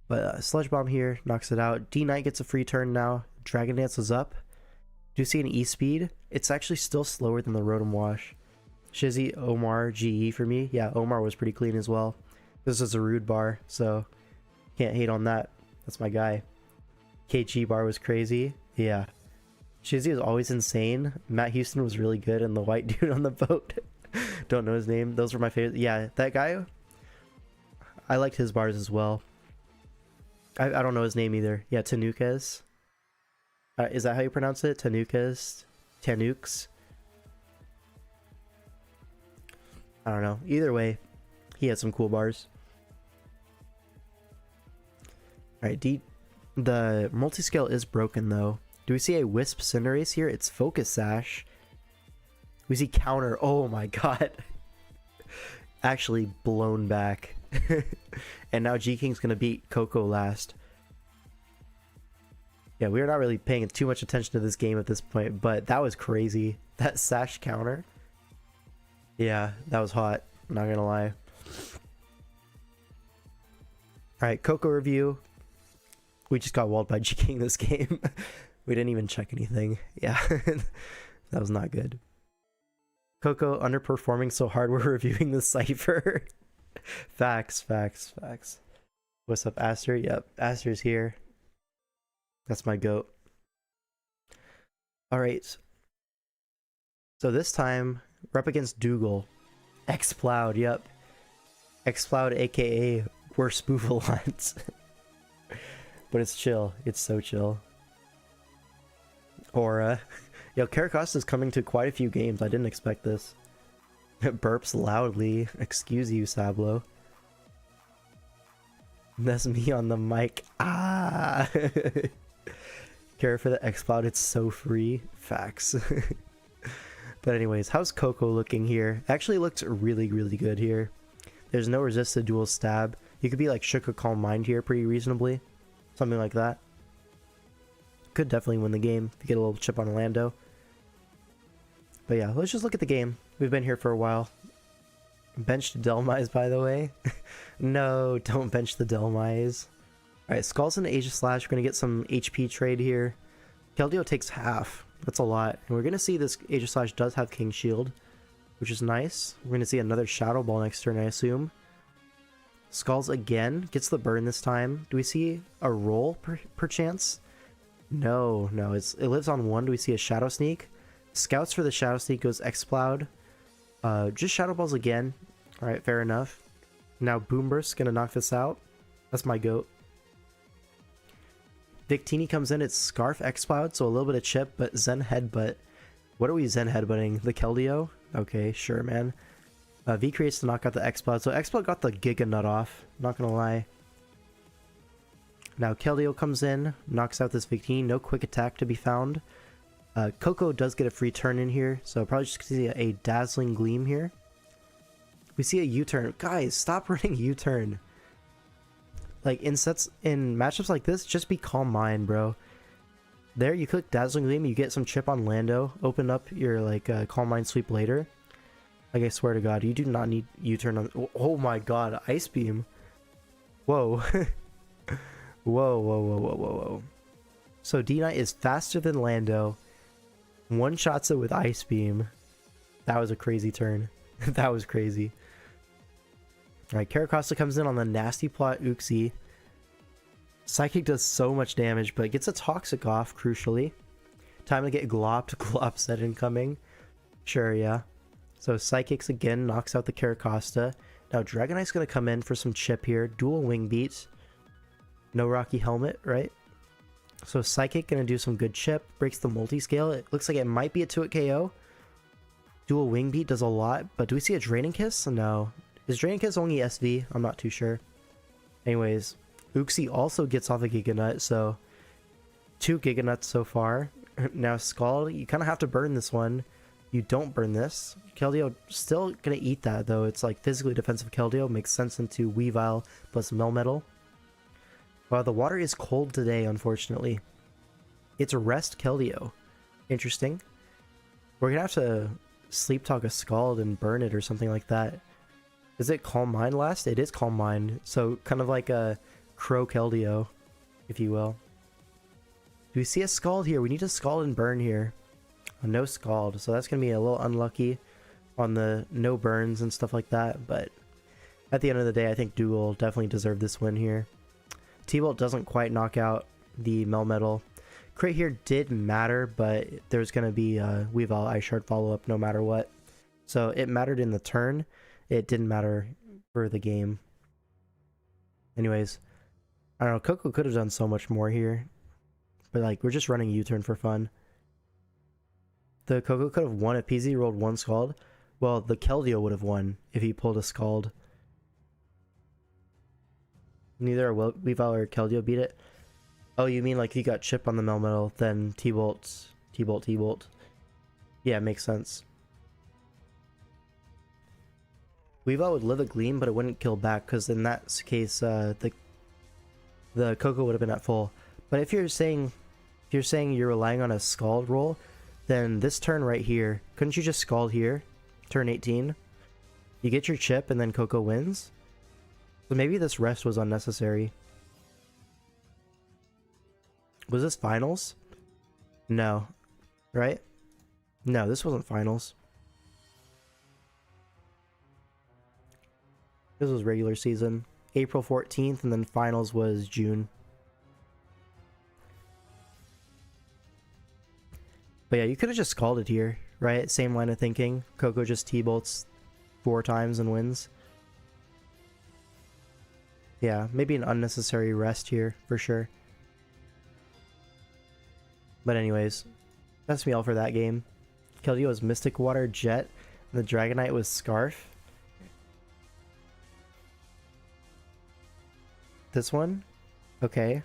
[SPEAKER 1] But Sludge Bomb here knocks it out. D-Knight gets a free turn now. Dragon Dance is up. Do you see an E-Speed? It's actually still slower than the Rotom Wash. Shizzy, Omar, GE for me. Yeah, Omar was pretty clean as well. This is a rude bar, so can't hate on that. That's my guy. KG bar was crazy. Yeah. Shizzy was always insane. Matt Houston was really good, and the white dude on the boat. Don't know his name. Those were my favorite. Yeah, that guy. I liked his bars as well. I don't know his name either. Yeah, Tanukes. Is that how you pronounce it? Tanukes? Tanukes? I don't know. Either way, he had some cool bars. Alright, the multiscale is broken though. Do we see a Wisp Cinderace here? It's Focus Sash. We see Counter. Oh my god. Actually blown back. And now G-King's gonna beat Koko last. Yeah, we are not really paying too much attention to this game at this point, but that was crazy. That Sash counter. Yeah, that was hot. I'm not gonna lie. Alright, Koko review. We just got walled by G-King this game. We didn't even check anything. Yeah, that was not good. Koko underperforming so hard we're reviewing the Cypher. Facts. What's up, Aster? Yep, Aster's here. That's my goat. Alright. So this time, we're up against Dougal. X-Ploud, yep. X-Ploud aka worst Spoofalot. But it's chill. It's so chill. Aura. Yo, Caracos is coming to quite a few games. I didn't expect this. It burps loudly. Excuse you, Sablo. That's me on the mic. Ah! Care for the X-Cloud. It's so free. Facts. But anyways, how's Koko looking here? Actually looks really, really good here. There's no resist to dual stab. You could be like Shook a Calm Mind here pretty reasonably. Something like that. Could definitely win the game if you get a little chip on Lando. But yeah, let's just look at the game. We've been here for a while. Benched Delmise, by the way. No, don't bench the Delmise. Alright, Skulls and Aegislash. We're going to get some HP trade here. Keldeo takes half. That's a lot. And we're going to see this Aegislash does have King Shield, which is nice. We're going to see another Shadow Ball next turn, I assume. Skulls again. Gets the burn this time. Do we see a roll per chance? No. It lives on 1. Do we see a Shadow Sneak? Scouts for the Shadow Sneak goes X-Cloud. Just Shadow Balls again. Alright, fair enough. Now Boomburst's gonna knock this out. That's my goat. Victini comes in, it's Scarf X-Cloud, so a little bit of chip, but Zen Headbutt. What are we Zen Headbutting? The Keldeo? Okay, sure, man. V creates to knock out the X-Cloud, so X-Cloud got the Giga Nut off, not gonna lie. Now Keldeo comes in, knocks out this Victini, no quick attack to be found. Koko does get a free turn in here, so probably just see a Dazzling Gleam here. We see a U-turn. Guys, stop running U-turn. Like, in matchups like this, just be Calm Mind, bro. There, you click Dazzling Gleam, you get some chip on Lando, open up your, like, Calm Mind sweep later. Like, I swear to God, you do not need U-turn on... Oh my God, Ice Beam. Whoa. Whoa, whoa, whoa, whoa, whoa, whoa. So D-Knight is faster than Lando. One-shots it with Ice Beam. That was a crazy turn. That was crazy. Alright, Caracosta comes in on the nasty plot Uxie. Psychic does so much damage, but gets a Toxic off, crucially. Time to get glopped. Glop set incoming. Sure, yeah. So Psychics again knocks out the Caracosta. Now Dragonite's going to come in for some chip here. Dual Wing Beat. No Rocky Helmet, right? So Psychic going to do some good chip. Breaks the multi-scale. It looks like it might be a 2-hit KO. Dual Wing Beat does a lot, but do we see a Draining Kiss? No. Is Draining Kiss only SV? I'm not too sure. Anyways, Uxie also gets off a Giga Nut, so 2 Giga Nuts so far. Now Scald, you kind of have to burn this one. You don't burn this. Keldeo still gonna eat that though. It's like physically defensive Keldeo. Makes sense into Weavile plus Melmetal. Well, the water is cold today, unfortunately. It's Rest Keldeo. Interesting. We're gonna have to Sleep Talk a Scald and burn it or something like that. Is it Calm Mind last? It is Calm Mind. So kind of like a Crow Keldeo, if you will. Do we see a Scald here? We need to Scald and burn here. Oh, no Scald. So that's going to be a little unlucky on the no burns and stuff like that. But at the end of the day, I think Dougal definitely deserved this win here. T-Bolt doesn't quite knock out the Melmetal. Crit here did matter, but there's going to be a Weavile Ice Shard follow-up no matter what. So it mattered in the turn. It didn't matter for the game. Anyways, I don't know. Koko could have done so much more here. But like, we're just running U-turn for fun. The Koko could have won if PZ rolled 1 Scald. Well, the Keldeo would have won if he pulled a Scald. Neither a Weavile or Keldeo beat it. Oh, you mean like he got chip on the Melmetal, then T-Bolt. Yeah, makes sense. Weavile would live a Gleam, but it wouldn't kill back, because in that case, the Koko would have been at full. But if you're saying you're relying on a Scald roll, then this turn right here, couldn't you just Scald here? Turn 18. You get your chip, and then Koko wins? So maybe this rest was unnecessary. Was this finals? No. Right? No, this wasn't finals. This was regular season. April 14th, and then finals was June. But yeah, you could have just called it here, right? Same line of thinking. Koko just T-bolts 4 times and wins. Yeah, maybe an unnecessary rest here, for sure. But anyways, that's me all for that game. Keldeo was Mystic Water, Jet, and the Dragonite was Scarf. This one? Okay.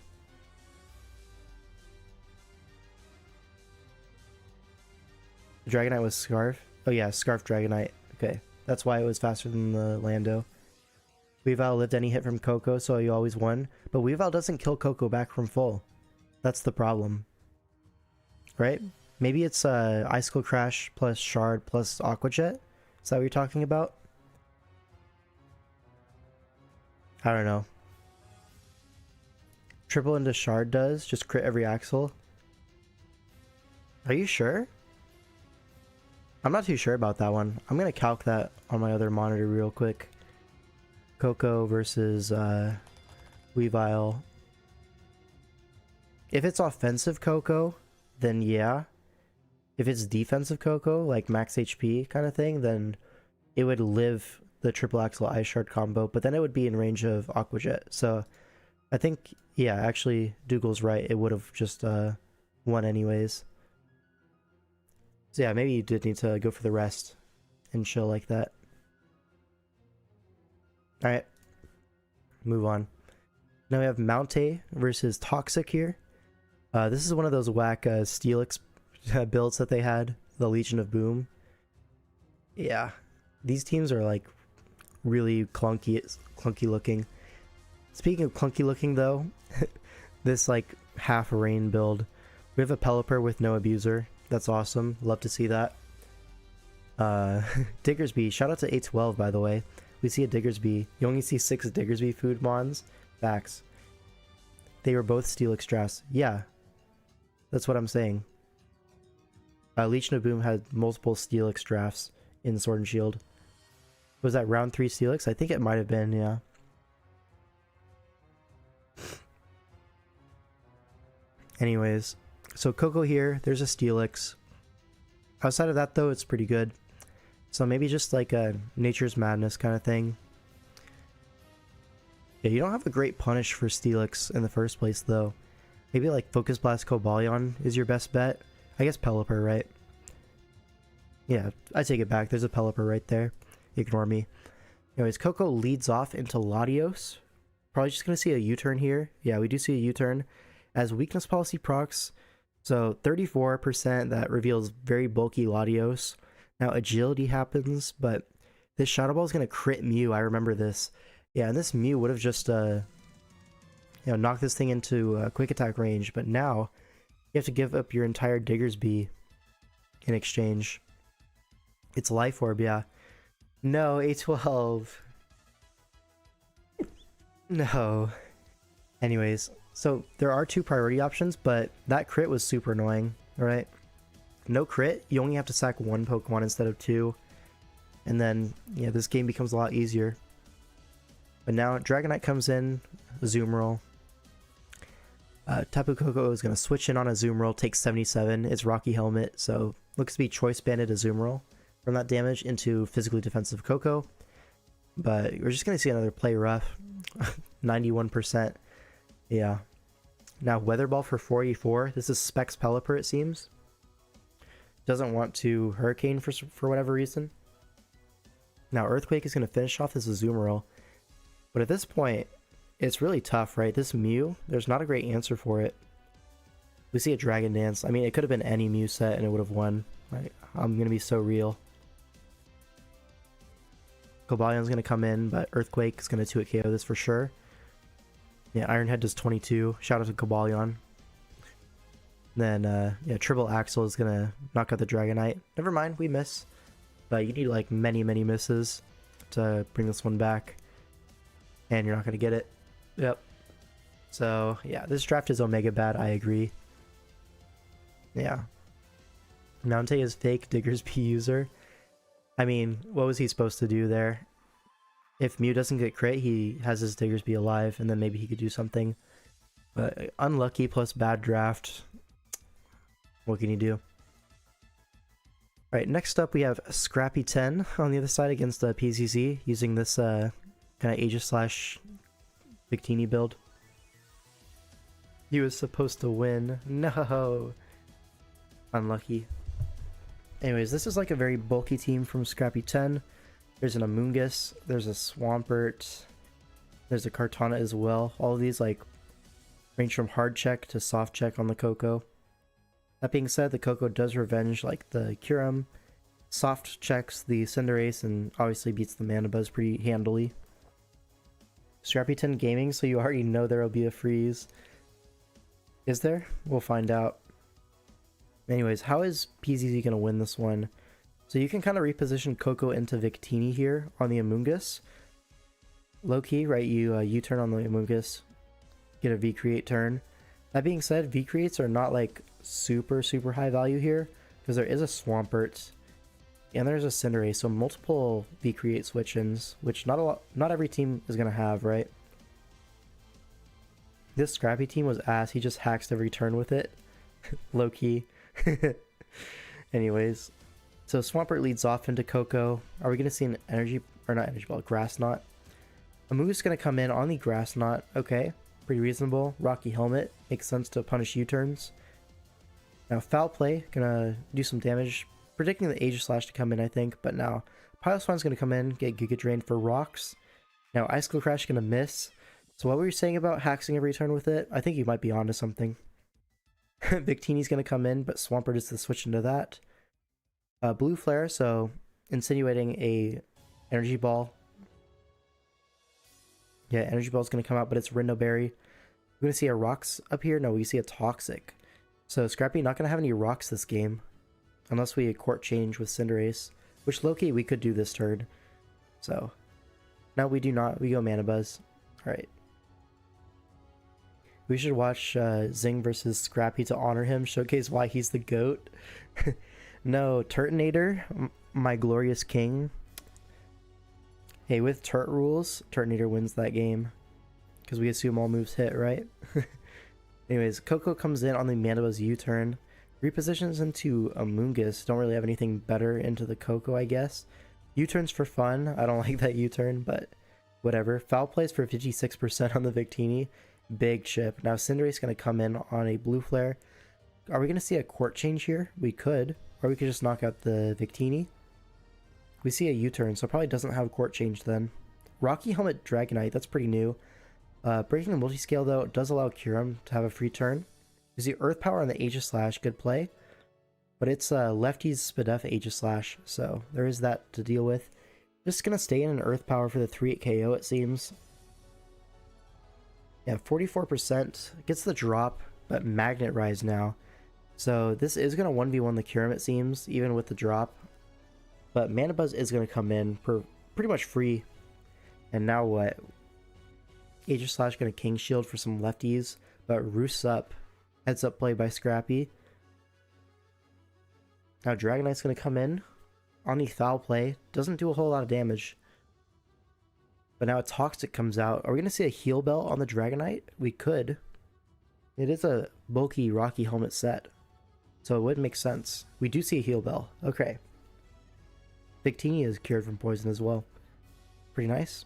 [SPEAKER 1] Dragonite was Scarf. Oh yeah, Scarf Dragonite. Okay, that's why it was faster than the Lando. Weavile lived any hit from Koko, so he always won. But Weavile doesn't kill Koko back from full. That's the problem. Right? Maybe it's Icicle Crash plus Shard plus Aqua Jet? Is that what you're talking about? I don't know. Triple into Shard does, just crit every Axle. Are you sure? I'm not too sure about that one. I'm gonna calc that on my other monitor real quick. Koko versus Weavile. If it's offensive Koko, then yeah. If it's defensive Koko, like max HP kind of thing, then it would live the triple Axle Ice Shard combo, but then it would be in range of Aqua Jet. So I think, yeah, actually Dougal's right. It would have just won anyways. So yeah, maybe you did need to go for the rest and chill like that. Alright, move on. Now we have Mountay versus Toxic here. This is one of those whack Steelix builds that they had, the Legion of Boom. Yeah, these teams are like really clunky looking. Speaking of clunky looking though, this like half rain build. We have a Pelipper with no Abuser. That's awesome. Love to see that. Diggersby. Shout out to A12 by the way. We see a Diggersby. You only see 6 Diggersby food mons. Facts. They were both Steelix drafts. Yeah, that's what I'm saying. Legion of Boom had multiple Steelix drafts in Sword and Shield. Was that round 3 Steelix? I think it might have been, yeah. Anyways, so Koko here, there's a Steelix. Outside of that though, it's pretty good. So maybe just like a Nature's Madness kind of thing. Yeah, you don't have a great punish for Steelix in the first place though. Maybe like Focus Blast Cobalion is your best bet. I guess Pelipper, right? Yeah, I take it back. There's a Pelipper right there. Ignore me. Anyways, Koko leads off into Latios. Probably just going to see a U-turn here. Yeah, we do see a U-turn. As Weakness Policy procs, so 34% that reveals very bulky Latios. Now Agility happens, but this Shadow Ball is going to crit Mew. I remember this. Yeah, and this Mew would have just knocked this thing into quick attack range, but now you have to give up your entire Diggersby in exchange. It's Life Orb, yeah. No, A12. No. Anyways, so there are 2 priority options, but that crit was super annoying, alright? No crit, you only have to sack 1 Pokemon instead of 2. And then, yeah, this game becomes a lot easier. But now, Dragonite comes in, Azumarill. Tapu Koko is going to switch in on Azumarill, take 77. It's Rocky Helmet, so looks to be Choice Banded Azumarill from that damage into physically defensive Koko. But we're just going to see another play rough. 91%. Yeah. Now Weather Ball for 44. This is Specs Pelipper, it seems. Doesn't want to Hurricane for whatever reason. Now Earthquake is going to finish off this Azumarill. But at this point, it's really tough, right? This Mew, there's not a great answer for it. We see a Dragon Dance. I mean, it could have been any Mew set and it would have won. I'm going to be so real. Cobalion's going to come in, but Earthquake is going to 2-hit KO this for sure. Yeah, Iron Head does 22. Shout out to Cobalion. Then, yeah, Triple Axle is going to knock out the Dragonite. Never mind, we miss. But you need, like, many, many misses to bring this one back. And you're not going to get it. Yep. So, yeah, this draft is Omega bad, I agree. Yeah. Mountay is fake Diggersby user. I mean, what was he supposed to do there? If Mew doesn't get crit, he has his Diggersby alive, and then maybe he could do something. But unlucky plus bad draft. What can you do? Alright, next up we have Scrappy 10 on the other side against the PCC, using this kind of Aegis / Victini build. He was supposed to win. No! Unlucky. Anyways, this is like a very bulky team from Scrappy 10. There's an Amoonguss, there's a Swampert, there's a Kartana as well. All of these like range from hard check to soft check on the Koko. That being said, the Koko does revenge like the Kyurem, soft checks the Cinderace, and obviously beats the Manabuzz pretty handily. Scrappy 10 Gaming, so you already know there will be a freeze. Is there? We'll find out. Anyways, how is PZZ going to win this one? So you can kind of reposition Koko into Victini here on the Amoonguss. Low-key, right, you U-turn on the Amoonguss, get a V-Create turn. That being said, V-Creates are not like super high value here, because there is a Swampert, and there's a Cinderace, so multiple V-Create switch-ins, which not every team is going to have, right? This Scrappy team was ass, he just hacks every turn with it. Low-key. Anyways, so Swampert leads off into Koko. Are we going to see an Grass Knot? Amoonguss is going to come in on the Grass Knot. Okay, pretty reasonable. Rocky Helmet, makes sense to punish U-turns. Now Foul Play, gonna do some damage. Predicting the Aegis Slash to come in, I think, but now Piloswine going to come in, get Giga Drain for rocks. Now Icicle Crash going to miss. So what were you saying about hacking every turn with it? I think you might be onto something. Victini's going to come in, but Swampert is the switch into that. Blue Flare, so insinuating a Energy Ball. Yeah, Energy Ball is going to come out, but it's Rindoberry. We're going to see a Rocks up here. No, we see a Toxic. So Scrappy not going to have any Rocks this game. Unless we Court Change with Cinderace. Which low-key we could do this turn. So, no, we do not. We go Manabuzz. Alright. We should watch Zing versus Scrappy to honor him, showcase why he's the GOAT. No, Turtonator, my glorious king. Hey, with Turt rules, Turtonator wins that game. Because we assume all moves hit, right? Anyways, Koko comes in on the Mandiba's U-turn. Repositions into Amoonguss. Don't really have anything better into the Koko, I guess. U-turns for fun. I don't like that U-turn, but whatever. Foul plays for 56% on the Victini. Big chip. Now Cinderace going to come in on a Blue Flare. Are we going to see a court change here? We could. Or we could just knock out the Victini. We see a U-turn, so it probably doesn't have court change then. Rocky Helmet Dragonite. That's pretty new. Breaking the multiscale though does allow Kyurem to have a free turn. You see Earth Power on the Aegislash, good play. But it's lefty's Spadef Aegislash, so there is that to deal with. Just gonna stay in an Earth Power for the 3-8 KO it seems. Yeah, 44% gets the drop, but Magnet Rise now. So this is gonna 1v1 the Kyurem it seems, even with the drop. But Manabuzz is gonna come in for pretty much free. And now what? Aegislash gonna King Shield for some lefties, but Roosts up. Heads up play by Scrappy. Now Dragonite's gonna come in on the foul play. Doesn't do a whole lot of damage. But now a Toxic comes out. Are we gonna see a Heal Bell on the Dragonite? We could. It is a bulky Rocky Helmet set, so it would make sense. We do see a Heal Bell. Okay. Victini is cured from poison as well. Pretty nice.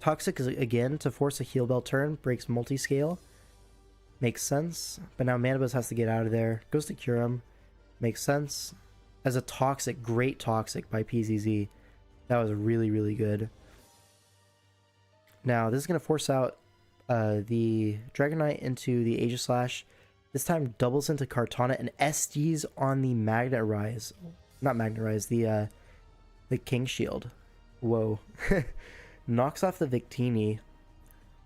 [SPEAKER 1] Toxic is again to force a Heal Bell turn, breaks multiscale. Makes sense. But now Manabuzz has to get out of there. Goes to Kyurem. Makes sense. As a Toxic, great Toxic by PZZ. That was really, really good. Now this is going to force out the Dragonite into the Aegislash. This time doubles into Kartana and SDs on the Magnet Rise. Not Magnet Rise, the King Shield. Whoa. Knocks off the Victini.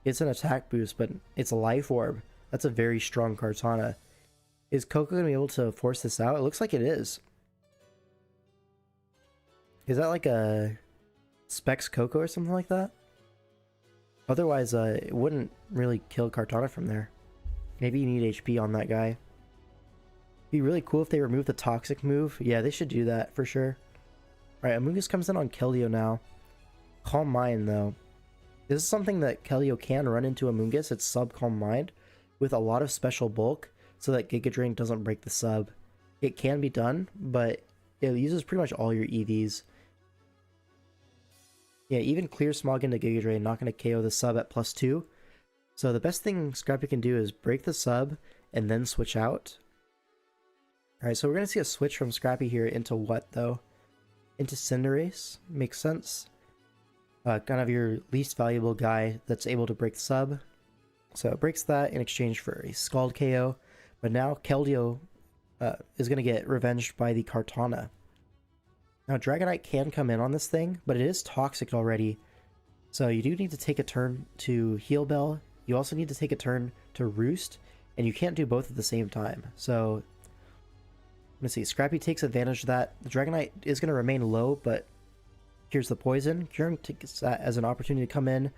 [SPEAKER 1] It's an attack boost, but it's a Life Orb. That's a very strong Kartana. Is Koko going to be able to force this out? It looks like it is. Is that like a Specs Koko or something like that? Otherwise, it wouldn't really kill Kartana from there. Maybe you need HP on that guy. It'd be really cool if they remove the Toxic move. Yeah, they should do that for sure. Alright, Amoonguss comes in on Keldeo now. Calm Mind, though. This is something that Keldeo can run into Amoonguss. It's sub Calm Mind with a lot of special bulk so that Giga Drain doesn't break the sub. It can be done, but it uses pretty much all your EVs. Yeah, even Clear Smog into Giga Drain, not going to KO the sub at +2. So the best thing Scrappy can do is break the sub and then switch out. Alright, so we're going to see a switch from Scrappy here into what, though? Into Cinderace. Makes sense. Kind of your least valuable guy that's able to break the sub. So it breaks that in exchange for a Scald KO. But now Keldeo is going to get revenged by the Kartana. Now Dragonite can come in on this thing, but it is Toxic already. So you do need to take a turn to Heal Bell. You also need to take a turn to Roost. And you can't do both at the same time. So let's see. Scrappy takes advantage of that. The Dragonite is going to remain low, but here's the poison. Kyurem takes that as an opportunity to come in.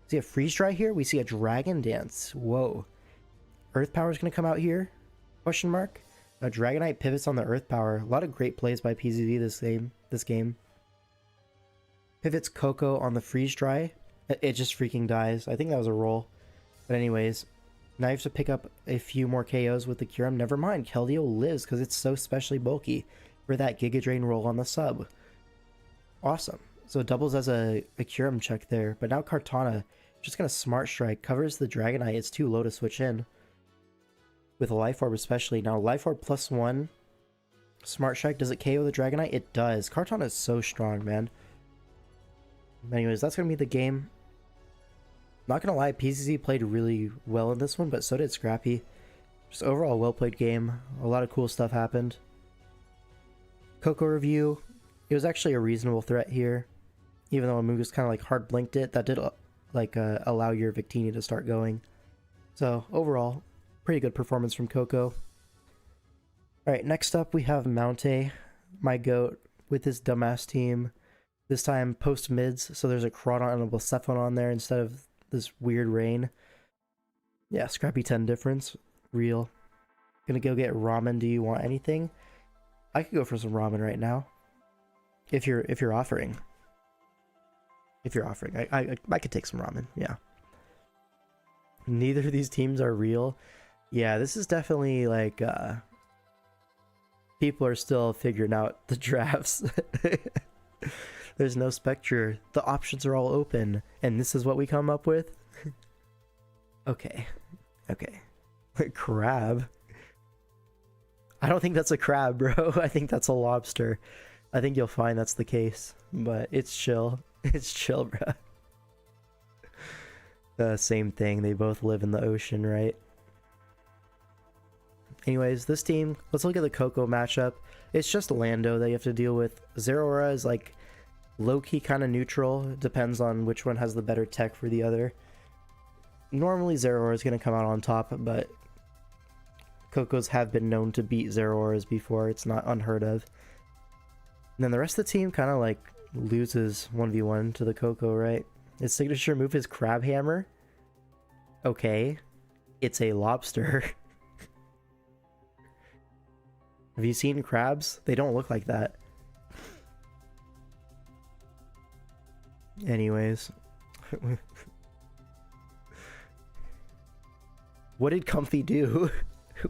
[SPEAKER 1] See a Freeze Dry here? We see a Dragon Dance. Whoa. Earth Power is going to come out here? Question mark. Dragonite pivots on the Earth Power. A lot of great plays by PZZ this game. Pivots Koko on the Freeze Dry. It just freaking dies. I think that was a roll. But anyways, now you have to pick up a few more KOs with the Kyurem. Never mind, Keldeo lives because it's so specially bulky for that Giga Drain roll on the sub. Awesome. So it doubles as a Kyurem check there. But now Kartana just going to Smart Strike. Covers the Dragonite. It's too low to switch in. With a Life Orb especially. Now Life Orb +1. Smart Strike. Does it KO the Dragonite? It does. Kartana is so strong, man. Anyways, that's going to be the game. Not going to lie, PZZ played really well in this one, but so did Scrappy. Just overall well played game. A lot of cool stuff happened. Koko review. It was actually a reasonable threat here. Even though Amoonguss kind of like hard blinked it, that did like allow your Victini to start going. So overall, pretty good performance from Koko. Alright, next up we have Mountay, my GOAT, with his dumbass team. This time post mids, so there's a Crawdon and a Blacephalon on there instead of this weird rain. Yeah, Scrappy 10 difference. Real. Gonna go get ramen. Do you want anything? I could go for some ramen right now. If you're offering. If you're offering. I could take some ramen, yeah. Neither of these teams are real. Yeah, this is definitely like people are still figuring out the drafts. There's no Spectre. The options are all open, and this is what we come up with. Okay. Crab. I don't think that's a crab, bro. I think that's a lobster. I think you'll find that's the case, but it's chill. It's chill, bro. Same thing. They both live in the ocean, right? Anyways, this team, let's look at the Koko matchup. It's just Lando that you have to deal with. Zeraora is like low-key kind of neutral. It depends on which one has the better tech for the other. Normally Zeraora is going to come out on top, but Kokos have been known to beat Zeraoras before. It's not unheard of. And then the rest of the team kind of like loses 1v1 to the Koko, right? His signature move is Crab Hammer. Okay. It's a lobster. Have you seen crabs? They don't look like that. Anyways. What did Comfy do?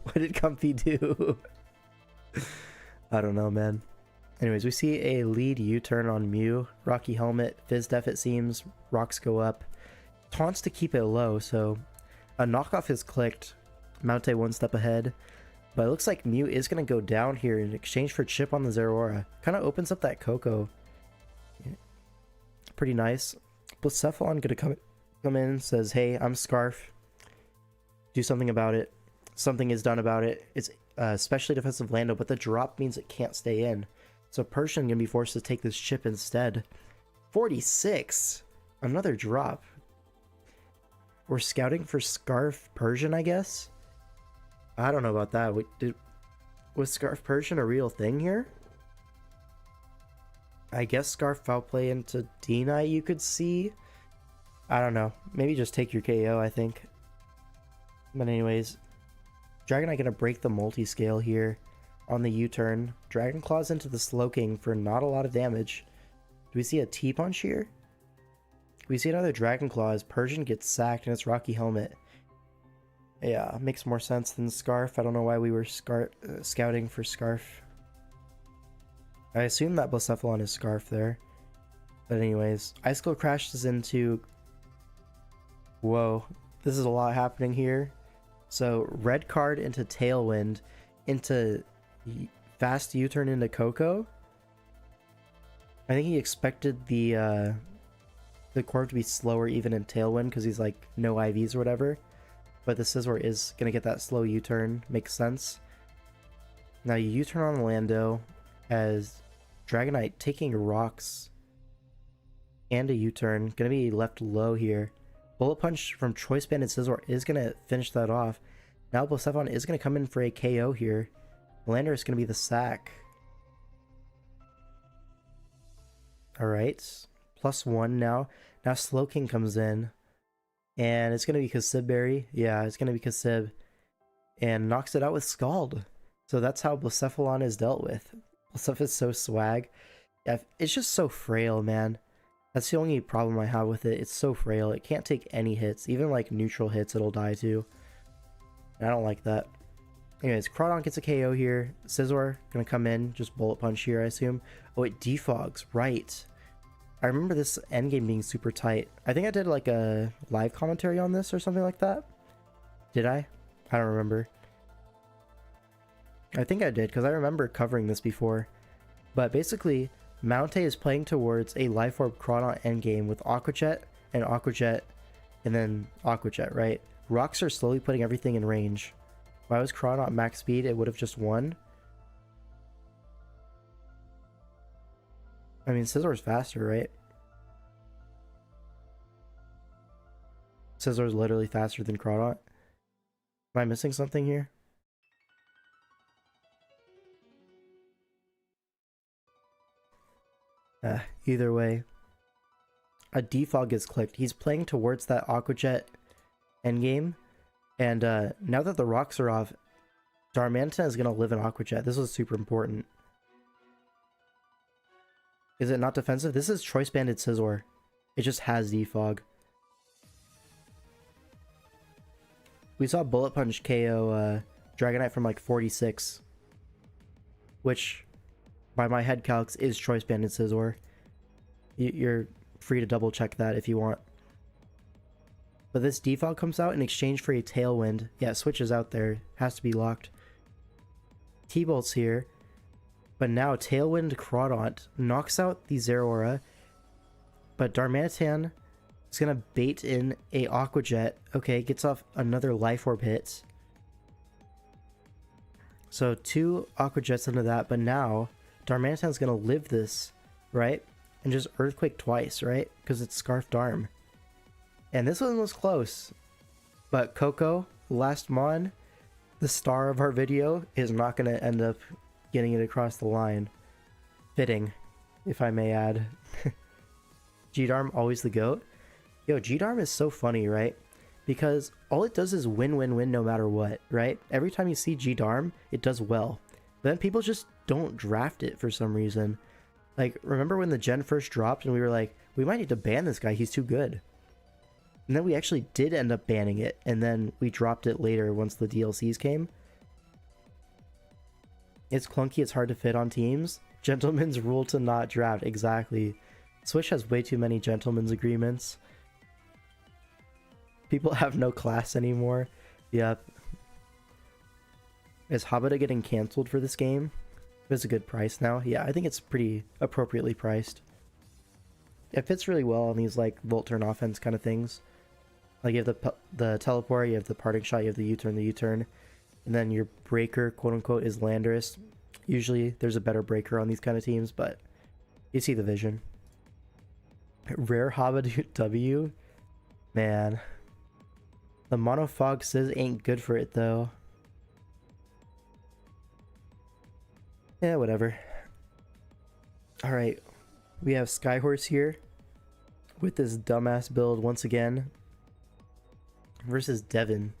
[SPEAKER 1] What did Comfy do? I don't know, man. Anyways, we see a lead U-turn on Mew. Rocky Helmet. Fizz Def, it seems. Rocks go up. Taunts to keep it low, so a knockoff is clicked. Mount one step ahead. But it looks like Mew is going to go down here in exchange for chip on the Zeraora. Kind of opens up that Koko. Yeah. Pretty nice. Blacephalon going to come in, says, hey, I'm Scarf. Do something about it. Something is done about it. It's especially defensive Lando, but the drop means it can't stay in. So Persian going to be forced to take this chip instead. 46! Another drop. We're scouting for Scarf Persian, I guess? I don't know about that. Was Scarf Persian a real thing here? I guess Scarf foul play into D-Knight you could see. I don't know. Maybe just take your KO, I think. But anyways, Dragonite gonna break the multi-scale here on the U-turn. Dragon Claws into the Slowking for not a lot of damage. Do we see a T-Punch here? We see another Dragon Claws. Persian gets sacked and it's Rocky Helmet. Yeah, makes more sense than Scarf. I don't know why we were scouting for Scarf. I assume that Blacephalon is Scarf there. But anyways, Icicle crashes into... Whoa, this is a lot happening here. So, red card into Tailwind, into fast U-turn into Koko. I think he expected the Corv to be slower even in Tailwind because he's like no IVs or whatever. But the Scizor is going to get that slow U-turn. Makes sense. Now you U-turn on Lando as Dragonite taking rocks and a U-turn. Going to be left low here. Bullet Punch from Choice Band and Scizor is going to finish that off. Now Blacephalon is going to come in for a KO here. Lander is going to be the sack. Alright. +1 now. Now Slowking comes in. And it's going to be Kasib. Yeah, it's going to be Kasib. And knocks it out with Scald. So that's how Blacephalon is dealt with. Blacephalon is so swag. Yeah, it's just so frail, man. That's the only problem I have with it. It's so frail. It can't take any hits. Even like neutral hits, it'll die to. And I don't like that. Anyways, Crawdon gets a KO here. Scizor going to come in. Just Bullet Punch here, I assume. Oh, it defogs. Right. I remember this endgame being super tight. I think I did like a live commentary on this or something like that. Did I? I don't remember. I think I did because I remember covering this before. But basically, Mount is playing towards a Life Orb Crawdon endgame with Aqua Jet and then Aqua Jet, right? Rocks are slowly putting everything in range. If I was Crawdon at max speed, it would have just won. I mean, Scizor's faster, right? Scizor's literally faster than Crawdon. Am I missing something here? Either way. A defog is clicked. He's playing towards that Aqua Jet endgame. And now that the rocks are off, Darmanitan is going to live in Aqua Jet. This was super important. Is it not defensive? This is Choice Banded Scizor. It just has Defog. We saw Bullet Punch KO Dragonite from like 46. Which, by my head calcs, is Choice Banded Scizor. You're free to double check that if you want. But this Defog comes out in exchange for a Tailwind. Yeah, switches out there. Has to be locked. T-Bolt's here. But now Tailwind Crawdaunt knocks out the Zeraora. But Darmanitan is going to bait in a Aqua Jet. Okay, gets off another Life Orb hit. So 2 Aqua Jets into that. But now Darmanitan's going to live this, right? And just Earthquake twice, right? Because it's Scarfed Arm. And this one was close. But Koko, last Mon, the star of our video, is not going to end up getting it across the line. Fitting, if I may add. G-Darm, always the GOAT. Yo, G-Darm is so funny, right? Because all it does is win, win, win no matter what, right? Every time you see G-Darm, it does well. But then people just don't draft it for some reason. Like, remember when the gen first dropped and we were like, we might need to ban this guy, he's too good. And then we actually did end up banning it, and then we dropped it later once the DLCs came. It's clunky, it's hard to fit on teams. Gentleman's rule to not draft, exactly. Switch has way too many gentleman's agreements. People have no class anymore. Yep. Is Habita getting cancelled for this game? It's a good price now. Yeah, I think it's pretty appropriately priced. It fits really well on these like Volt Turn offense kind of things. Like you have the teleport, you have the parting shot, you have the U-turn, and then your breaker, quote unquote, is Landorus. Usually there's a better breaker on these kind of teams, but you see the vision. Rare Hobbit W? Man. The Monofog says ain't good for it though. Yeah, whatever. Alright. We have Skyhorse here with this dumbass build once again versus Devin.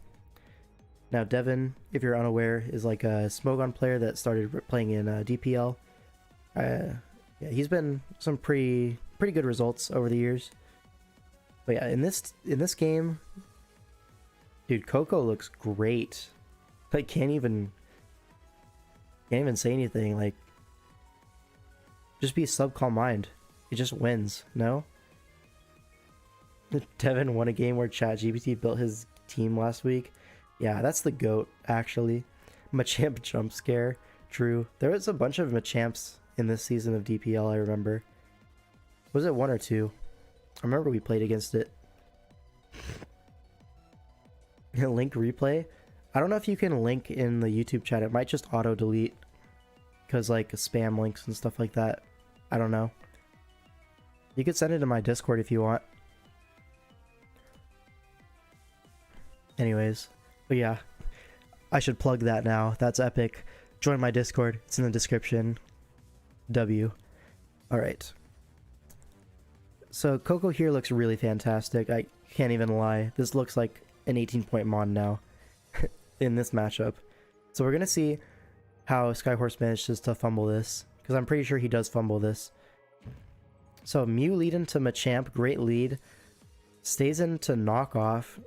[SPEAKER 1] Now Devin, if you're unaware, is like a Smogon player that started playing in DPL. Yeah, he's been some pretty good results over the years. But yeah, in this game, dude, Koko looks great. Like can't even say anything. Like, just be sub calm mind. It just wins. No. Devin won a game where ChatGPT built his team last week. Yeah, that's the GOAT, actually. Machamp jump scare. True. There was a bunch of Machamps in this season of DPL, I remember. Was it 1 or 2? I remember we played against it. Link replay? I don't know if you can link in the YouTube chat. It might just auto-delete. Because, like, spam links and stuff like that. I don't know. You could send it to my Discord if you want. Anyways. But yeah. I should plug that now. That's epic. Join my Discord. It's in the description. W. Alright. So, Koko here looks really fantastic. I can't even lie. This looks like an 18-point Mon now. In this matchup. So we're going to see how Skyhorse manages to fumble this. Because I'm pretty sure he does fumble this. So Mew lead into Machamp. Great lead. Stays into knockoff.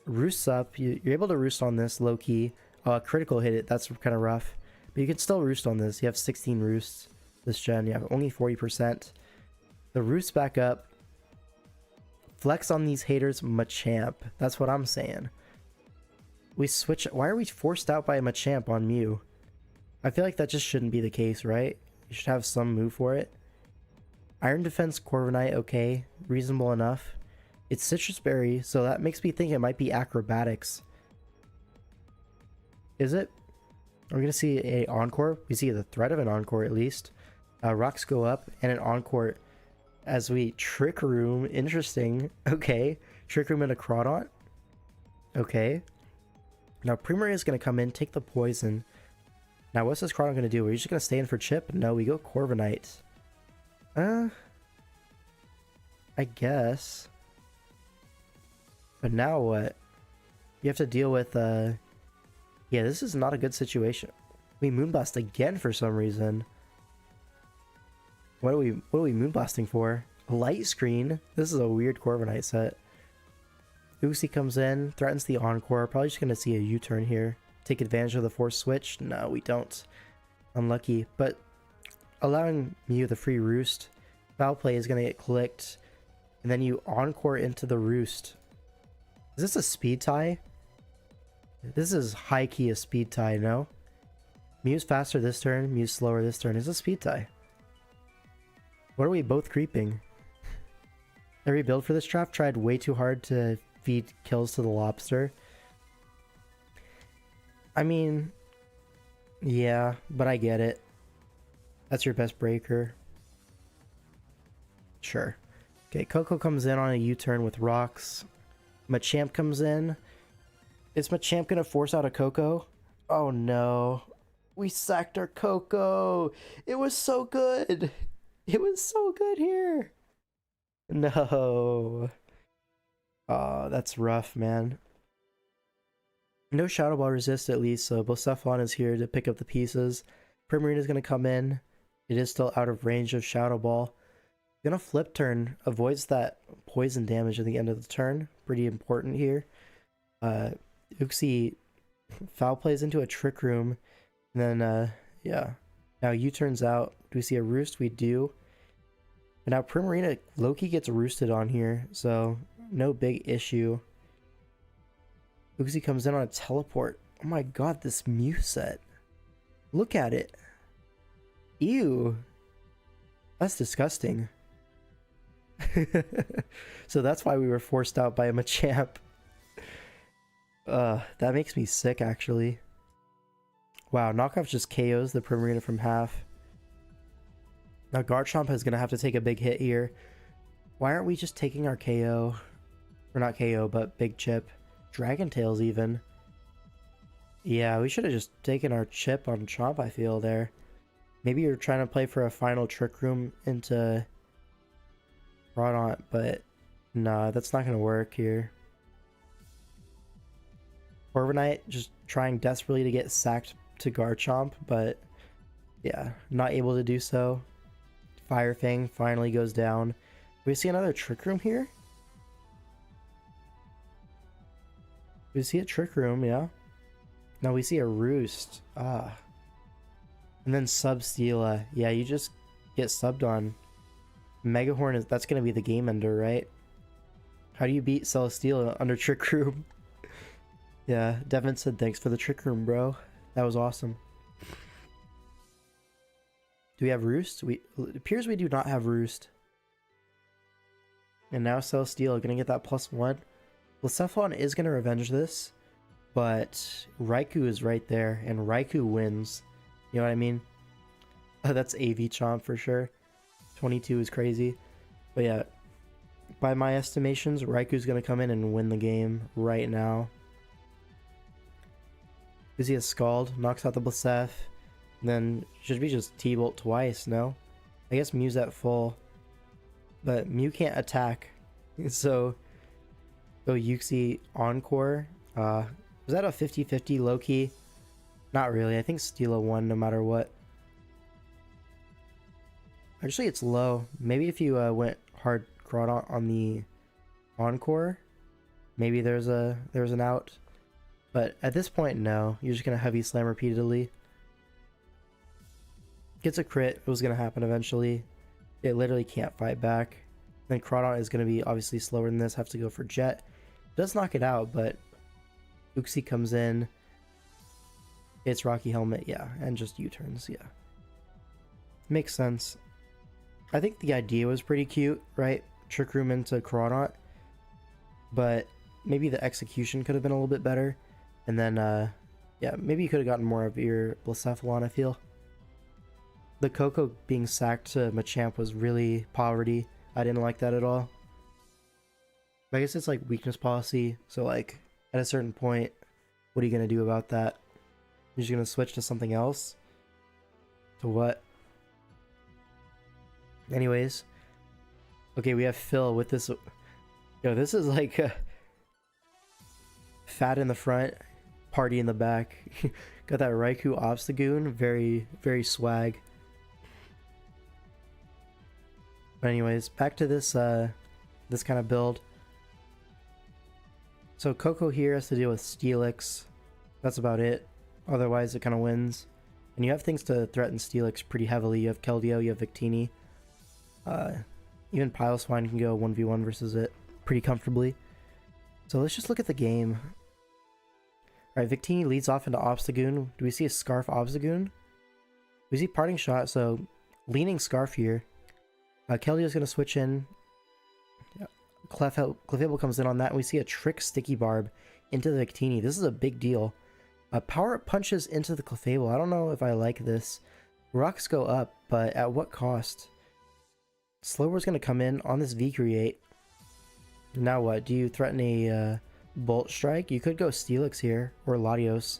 [SPEAKER 1] Roosts up. You're able to roost on this low-key. Critical hit it. That's kind of rough. But you can still roost on this. You have 16 roosts this gen. You have only 40%. The roost back up. Flex on these haters. Machamp. That's what I'm saying. We switch. Why are we forced out by a Machamp on Mew? I feel like that just shouldn't be the case, right? You should have some move for it. Iron Defense Corviknight, okay. Reasonable enough. It's Citrus Berry, so that makes me think it might be Acrobatics. Is it? Are we going to see a Encore? We see the threat of an Encore at least. Rocks go up, and an Encore as we Trick Room. Interesting. Okay. Trick Room and a Crawdaunt. Okay. Now Primarina is going to come in, take the poison. Now what's this Crawdaunt going to do? Are you just going to stay in for chip? No, we go Corviknight. I guess. But now what? You have to deal with, yeah, this is not a good situation. We Moonblast again for some reason. What are we Moonblasting for? A light screen? This is a weird Corviknight set. Uxie comes in, threatens the Encore. Probably just gonna see a U-turn here. Take advantage of the force switch? No, we don't. Unlucky. But allowing Mew the free roost. Foul play is gonna get clicked. And then you Encore into the roost. Is this a speed tie? This is high key a speed tie, no? Mew's faster this turn, Mew's slower this turn. Is a speed tie. What are we both creeping? Every build for this draft tried way too hard to feed kills to the lobster. I mean, yeah, but I get it. That's your best breaker. Sure. Okay, Koko comes in on a U-turn with rocks. Machamp comes in. Is Machamp gonna force out a Koko? Oh no. We sacked our Koko. It was so good. It was so good here. No. Oh, that's rough, man. No Shadow Ball resist at least, so Blacephalon is here to pick up the pieces. Primarina is going to come in. It is still out of range of Shadow Ball. Gonna flip turn. Avoids that poison damage at the end of the turn. Pretty important here. Uxie foul plays into a Trick Room. And then, yeah. Now U-turns out. Do we see a Roost? We do. And now Primarina low-key gets roosted on here, so no big issue. Uxie comes in on a teleport. Oh my god, this Mew set. Look at it. Ew. That's disgusting. So that's why we were forced out by a Machamp. That makes me sick, actually. Wow, Knockoff just KOs the Primarina from half. Now Garchomp is going to have to take a big hit here. Why aren't we just taking our KO? Or not KO, but Big Chip. Dragon Tails even. Yeah, we should have just taken our chip on Chomp, I feel, there. Maybe you're trying to play for a final Trick Room into Groudon, but nah, that's not going to work here. Corviknight just trying desperately to get sacked to Garchomp, but yeah, not able to do so. Fire Fang finally goes down. We see another Trick Room here? We see a Trick Room, yeah. Now we see a Roost. Ah. And then Sub-Steela. Yeah, you just get subbed on. Megahorn is that's gonna be the game ender, right? How do you beat Celesteela under Trick Room? Yeah, Devin said thanks for the Trick Room, bro. That was awesome. Do we have Roost? It appears we do not have Roost. And now Celesteela gonna get that +1. Blacephalon is gonna revenge this, but Raikou is right there, and Raikou wins. You know what I mean? That's AV Chomp for sure. 22 is crazy. But yeah, by my estimations, Raikou's gonna come in and win the game right now. Is he a Scald? Knocks out the Blacef. Then should be just T-Bolt twice, no? I guess Mew's at full. But Mew can't attack. So Uxie Encore. Was that a 50-50 low-key? Not really. I think Steela won no matter what. Actually, it's low. Maybe if you went hard Groudon on the Encore, maybe there's an out. But at this point, no. You're just gonna heavy slam repeatedly. Gets a crit. It was gonna happen eventually. It literally can't fight back. Then Groudon is gonna be obviously slower than this. Have to go for Jet. Does knock it out, but Uxie comes in. It's Rocky Helmet, yeah, and just U-turns, yeah. Makes sense. I think the idea was pretty cute, right? Trick Room into Groudon. But maybe the execution could have been a little bit better. And then, yeah, maybe you could have gotten more of your Blacephalon, I feel. The Koko being sacked to Machamp was really poverty. I didn't like that at all. But I guess it's like weakness policy. So like, at a certain point, what are you going to do about that? You're just going to switch to something else? To what? Anyways. Okay, we have Phil with this. Yo, this is like Fat in the front, party in the back. Got that Raikou Obstagoon, very, very swag. But anyways, back to this this kind of build. So Koko here has to deal with Steelix. That's about it. Otherwise, it kind of wins. And you have things to threaten Steelix pretty heavily. You have Keldeo, you have Victini. Even Piloswine can go 1v1 versus it pretty comfortably. So let's just look at the game. Alright, Victini leads off into Obstagoon. Do we see a Scarf Obstagoon? We see Parting Shot, so leaning Scarf here. Keldeo's going to switch in. Clefable comes in on that, and we see a Trick Sticky Barb into the Victini. This is a big deal. Power Up punches into the Clefable. I don't know if I like this. Rocks go up, but at what cost? Slowpore's going to come in on this V-Create. Now what? Do you threaten a Bolt Strike? You could go Steelix here, or Latios.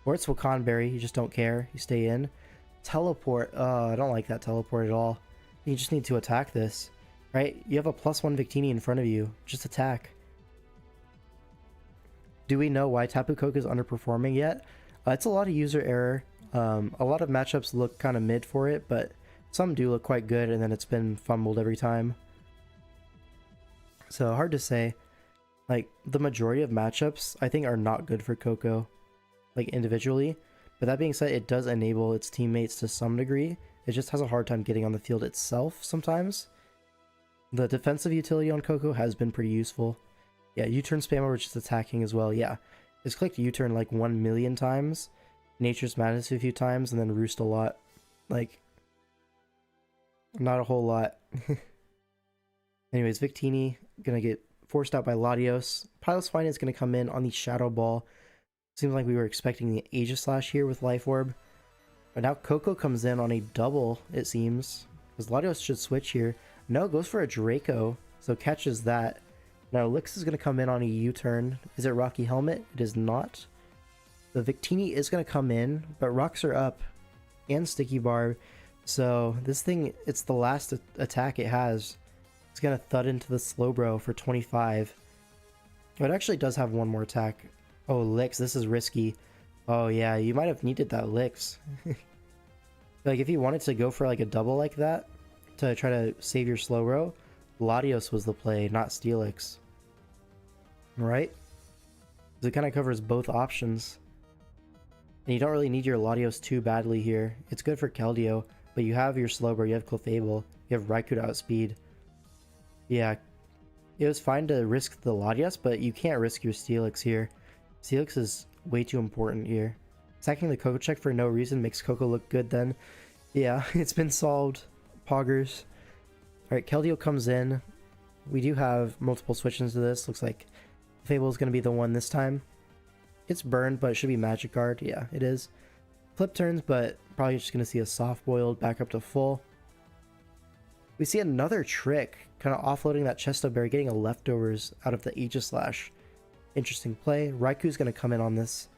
[SPEAKER 1] Or it's Wakanberry, you just don't care. You stay in. Teleport. I don't like that Teleport at all. You just need to attack this. Right? You have a +1 Victini in front of you. Just attack. Do we know why Tapu Koko is underperforming yet? It's a lot of user error. A lot of matchups look kind of mid for it, but some do look quite good, and then it's been fumbled every time. So hard to say. Like, the majority of matchups, I think, are not good for Koko, like, individually. But that being said, it does enable its teammates to some degree. It just has a hard time getting on the field itself sometimes. The defensive utility on Koko has been pretty useful. Yeah, U-turn spam over just attacking as well. Yeah, it's clicked U-turn like 1 million times, Nature's Madness a few times, and then Roost a lot. Like, not a whole lot. Anyways, Victini gonna get forced out by Latios. Piloswine is gonna come in on the Shadow Ball. Seems like we were expecting the Aegislash here with Life Orb. But now Koko comes in on a double, it seems. Because Latios should switch here. No, goes for a Draco, so catches that. Now Lix is going to come in on a U-turn. Is it Rocky Helmet? It is not. The Victini is going to come in, but rocks are up. And Sticky Barb. So this thing, it's the last attack it has. It's going to thud into the Slowbro for 25. Oh, it actually does have one more attack. Oh, Lix, this is risky. Oh yeah, you might have needed that Lix. Like, if you wanted to go for like a double like that, to try to save your Slowbro, Latios was the play, not Steelix. Right? Because it kind of covers both options. And you don't really need your Latios too badly here. It's good for Keldeo, but you have your Slowbro, you have Clefable, you have Raikou to outspeed. Yeah, it was fine to risk the Latios, but you can't risk your Steelix here. Steelix is way too important here. Attacking the Koko check for no reason makes Koko look good then. Yeah, it's been solved. Poggers. Alright, Keldeo comes in. We do have multiple switch-ins to this. Looks like Fable is going to be the one this time. It's burned, but it should be Magic Guard. Yeah, it is. Flip turns, but probably just going to see a soft-boiled back up to full. We see another trick, kind of offloading that Chesto Berry, getting a leftovers out of the Aegislash. Interesting play. Raikou's going to come in on this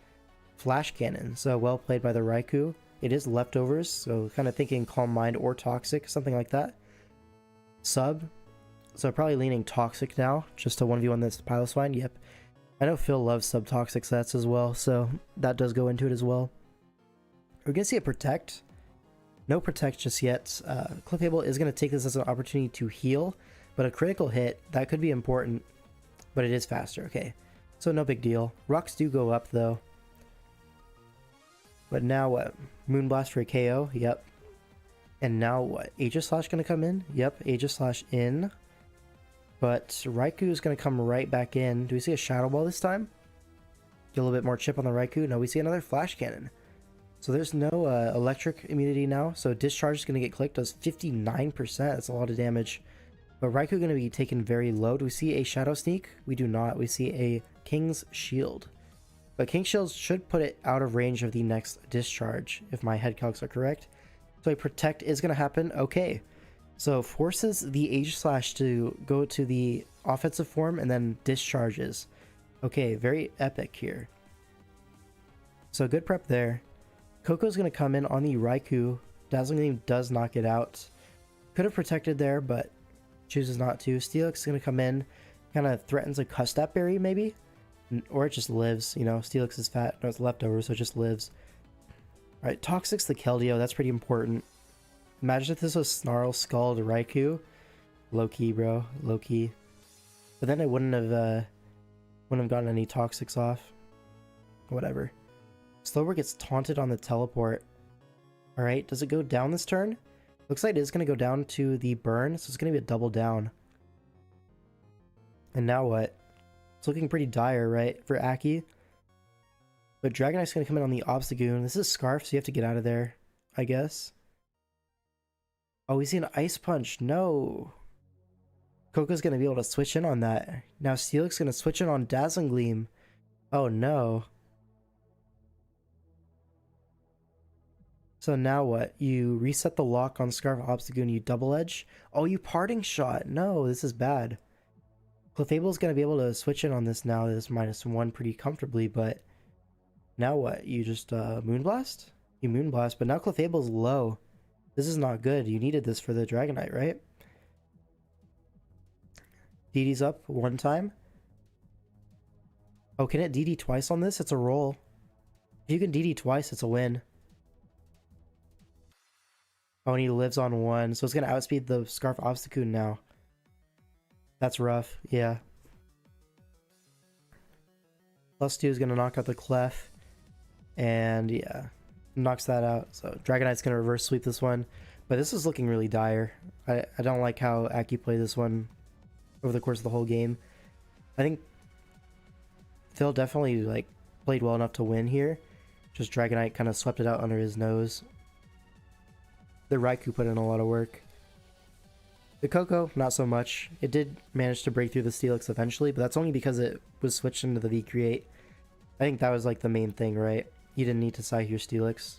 [SPEAKER 1] Flash Cannon, so well played by the Raikou. It is leftovers, so kind of thinking Calm Mind or Toxic, something like that. Sub, so probably leaning Toxic now, just to 1v1 this Piloswine. Yep. I know Phil loves sub-Toxic sets as well, so that does go into it as well. We're going to see a Protect. No Protect just yet. Clefable is going to take this as an opportunity to heal, but a critical hit, that could be important, but it is faster. Okay, so no big deal. Rocks do go up, though. But now what? Moonblast for a KO? Yep. And now what? Aegislash gonna come in? Yep, Aegislash in. But Raikou is gonna come right back in. Do we see a Shadow Ball this time? Get a little bit more chip on the Raikou. No, we see another Flash Cannon. So there's no electric immunity now. So Discharge is gonna get clicked. Does 59%. That's a lot of damage. But Raikou gonna be taken very low. Do we see a Shadow Sneak? We do not. We see a King's Shield. But King Shield should put it out of range of the next Discharge, if my head calcs are correct. So a Protect is going to happen. Okay. So forces the Aegislash to go to the offensive form and then discharges. Okay, very epic here. So good prep there. Koko's going to come in on the Raikou. Dazzling Gleam does knock it out. Could have protected there, but chooses not to. Steelix is going to come in. Kind of threatens a Custap Berry, maybe? Or it just lives, you know. Steelix is fat. No, it's leftover, so it just lives. Alright, Toxic's the Keldeo. That's pretty important. Imagine if this was Snarl, Skull, Raikou. Low-key, bro. Low-key. But then it wouldn't have gotten any Toxics off. Whatever. Slowbro gets taunted on the teleport. Alright, does it go down this turn? Looks like it is going to go down to the burn, so it's going to be a double down. And now what? It's looking pretty dire, right, for Aki. But Dragonite's going to come in on the Obstagoon. This is Scarf, so you have to get out of there, I guess. Oh, we see an Ice Punch. No. Coco's going to be able to switch in on that. Now Steelix going to switch in on Dazzling Gleam. Oh, no. So now what? You reset the lock on Scarf Obstagoon, you double edge? Oh, you Parting Shot. No, this is bad. Clefable's going to be able to switch in on this now. This -1 pretty comfortably, but now what? You just Moonblast? You Moonblast, but now Clefable's low. This is not good. You needed this for the Dragonite, right? DD's up one time. Oh, can it DD twice on this? It's a roll. If you can DD twice, it's a win. Oh, and he lives on one, so it's going to outspeed the Scarf Obstagoon now. That's rough, yeah. +2 is going to knock out the Clef. And yeah, knocks that out. So Dragonite's going to reverse sweep this one. But this is looking really dire. I don't like how Aki played this one over the course of the whole game. I think Phil definitely like played well enough to win here. Just Dragonite kind of swept it out under his nose. The Raikou put in a lot of work. The Koko, not so much. It did manage to break through the Steelix eventually, but that's only because it was switched into the V-Create. I think that was like the main thing, right? You didn't need to scythe your Steelix.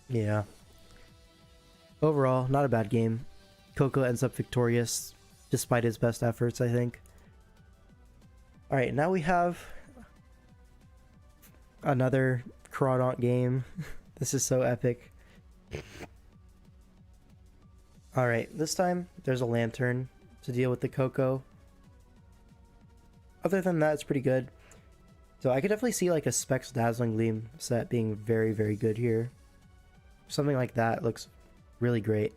[SPEAKER 1] Yeah. Overall, not a bad game. Koko ends up victorious, despite his best efforts, I think. Alright, now we have another Crawdaunt game. This is so epic. Alright, this time there's a Lantern to deal with the Koko. Other than that, it's pretty good. So I could definitely see like a Specs Dazzling Gleam set being very, very good here. Something like that looks really great.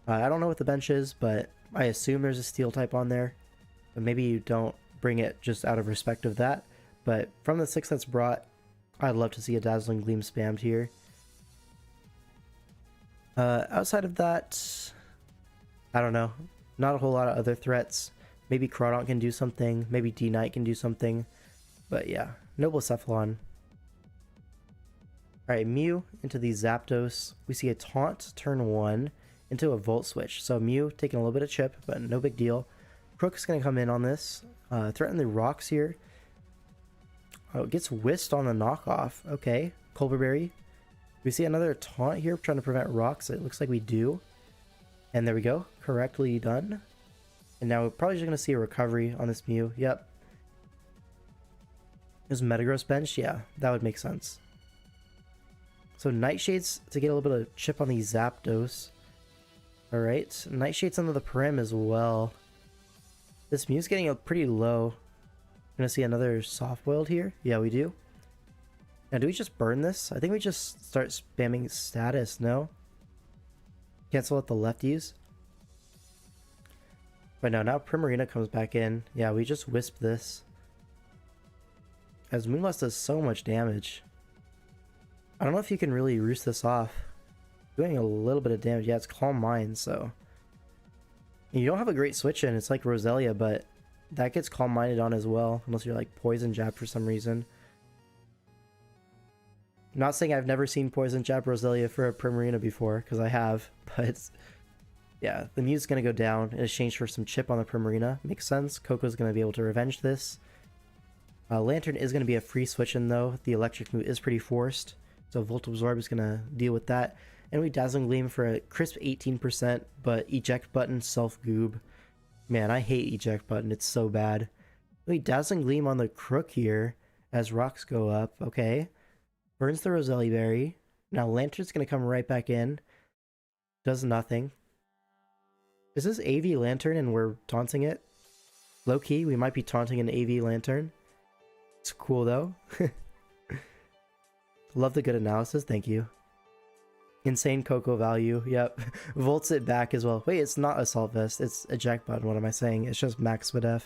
[SPEAKER 1] I don't know what the bench is, but I assume there's a Steel type on there. But maybe you don't bring it just out of respect of that. But from the 6 that's brought, I'd love to see a Dazzling Gleam spammed here. Outside of that, I don't know. Not a whole lot of other threats. Maybe Crawdaunt can do something. Maybe D-Knight can do something. But yeah, Noble Cephalon. Alright, Mew into the Zapdos. We see a Taunt turn 1 into a Volt Switch. So Mew taking a little bit of chip, but no big deal. Crook is going to come in on this. Threaten the rocks here. Oh, it gets whisked on the knockoff. Okay, Colberberry. We see another Taunt here trying to prevent rocks. It looks like we do. And there we go. Correctly done. And now we're probably just going to see a recovery on this Mew. Yep. Is Metagross bench? Yeah, that would make sense. So Nightshades to get a little bit of chip on the Zapdos. Alright, Nightshade's under the Prim as well. This Mew's getting pretty low. Gonna see another Soft-Boiled here? Yeah, we do. Now, do we just burn this? I think we just start spamming status, no? Cancel out the lefties. But no, now Primarina comes back in. Yeah, we just wisp this. As Moonblast does so much damage. I don't know if you can really roost this off. Doing a little bit of damage. Yeah, it's Calm Mind, so... You don't have a great switch in. It's like Roselia, but that gets Calm Minded on as well. Unless you're like Poison Jab for some reason. I'm not saying I've never seen Poison Jab Roselia for a Primarina before, because I have. But yeah, the Mew's going to go down in exchange for some chip on the Primarina. Makes sense. Coco's going to be able to revenge this. Lantern is going to be a free switch in though. The electric move is pretty forced. So Volt Absorb is going to deal with that. And we Dazzling Gleam for a crisp 18%, but Eject Button self-goob. Man, I hate Eject Button. It's so bad. We Dazzling Gleam on the Crook here as rocks go up. Okay. Burns the Roselia Berry. Now Lantern's going to come right back in. Does nothing. Is this AV Lantern and we're taunting it? Low key, we might be taunting an AV Lantern. It's cool though. Love the good analysis, thank you. Insane Koko value, yep. Volts it back as well. Wait, it's not Assault Vest, it's Eject Button, what am I saying? It's just Max Spadef.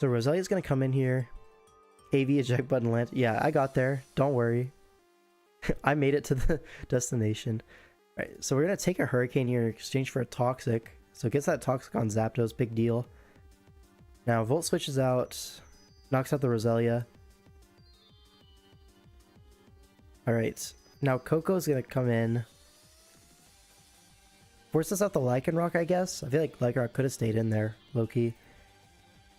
[SPEAKER 1] So Roselia's gonna come in here. AV Eject Button land. Yeah, I got there, don't worry. I made it to the destination. Alright, so we're gonna take a Hurricane here in exchange for a Toxic. So it gets that Toxic on Zapdos, big deal. Now Volt switches out, knocks out the Roselia. Alright, now Coco's gonna come in. Forces out the Lycanroc, I guess? I feel like Lycanroc could have stayed in there, low-key.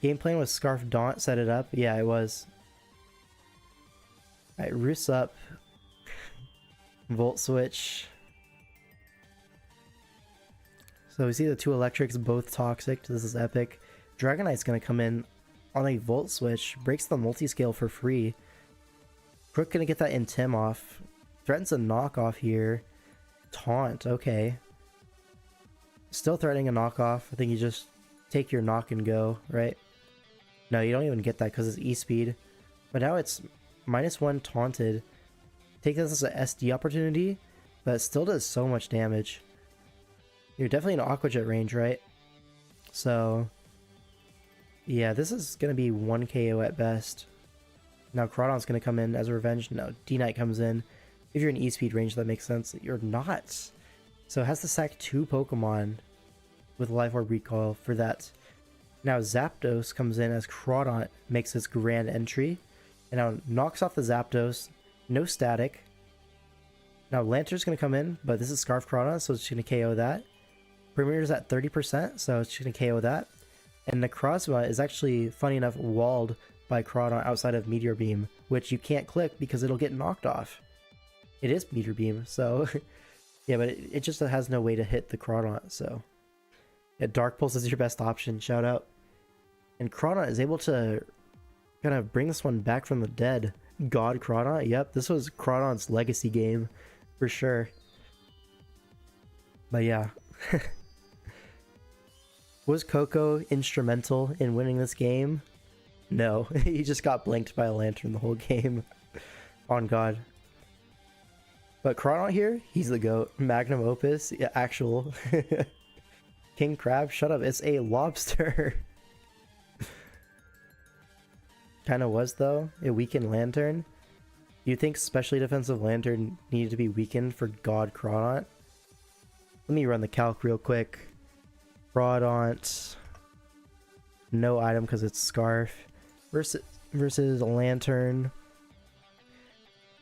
[SPEAKER 1] Game plan was Scarf Daunt, set it up. Yeah, it was. Alright, Roost up. Volt switch. So we see the two electrics, both toxic. This is epic. Dragonite's gonna come in on a Volt switch, breaks the multi-scale for free. Crook gonna get that Intim off. Threatens a knockoff here. Taunt, okay. Still threatening a knockoff. I think you just take your knock and go, right? No, you don't even get that because it's E-speed. But now it's -1 taunted. Take this as an SD opportunity, but it still does so much damage. You're definitely in Aqua Jet range, right? So yeah, this is going to be 1 KO at best. Now Crawdon's going to come in as a revenge. No, D-Knight comes in. If you're in E-speed range, that makes sense. You're not. So it has to sack 2 Pokemon with Life Orb Recoil for that. Now Zapdos comes in as Crawdon makes its grand entry. And now knocks off the Zapdos. No static. Now Lantern's going to come in, but this is Scarf Crawdon, so it's going to KO that. Premier's at 30%, so it's going to KO that. And Necrozma is actually, funny enough, walled by Crawdon outside of Meteor Beam, which you can't click because it'll get knocked off. It is Meteor Beam, so yeah, but it just has no way to hit the Crawdon, so yeah, Dark Pulse is your best option, shout out. And Crawdon is able to kind of bring this one back from the dead. God Crawdon, yep, this was Crawdon's legacy game, for sure. But yeah. Was Koko instrumental in winning this game? No, he just got blanked by a Lantern the whole game. On God. But Crawdon here, he's the GOAT. Magnum Opus, yeah, actual. King Crab, shut up, it's a lobster. Kinda was though, it weakened Lantern. Do you think specially defensive Lantern needed to be weakened for God Crawdon? Let me run the calc real quick. Crawdon, no item because it's Scarf, versus a Lantern.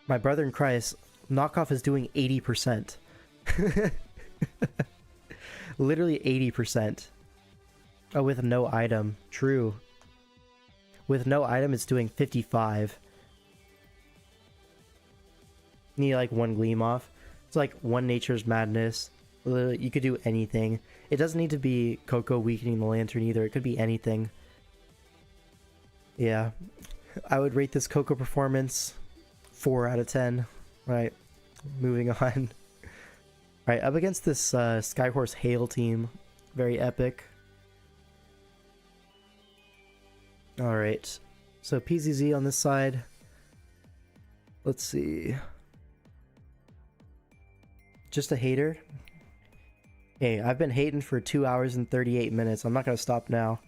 [SPEAKER 1] My brother in Christ, knockoff is doing 80%. Literally 80%. Oh, with no item. True. With no item, it's doing 55. Need like 1 Gleam off. It's like 1 Nature's Madness. You could do anything. It doesn't need to be Koko weakening the Lantern either. It could be anything. Yeah. I would rate this Koko performance 4 out of 10. Right. Moving on. Alright, up against this Skyhorse Hail team. Very epic. Alright. So PZZ on this side. Let's see. Just a hater. Hey, I've been hating for 2 hours and 38 minutes. I'm not going to stop now.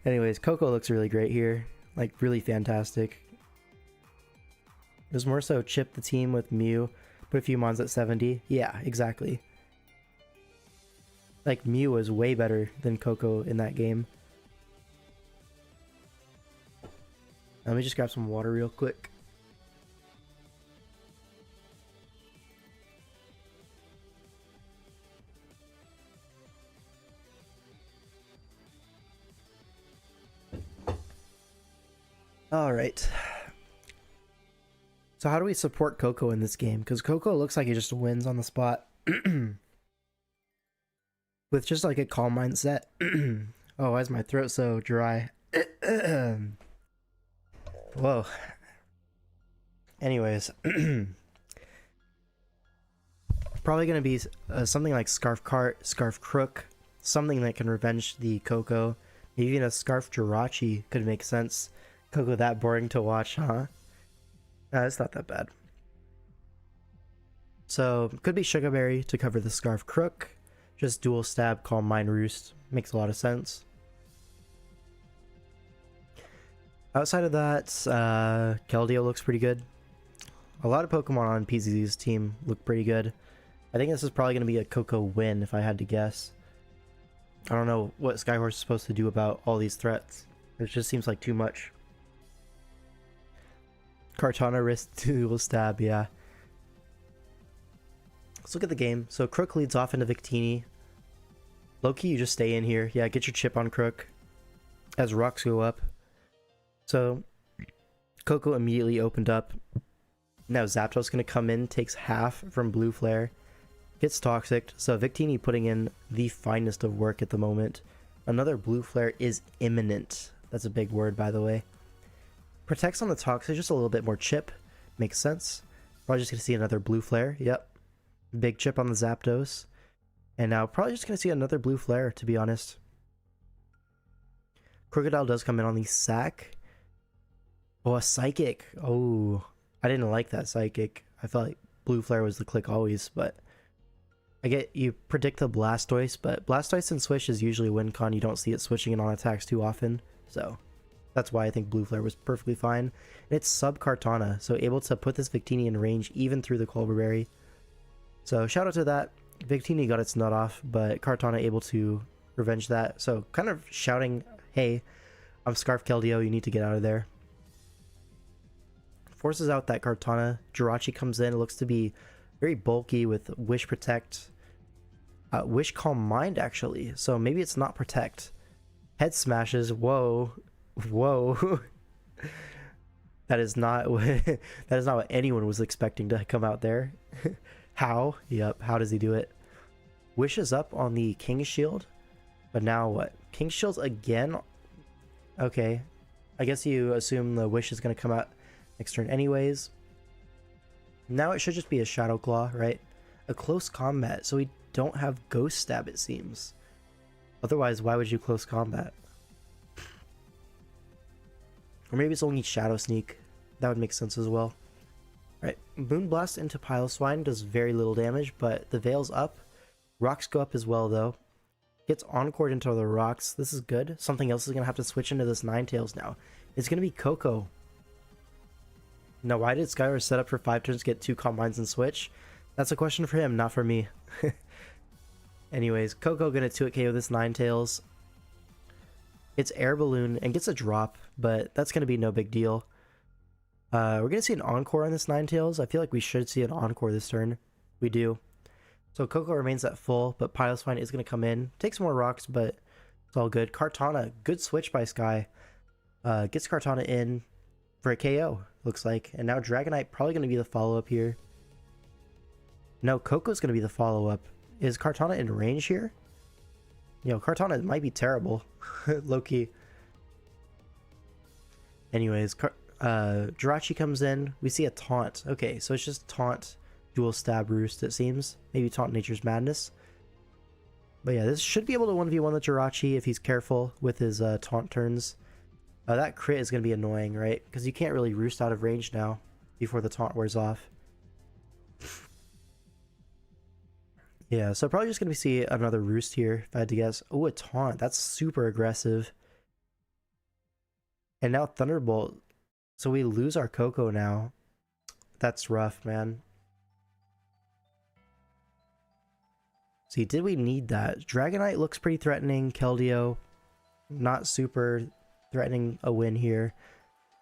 [SPEAKER 1] Anyways, Koko looks really great here. Like, really fantastic. It was more so chip the team with Mew. Put a few mons at 70. Yeah, exactly. Like, Mew was way better than Koko in that game. Let me just grab some water real quick. Alright. So how do we support Koko in this game? Because Koko looks like he just wins on the spot. With just like a calm mindset. Oh, why is my throat so dry? Whoa. Anyways. Probably going to be something like Scarf Cart, Scarf Crook. something that can revenge the Koko. Even a Scarf Jirachi could make sense. Koko that boring to watch, huh? It's not that bad. So, could be Sugarberry to cover the Scarf Crook. Just dual stab, Calm Mind Roost. Makes a lot of sense. Outside of that, Keldeo looks pretty good. A lot of Pokemon on PZZ's team look pretty good. I think this is probably going to be a Koko win if I had to guess. I don't know what Skyhorse is supposed to do about all these threats. It just seems like too much. Kartana wrist dual stab, yeah. Let's look at the game. So Crook leads off into Victini. Loki, you just stay in here. Yeah, get your chip on Crook as rocks go up. So Koko immediately opened up. Now Zapdos going to come in, takes half from Blue Flare. Gets Toxic. So Victini putting in the finest of work at the moment. Another Blue Flare is imminent. That's a big word, by the way. Protects on the Toxic, just a little bit more chip. Makes sense. Probably just going to see another Blue Flare. Yep. Big chip on the Zapdos. And now probably just going to see another Blue Flare, to be honest. Crocodile does come in on the Sack. Oh, a Psychic. Oh, I didn't like that Psychic. I felt like Blue Flare was the click always, but I get you predict the Blastoise, but Blastoise and Swish is usually win con. You don't see it switching in on attacks too often, so that's why I think Blue Flare was perfectly fine. And it's sub Kartana, so able to put this Victini in range even through the Culver Berry. So shout out to that. Victini got its nut off, but Kartana able to revenge that. So kind of shouting, hey, I'm Scarf Keldeo, you need to get out of there. Forces out that Kartana. Jirachi comes in. It looks to be very bulky with Wish Protect. Wish Calm Mind, actually. So maybe it's not Protect. Head smashes. Whoa. Whoa. That is not that is not what anyone was expecting to come out there. How? Yep. How does he do it? Wish is up on the King Shield. But now what? King Shield's again? Okay. I guess you assume the Wish is going to come out next turn anyways. Now it should just be a Shadow Claw, right? A close combat, so we don't have Ghost Stab, it seems. Otherwise, why would you close combat? Or maybe it's only Shadow Sneak. That would make sense as well. Right, Moonblast into Piloswine does very little damage, but the Veil's up. Rocks go up as well, though. Gets Encored into the rocks. This is good. Something else is going to have to switch into this Ninetales now. It's going to be Koko. Now, why did Skyward set up for 5 turns to get 2 Calm Minds and switch? That's a question for him, not for me. Anyways, Koko gonna 2-hit KO this Ninetales. It's Air Balloon and gets a drop, but that's gonna be no big deal. We're gonna see an Encore on this Ninetales. I feel like we should see an Encore this turn. We do. So Koko remains at full, but Piloswine is gonna come in. Takes more rocks, but it's all good. Kartana, good switch by Sky. Gets Kartana in for a KO, looks like. And now Dragonite probably going to be the follow-up here. No, Koko's going to be the follow-up. Is Kartana in range here? You know, Kartana might be terrible. Low-key. Anyways, Jirachi comes in. We see a Taunt. Okay, so it's just Taunt, Dual Stab Roost, it seems. Maybe Taunt Nature's Madness. But yeah, this should be able to 1v1 the Jirachi if he's careful with his Taunt turns. That crit is going to be annoying, right? Because you can't really roost out of range now before the taunt wears off. Yeah, so probably just going to see another roost here, if I had to guess. Oh, a taunt. That's super aggressive. And now Thunderbolt. So we lose our Koko now. That's rough, man. See, did we need that? Dragonite looks pretty threatening. Keldeo, not super threatening a win here.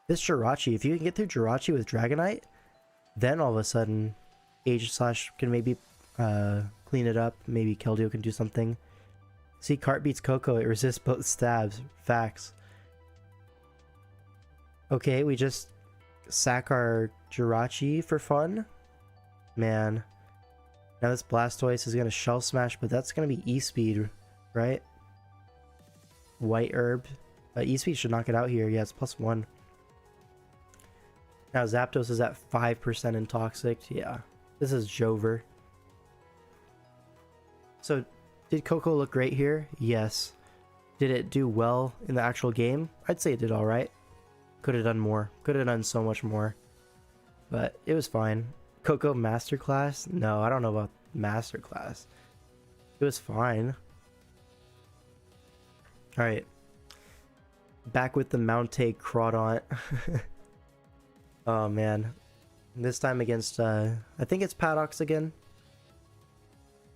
[SPEAKER 1] This Jirachi, if you can get through Jirachi with Dragonite, then all of a sudden Aegislash can maybe clean it up. Maybe Keldeo can do something. See, Cart beats Koko. It resists both stabs. Facts. Okay, we just sack our Jirachi for fun. Man. Now this Blastoise is going to Shell Smash, but that's going to be E-Speed, right? White Herb. E-Speed should knock it out here. Yeah, it's +1. Now Zapdos is at 5% in Toxic. Yeah, this is Jover. So Did Koko look great here? Yes. Did it do well in the actual game? I'd say it did alright. Could have done more. Could have done so much more. But it was fine. Koko Masterclass? No, I don't know about Masterclass. It was fine. Alright. Back with the Mount-A Crawdaunt. Oh man. This time against, I think it's Paddocks again.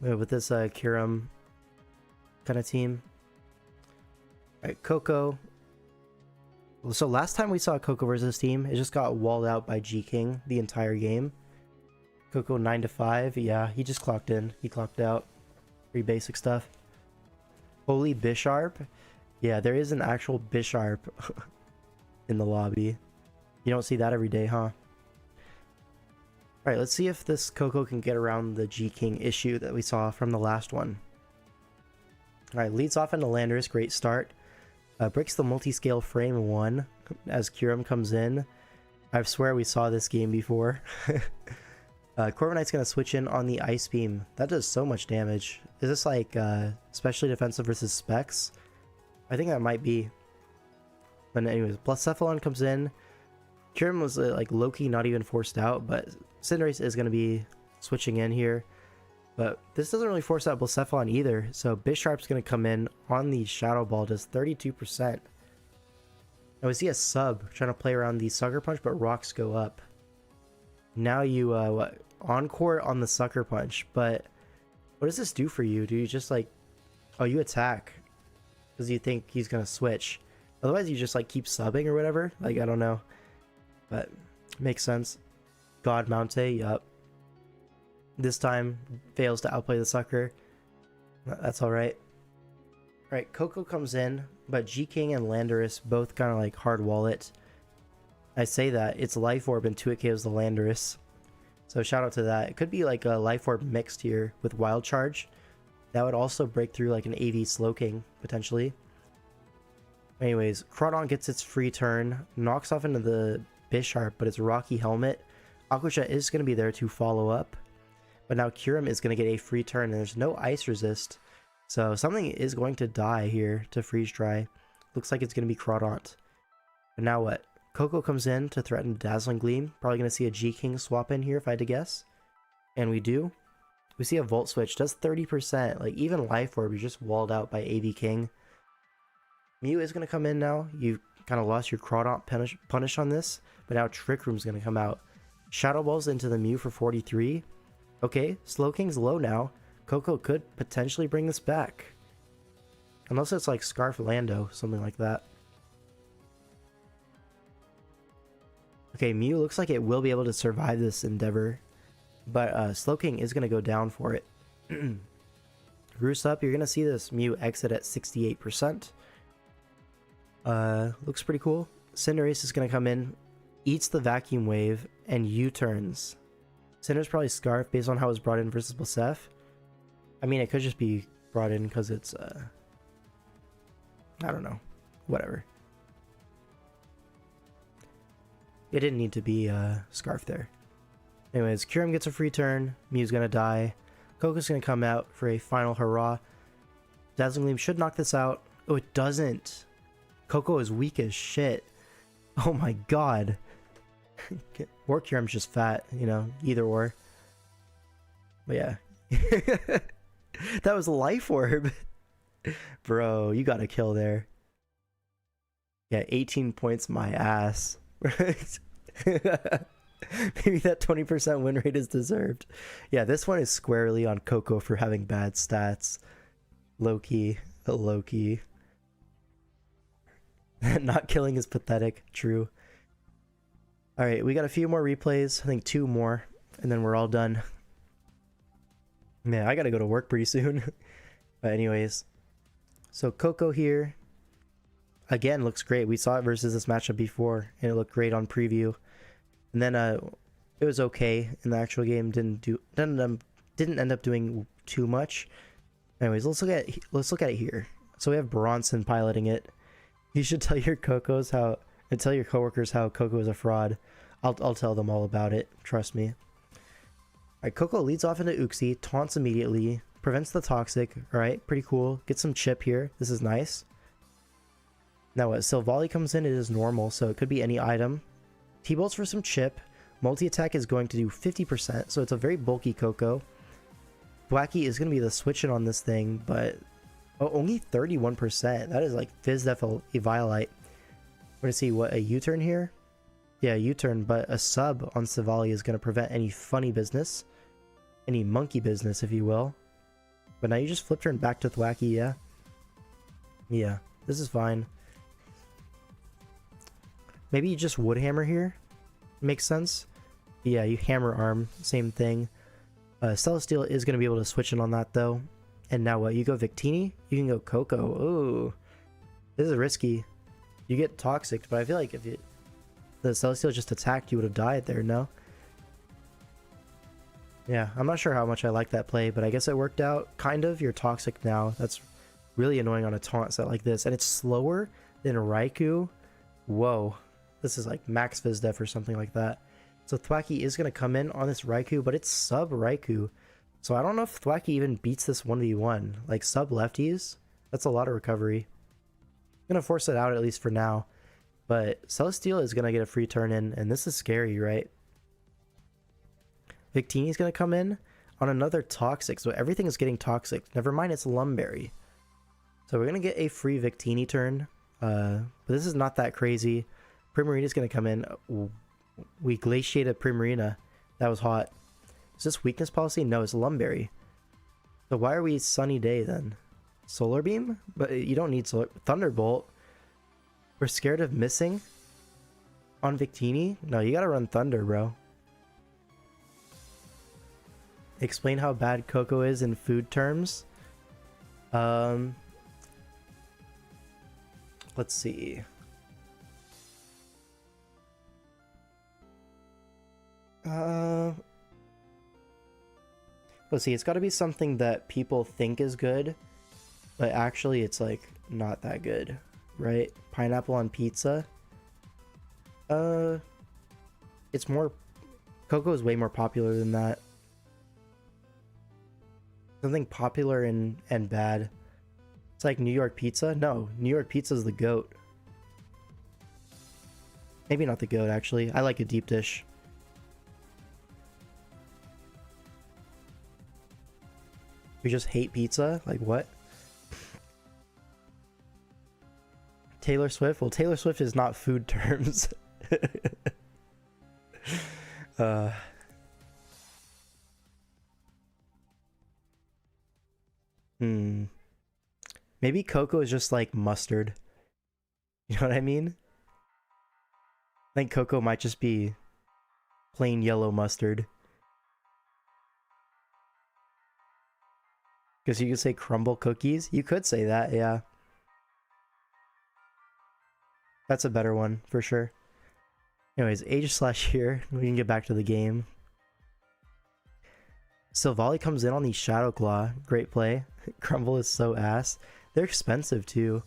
[SPEAKER 1] With this Kyurem kind of team. Alright, Koko. So last time we saw Koko versus this team, it just got walled out by G-King the entire game. Koko 9-5. Yeah, he just clocked in. He clocked out. Pretty basic stuff. Holy Bisharp. Yeah, there is an actual Bisharp in the lobby. You don't see that every day, huh? Alright, let's see if this Koko can get around the G-King issue that we saw from the last one. Alright, leads off into Landorus, great start. Breaks the multi-scale frame 1 as Kyurem comes in. I swear we saw this game before. Corviknight's going to switch in on the Ice Beam. That does so much damage. Is this like especially defensive versus Specs? I think that might be. But anyways, Blacephalon comes in. Kyurem was like low-key not even forced out, but Cinderace is going to be switching in here. But this doesn't really force out Blacephalon either, so Bisharp's going to come in on the Shadow Ball, does 32%. Now we see a sub trying to play around the Sucker Punch, but rocks go up. Now you Encore on the Sucker Punch, but what does this do for you? Do you just like, oh, you attack because you think he's going to switch. Otherwise you just like keep subbing or whatever. Like, I don't know, but makes sense. God Mount-A, yup. This time fails to outplay the sucker. That's alright. Alright, Koko comes in, but G-King and Landorus both kind of like hard wall it. I say that, it's Life Orb and 2-hit KOs the Landorus. So shout out to that. It could be like a Life Orb mixed here with Wild Charge. That would also break through like an AV Slowking, potentially. Anyways, Crawdaunt gets its free turn, knocks off into the Bisharp, but it's Rocky Helmet. Aqua Jet is going to be there to follow up. But now Kyurem is going to get a free turn, and there's no Ice Resist. So something is going to die here to Freeze Dry. Looks like it's going to be Crawdaunt. But now what? Koko comes in to threaten Dazzling Gleam. Probably going to see a G-King swap in here if I had to guess. And we do. We see a Volt Switch. Does 30%. Like, even Life Orb is just walled out by AV King. Mew is going to come in now. You kind of lost your Crawdaunt punish on this. But now Trick Room's going to come out. Shadow Balls into the Mew for 43. Okay, Slowking's low now. Koko could potentially bring this back. Unless it's like Scarf Lando, something like that. Okay, Mew looks like it will be able to survive this endeavor. But Slowking is going to go down for it. Roost up, you're going to see this Mew exit at 68%. Looks pretty cool. Cinderace is going to come in, eats the Vacuum Wave, and U-turns. Cinder's probably Scarf based on how it was brought in versus Blasef. I mean, it could just be brought in because it's, I don't know. Whatever. It didn't need to be Scarf there. Anyways, Kyurem gets a free turn. Mew's gonna die. Koko's gonna come out for a final hurrah. Dazzling Gleam should knock this out. Oh, it doesn't. Koko is weak as shit. Oh my god. Or Kyurem's just fat, you know, either or. But yeah. That was Life Orb. Bro, you got a kill there. Yeah, 18 points my ass. Maybe that 20% win rate is deserved. Yeah, this one is squarely on Koko for having bad stats. Low-key. Low-key. Not killing is pathetic. True. Alright, we got a few more replays. I think 2 more. And then we're all done. Man, I gotta go to work pretty soon. But anyways. So Koko here. Again, looks great. We saw it versus this matchup before. And it looked great on preview. And then it was okay in the actual game. Didn't end up doing too much. Anyways, let's look at it here. So we have Bronson piloting it. You should tell your tell your coworkers how Koko is a fraud. I'll tell them all about it. Trust me. Alright, Koko leads off into Uxie, taunts immediately, Prevents the toxic. Alright, pretty cool. Get some chip here. This is nice. Now what? Silvally comes in, it is normal, so it could be any item. T-bolts for some chip. Multi-attack is going to do 50%, so it's a very bulky Koko. Thwacky is going to be the switch-in on this thing, but only 31%. That is like Fizz-Def Eviolite. We're going to see what, a U-turn here? Yeah, U-turn, but a sub on Silvally is going to prevent any funny business. Any monkey business, if you will. But now you just flip turn back to Thwacky, yeah? Yeah, this is fine. Maybe you just Wood Hammer here? Makes sense. Yeah, you Hammer Arm, same thing. Celesteal is going to be able to switch in on that, though. And now what? You go Victini? You can go Koko. Ooh. This is risky. You get Toxic, but I feel like if the Celesteal just attacked, you would have died there, no? Yeah, I'm not sure how much I like that play, but I guess it worked out. Kind of. You're Toxic now. That's really annoying on a taunt set like this. And it's slower than Raikou. Whoa. This is like max Fizz-Def or something like that. So Thwacky is going to come in on this Raikou, but it's sub Raikou. So I don't know if Thwacky even beats this 1v1. Like sub lefties, that's a lot of recovery. I'm going to force it out at least for now. But Celesteal is going to get a free turn in, and this is scary, right? Victini's going to come in on another Toxic, so everything is getting Toxic. Never mind, it's Lumberry. So we're going to get a free Victini turn. But this is not that crazy. Primarina's going to come in. We glaciated Primarina. That was hot. Is this weakness policy? No, it's Lumberry. So why are we Sunny Day then? Solar Beam? But you don't need Solar... Thunderbolt? We're scared of missing? On Victini? No, you gotta run Thunder, bro. Explain how bad Koko is in food terms. Let's see. Let's see, it's got to be something that people think is good, but actually it's like not that good, right? Pineapple on pizza. It's more... Koko is way more popular than that. Something popular and bad. It's like New York pizza? No, New York pizza is the GOAT. Maybe not the GOAT, actually. I like a deep dish. You just hate pizza? Like what? Taylor Swift? Well, Taylor Swift is not food terms. Maybe Koko is just like mustard. You know what I mean? I think Koko might just be plain yellow mustard. Because you could say crumble cookies. You could say that, yeah. That's a better one, for sure. Anyways, Age/Slash here. We can get back to the game. Silvally comes in on the Shadow Claw. Great play. Crumble is so ass. They're expensive, too.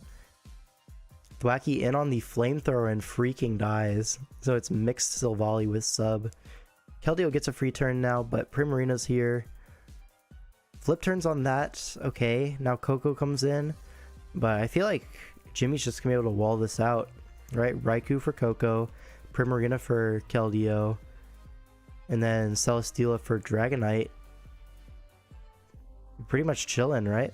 [SPEAKER 1] Thwacky in on the Flamethrower and freaking dies. So it's mixed Silvally with sub. Keldeo gets a free turn now, but Primarina's here. Flip turns on that. Okay, now Koko comes in. But I feel like Jimmy's just going to be able to wall this out. Right? Raikou for Koko. Primarina for Keldeo. And then Celesteela for Dragonite. Pretty much chilling, right?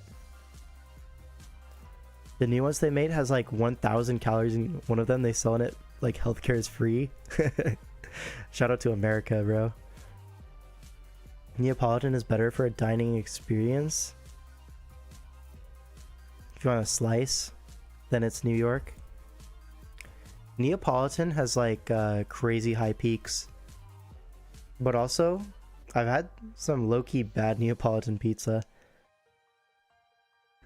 [SPEAKER 1] The new ones they made has like 1,000 calories in one of them. They selling it like healthcare is free. Shout out to America, bro. Neapolitan is better for a dining experience. If you want a slice, then it's New York. Neapolitan has like crazy high peaks. But also, I've had some low-key bad Neapolitan pizza.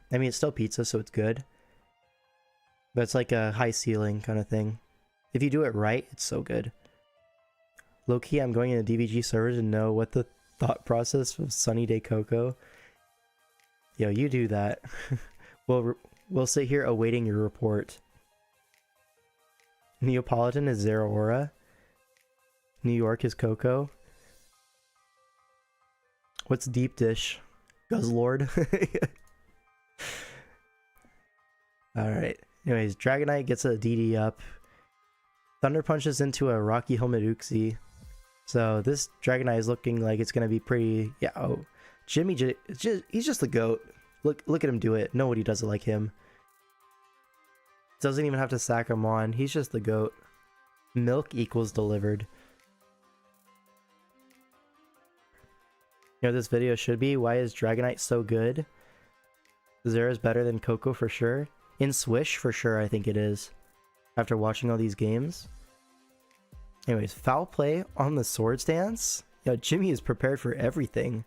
[SPEAKER 1] I mean, it's still pizza, so it's good. But it's like a high ceiling kind of thing. If you do it right, it's so good. Low-key, I'm going into DVG server to know what the thought process of Sunny Day Koko. Yo, you do that. We'll sit here awaiting your report. Neapolitan is Zeraora. New York is Koko. What's deep dish? Guzzlord. Alright. Anyways, Dragonite gets a DD up. Thunder punches into a Rocky Helmet Uxie. So this Dragonite is looking like it's gonna be pretty. Yeah. Oh, Jimmy, he's just the goat. Look at him do it. Nobody does it like him. Doesn't even have to sack him on. He's just the goat. Milk equals delivered. You know what this video should be? Why is Dragonite so good? Zera's better than Koko for sure. In Swish for sure, I think it is. After watching all these games. Anyways, foul play on the Swords Dance. Yo, Jimmy is prepared for everything.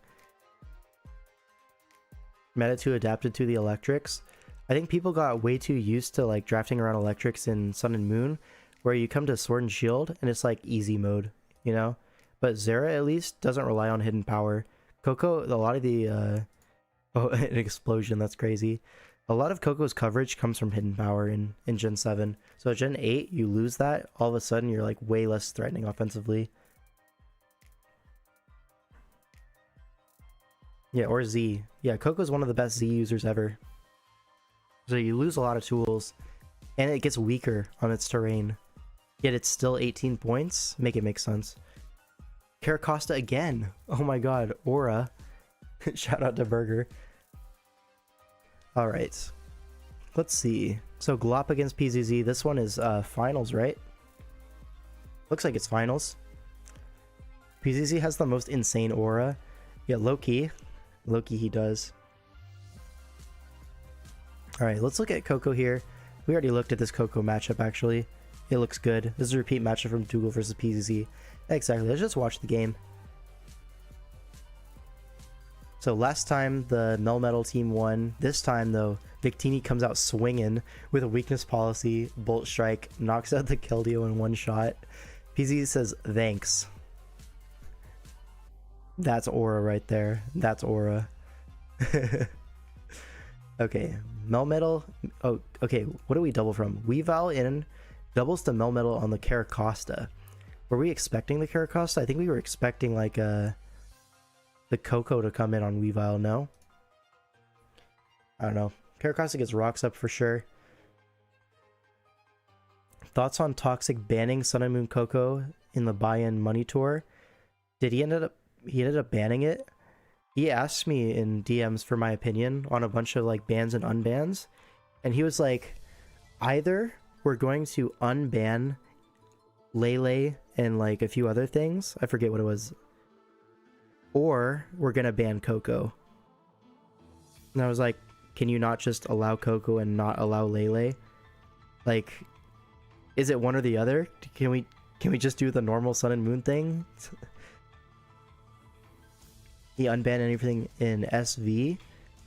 [SPEAKER 1] Meta 2 adapted to the electrics. I think people got way too used to like drafting around electrics in Sun and Moon, where you come to Sword and Shield and it's like easy mode, you know? But Zera at least doesn't rely on hidden power. Koko, a lot of the oh, an explosion, that's crazy. A lot of Koko's coverage comes from hidden power in Gen 7. So Gen 8, you lose that, all of a sudden you're like way less threatening offensively. Yeah, or Z. Yeah, Koko's one of the best Z users ever. So you lose a lot of tools, and it gets weaker on its terrain. Yet it's still 18 points? Make it make sense. Caracosta again! Oh my god, Aura. Shout out to Burger. Alright. Let's see. So Glop against PZZ. This one is finals, right? Looks like it's finals. PZZ has the most insane aura. Yeah, low-key. Low-key he does. Alright, let's look at Koko here. We already looked at this Koko matchup, actually. It looks good. This is a repeat matchup from Dougal versus PZZ. Exactly. Let's just watch the game. So last time the Melmetal team won. This time though, Victini comes out swinging with a weakness policy, Bolt Strike, knocks out the Keldeo in one shot. PZ says thanks. That's aura right there. That's aura. Okay, Melmetal. Oh, okay. What do we double from? Weavile in doubles to Melmetal on the Caracosta. Were we expecting the Caracosta? I think we were expecting like the Koko to come in on Weavile, no? I don't know. Caracosta gets rocks up for sure. Thoughts on Toxic banning Sun and Moon Koko in the buy-in money tour? Did he ended up banning it? He asked me in DMs for my opinion on a bunch of like bans and unbans, and he was like, either we're going to unban Lele and like a few other things, I forget what it was, or we're gonna ban Koko. And I was like, can you not just allow Koko and not allow Lele? Like, is it one or the other? Can we just do the normal Sun and Moon thing? He unbanned everything in SV,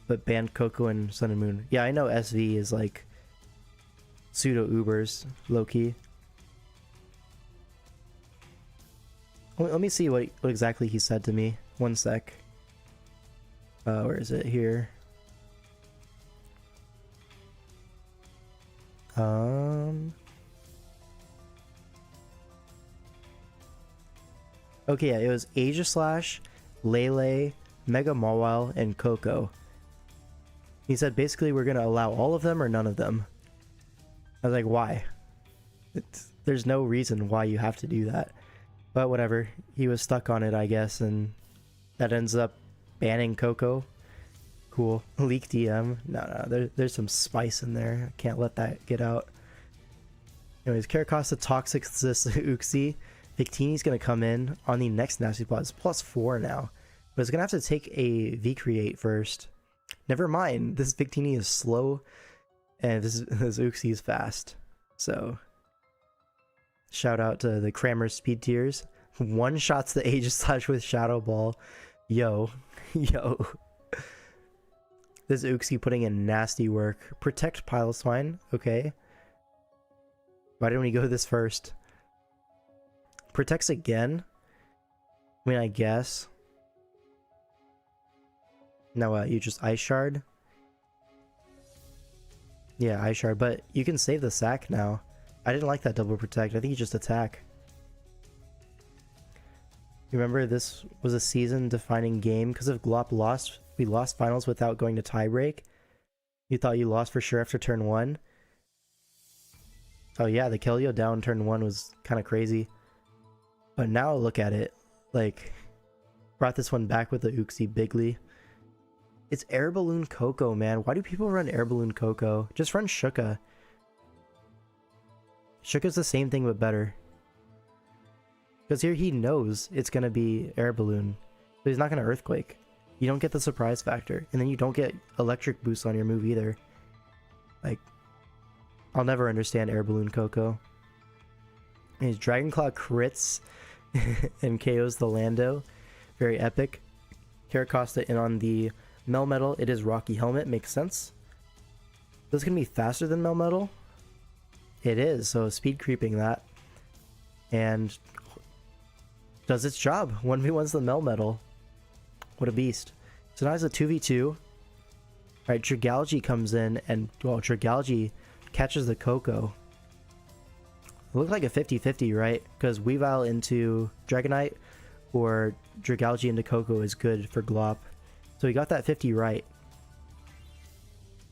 [SPEAKER 1] but banned Koko and Sun and Moon. Yeah, I know SV is like pseudo Ubers, low-key. Let me see what exactly he said to me. One sec. Where is it? Here. Okay, yeah, it was Aegislash, Lele, Mega Mawile, and Koko. He said basically we're gonna allow all of them or none of them. I was like, why? There's no reason why you have to do that. But whatever, he was stuck on it, I guess, and that ends up banning Koko. Cool. Leak DM. No, there's some spice in there. I can't let that get out. Anyways, Caracosta Toxic this Uxie. Victini's gonna come in on the next Nasty Plot. It's +4 now. But it's gonna have to take a V-Create first. Never mind, this Victini is slow, and this Uxie is fast. So, shout out to the Kramer speed tiers. One shots the Aegislash with Shadow Ball. Yo. Yo. This Uxie putting in nasty work. Protect Piloswine. Okay. Why didn't we go this first? Protects again? I mean, I guess. No, you just Ice Shard? Yeah, Ice Shard, but you can save the sack now. I didn't like that double protect. I think you just attack. You remember this was a season-defining game because if Glop lost We lost finals without going to tiebreak. You thought you lost for sure after turn 1. Oh yeah, the Keldeo down turn 1 was kind of crazy. But now look at it. Like, brought this one back with the Uxie Bigly. It's Air Balloon Koko, man. Why do people run Air Balloon Koko? Just run Shuka. Shuka's the same thing but better. Because here he knows it's going to be Air Balloon. But he's not going to Earthquake. You don't get the surprise factor. And then you don't get Electric Boost on your move either. Like, I'll never understand Air Balloon Koko. And his Dragon Claw crits and KOs the Lando. Very epic. Caracosta in on the Melmetal. It is Rocky Helmet. Makes sense. This is going to be faster than Melmetal. It is. So speed creeping that. And does its job. 1v1's the Melmetal. What a beast. So now it's a 2v2. Alright, Dragalge comes in and, well, Dragalge catches the Koko. It looked like a 50-50, right? Because Weavile into Dragonite or Dragalge into Koko is good for Glop. So he got that 50 right.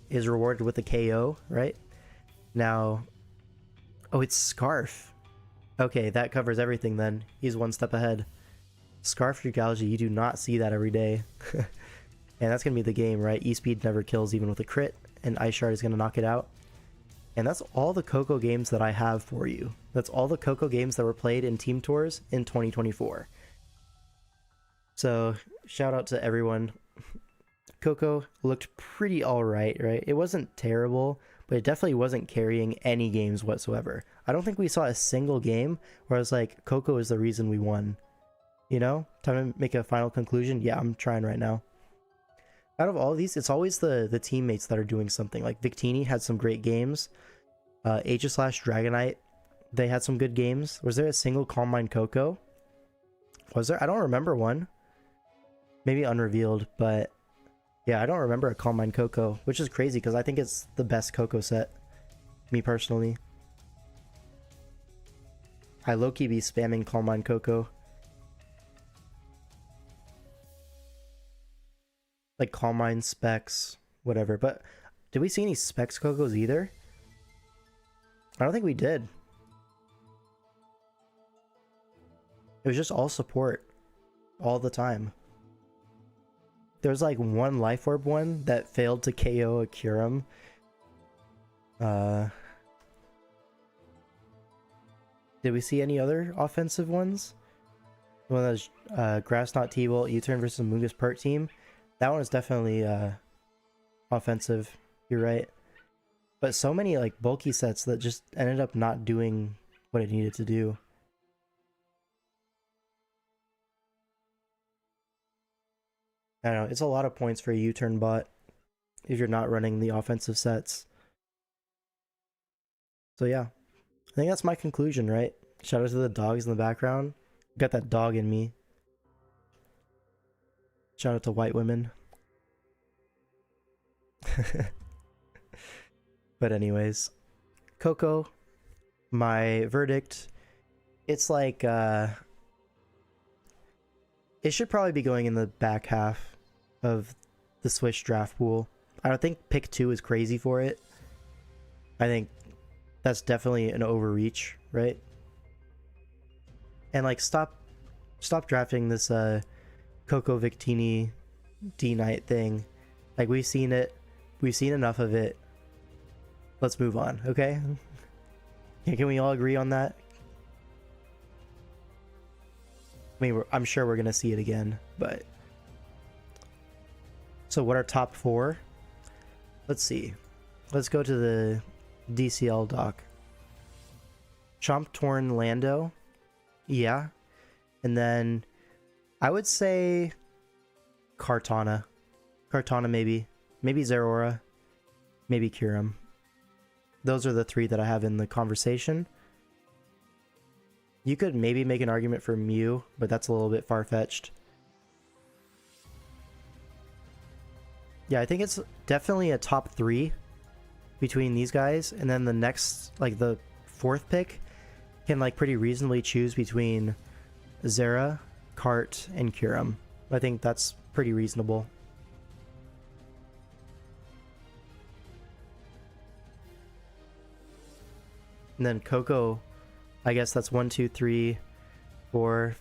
[SPEAKER 1] Is rewarded with a KO, right? Now, oh, it's Scarf. Okay, that covers everything then. He's one step ahead. Scarf Dragalge, you do not see that every day. And that's going to be the game, right? E-Speed never kills even with a crit, and Ice Shard is going to knock it out. And that's all the Koko games that I have for you. That's all the Koko games that were played in Team Tours in 2024. So, shout out to everyone. Koko looked pretty alright, right? It wasn't terrible, but it definitely wasn't carrying any games whatsoever. I don't think we saw a single game where I was like, Koko is the reason we won. You know? Time to make a final conclusion? Yeah, I'm trying right now. Out of all of these, it's always the teammates that are doing something. Like Victini had some great games. Aegis/slash Dragonite, they had some good games. Was there a single Calm Mind Koko? Was there? I don't remember one. Maybe unrevealed, but yeah, I don't remember a Calm Mind Koko, which is crazy because I think it's the best Koko set. Me personally. I low-key be spamming Calm Mind Koko. Like Calm Mind, Specs, whatever. But did we see any Specs Kokos either? I don't think we did. It was just all support. All the time. There was like one Life Orb one that failed to KO a Kyurem. Did we see any other offensive ones? One of those Grass Knot T-Bolt U-Turn versus Mungus Pert team. That one is definitely offensive. You're right. But so many like bulky sets that just ended up not doing what it needed to do. I don't know. It's a lot of points for a U-Turn bot if you're not running the offensive sets. So yeah, I think that's my conclusion, right? Shout out to the dogs in the background. Got that dog in me. Shout out to white women. But anyways, Koko, my verdict, it's like it should probably be going in the back half of the SWSH draft pool. I don't think pick 2 is crazy for it. I think that's definitely an overreach, right? And like stop drafting this Koko Victini D-Knight thing. Like we've seen it. We've seen enough of it. Let's move on, okay? Can we all agree on that? I mean, I'm sure we're gonna see it again, but... So what are top 4? Let's see. Let's go to the DCL doc. Chomp Torn Lando. Yeah. And then I would say Kartana. Kartana maybe. Maybe Zeraora. Maybe Kyurem. Those are the 3 that I have in the conversation. You could maybe make an argument for Mew, but that's a little bit far-fetched. Yeah, I think it's definitely a top 3 between these guys, and then the next, like the 4th pick, can like pretty reasonably choose between Zera, Kart, and Kyurem. I think that's pretty reasonable. And then Koko, I guess that's 1, 2, 3, 4,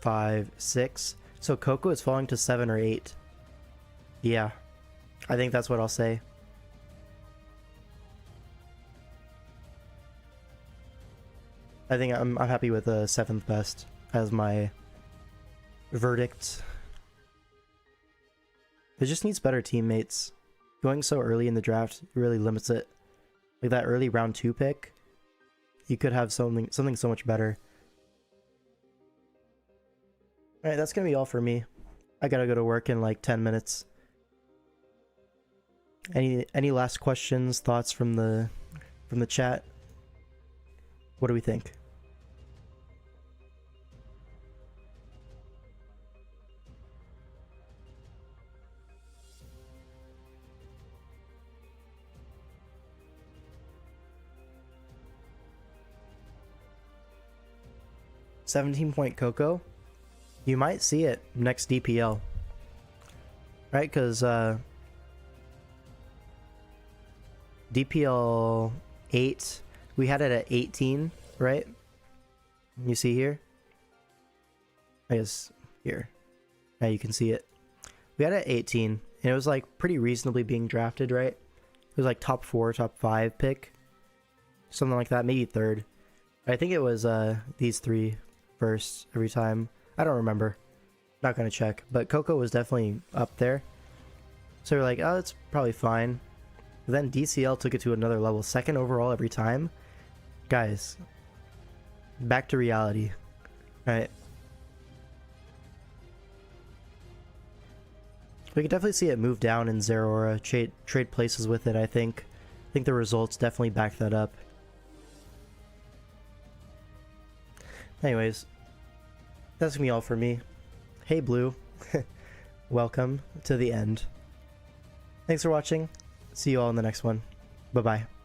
[SPEAKER 1] 5, 6. So Koko is falling to 7 or 8. Yeah, I think that's what I'll say. I think I'm happy with the 7th best as my verdict. It just needs better teammates. Going so early in the draft really limits it. Like that early round 2 pick, you could have something so much better. Alright, that's gonna be all for me. I gotta go to work in like 10 minutes. Any last questions, thoughts from the chat? What do we think? $17-point Koko? You might see it next DPL. Right, because DPL 8, we had it at 18, right? You see here? I guess here. Now you can see it. We had it at 18, and it was like pretty reasonably being drafted, right? It was like top 4, top 5 pick. Something like that, maybe 3rd. I think it was these 3 first every time. I don't remember. Not gonna check. But Koko was definitely up there. So we're like, oh, that's probably fine. But then DCL took it to another level. 2nd overall every time. Guys, back to reality. Right? We could definitely see it move down in Zeraora. Trade places with it, I think. I think the results definitely back that up. Anyways, that's gonna be all for me. Hey Blue, welcome to the end. Thanks for watching. See you all in the next one. Bye bye.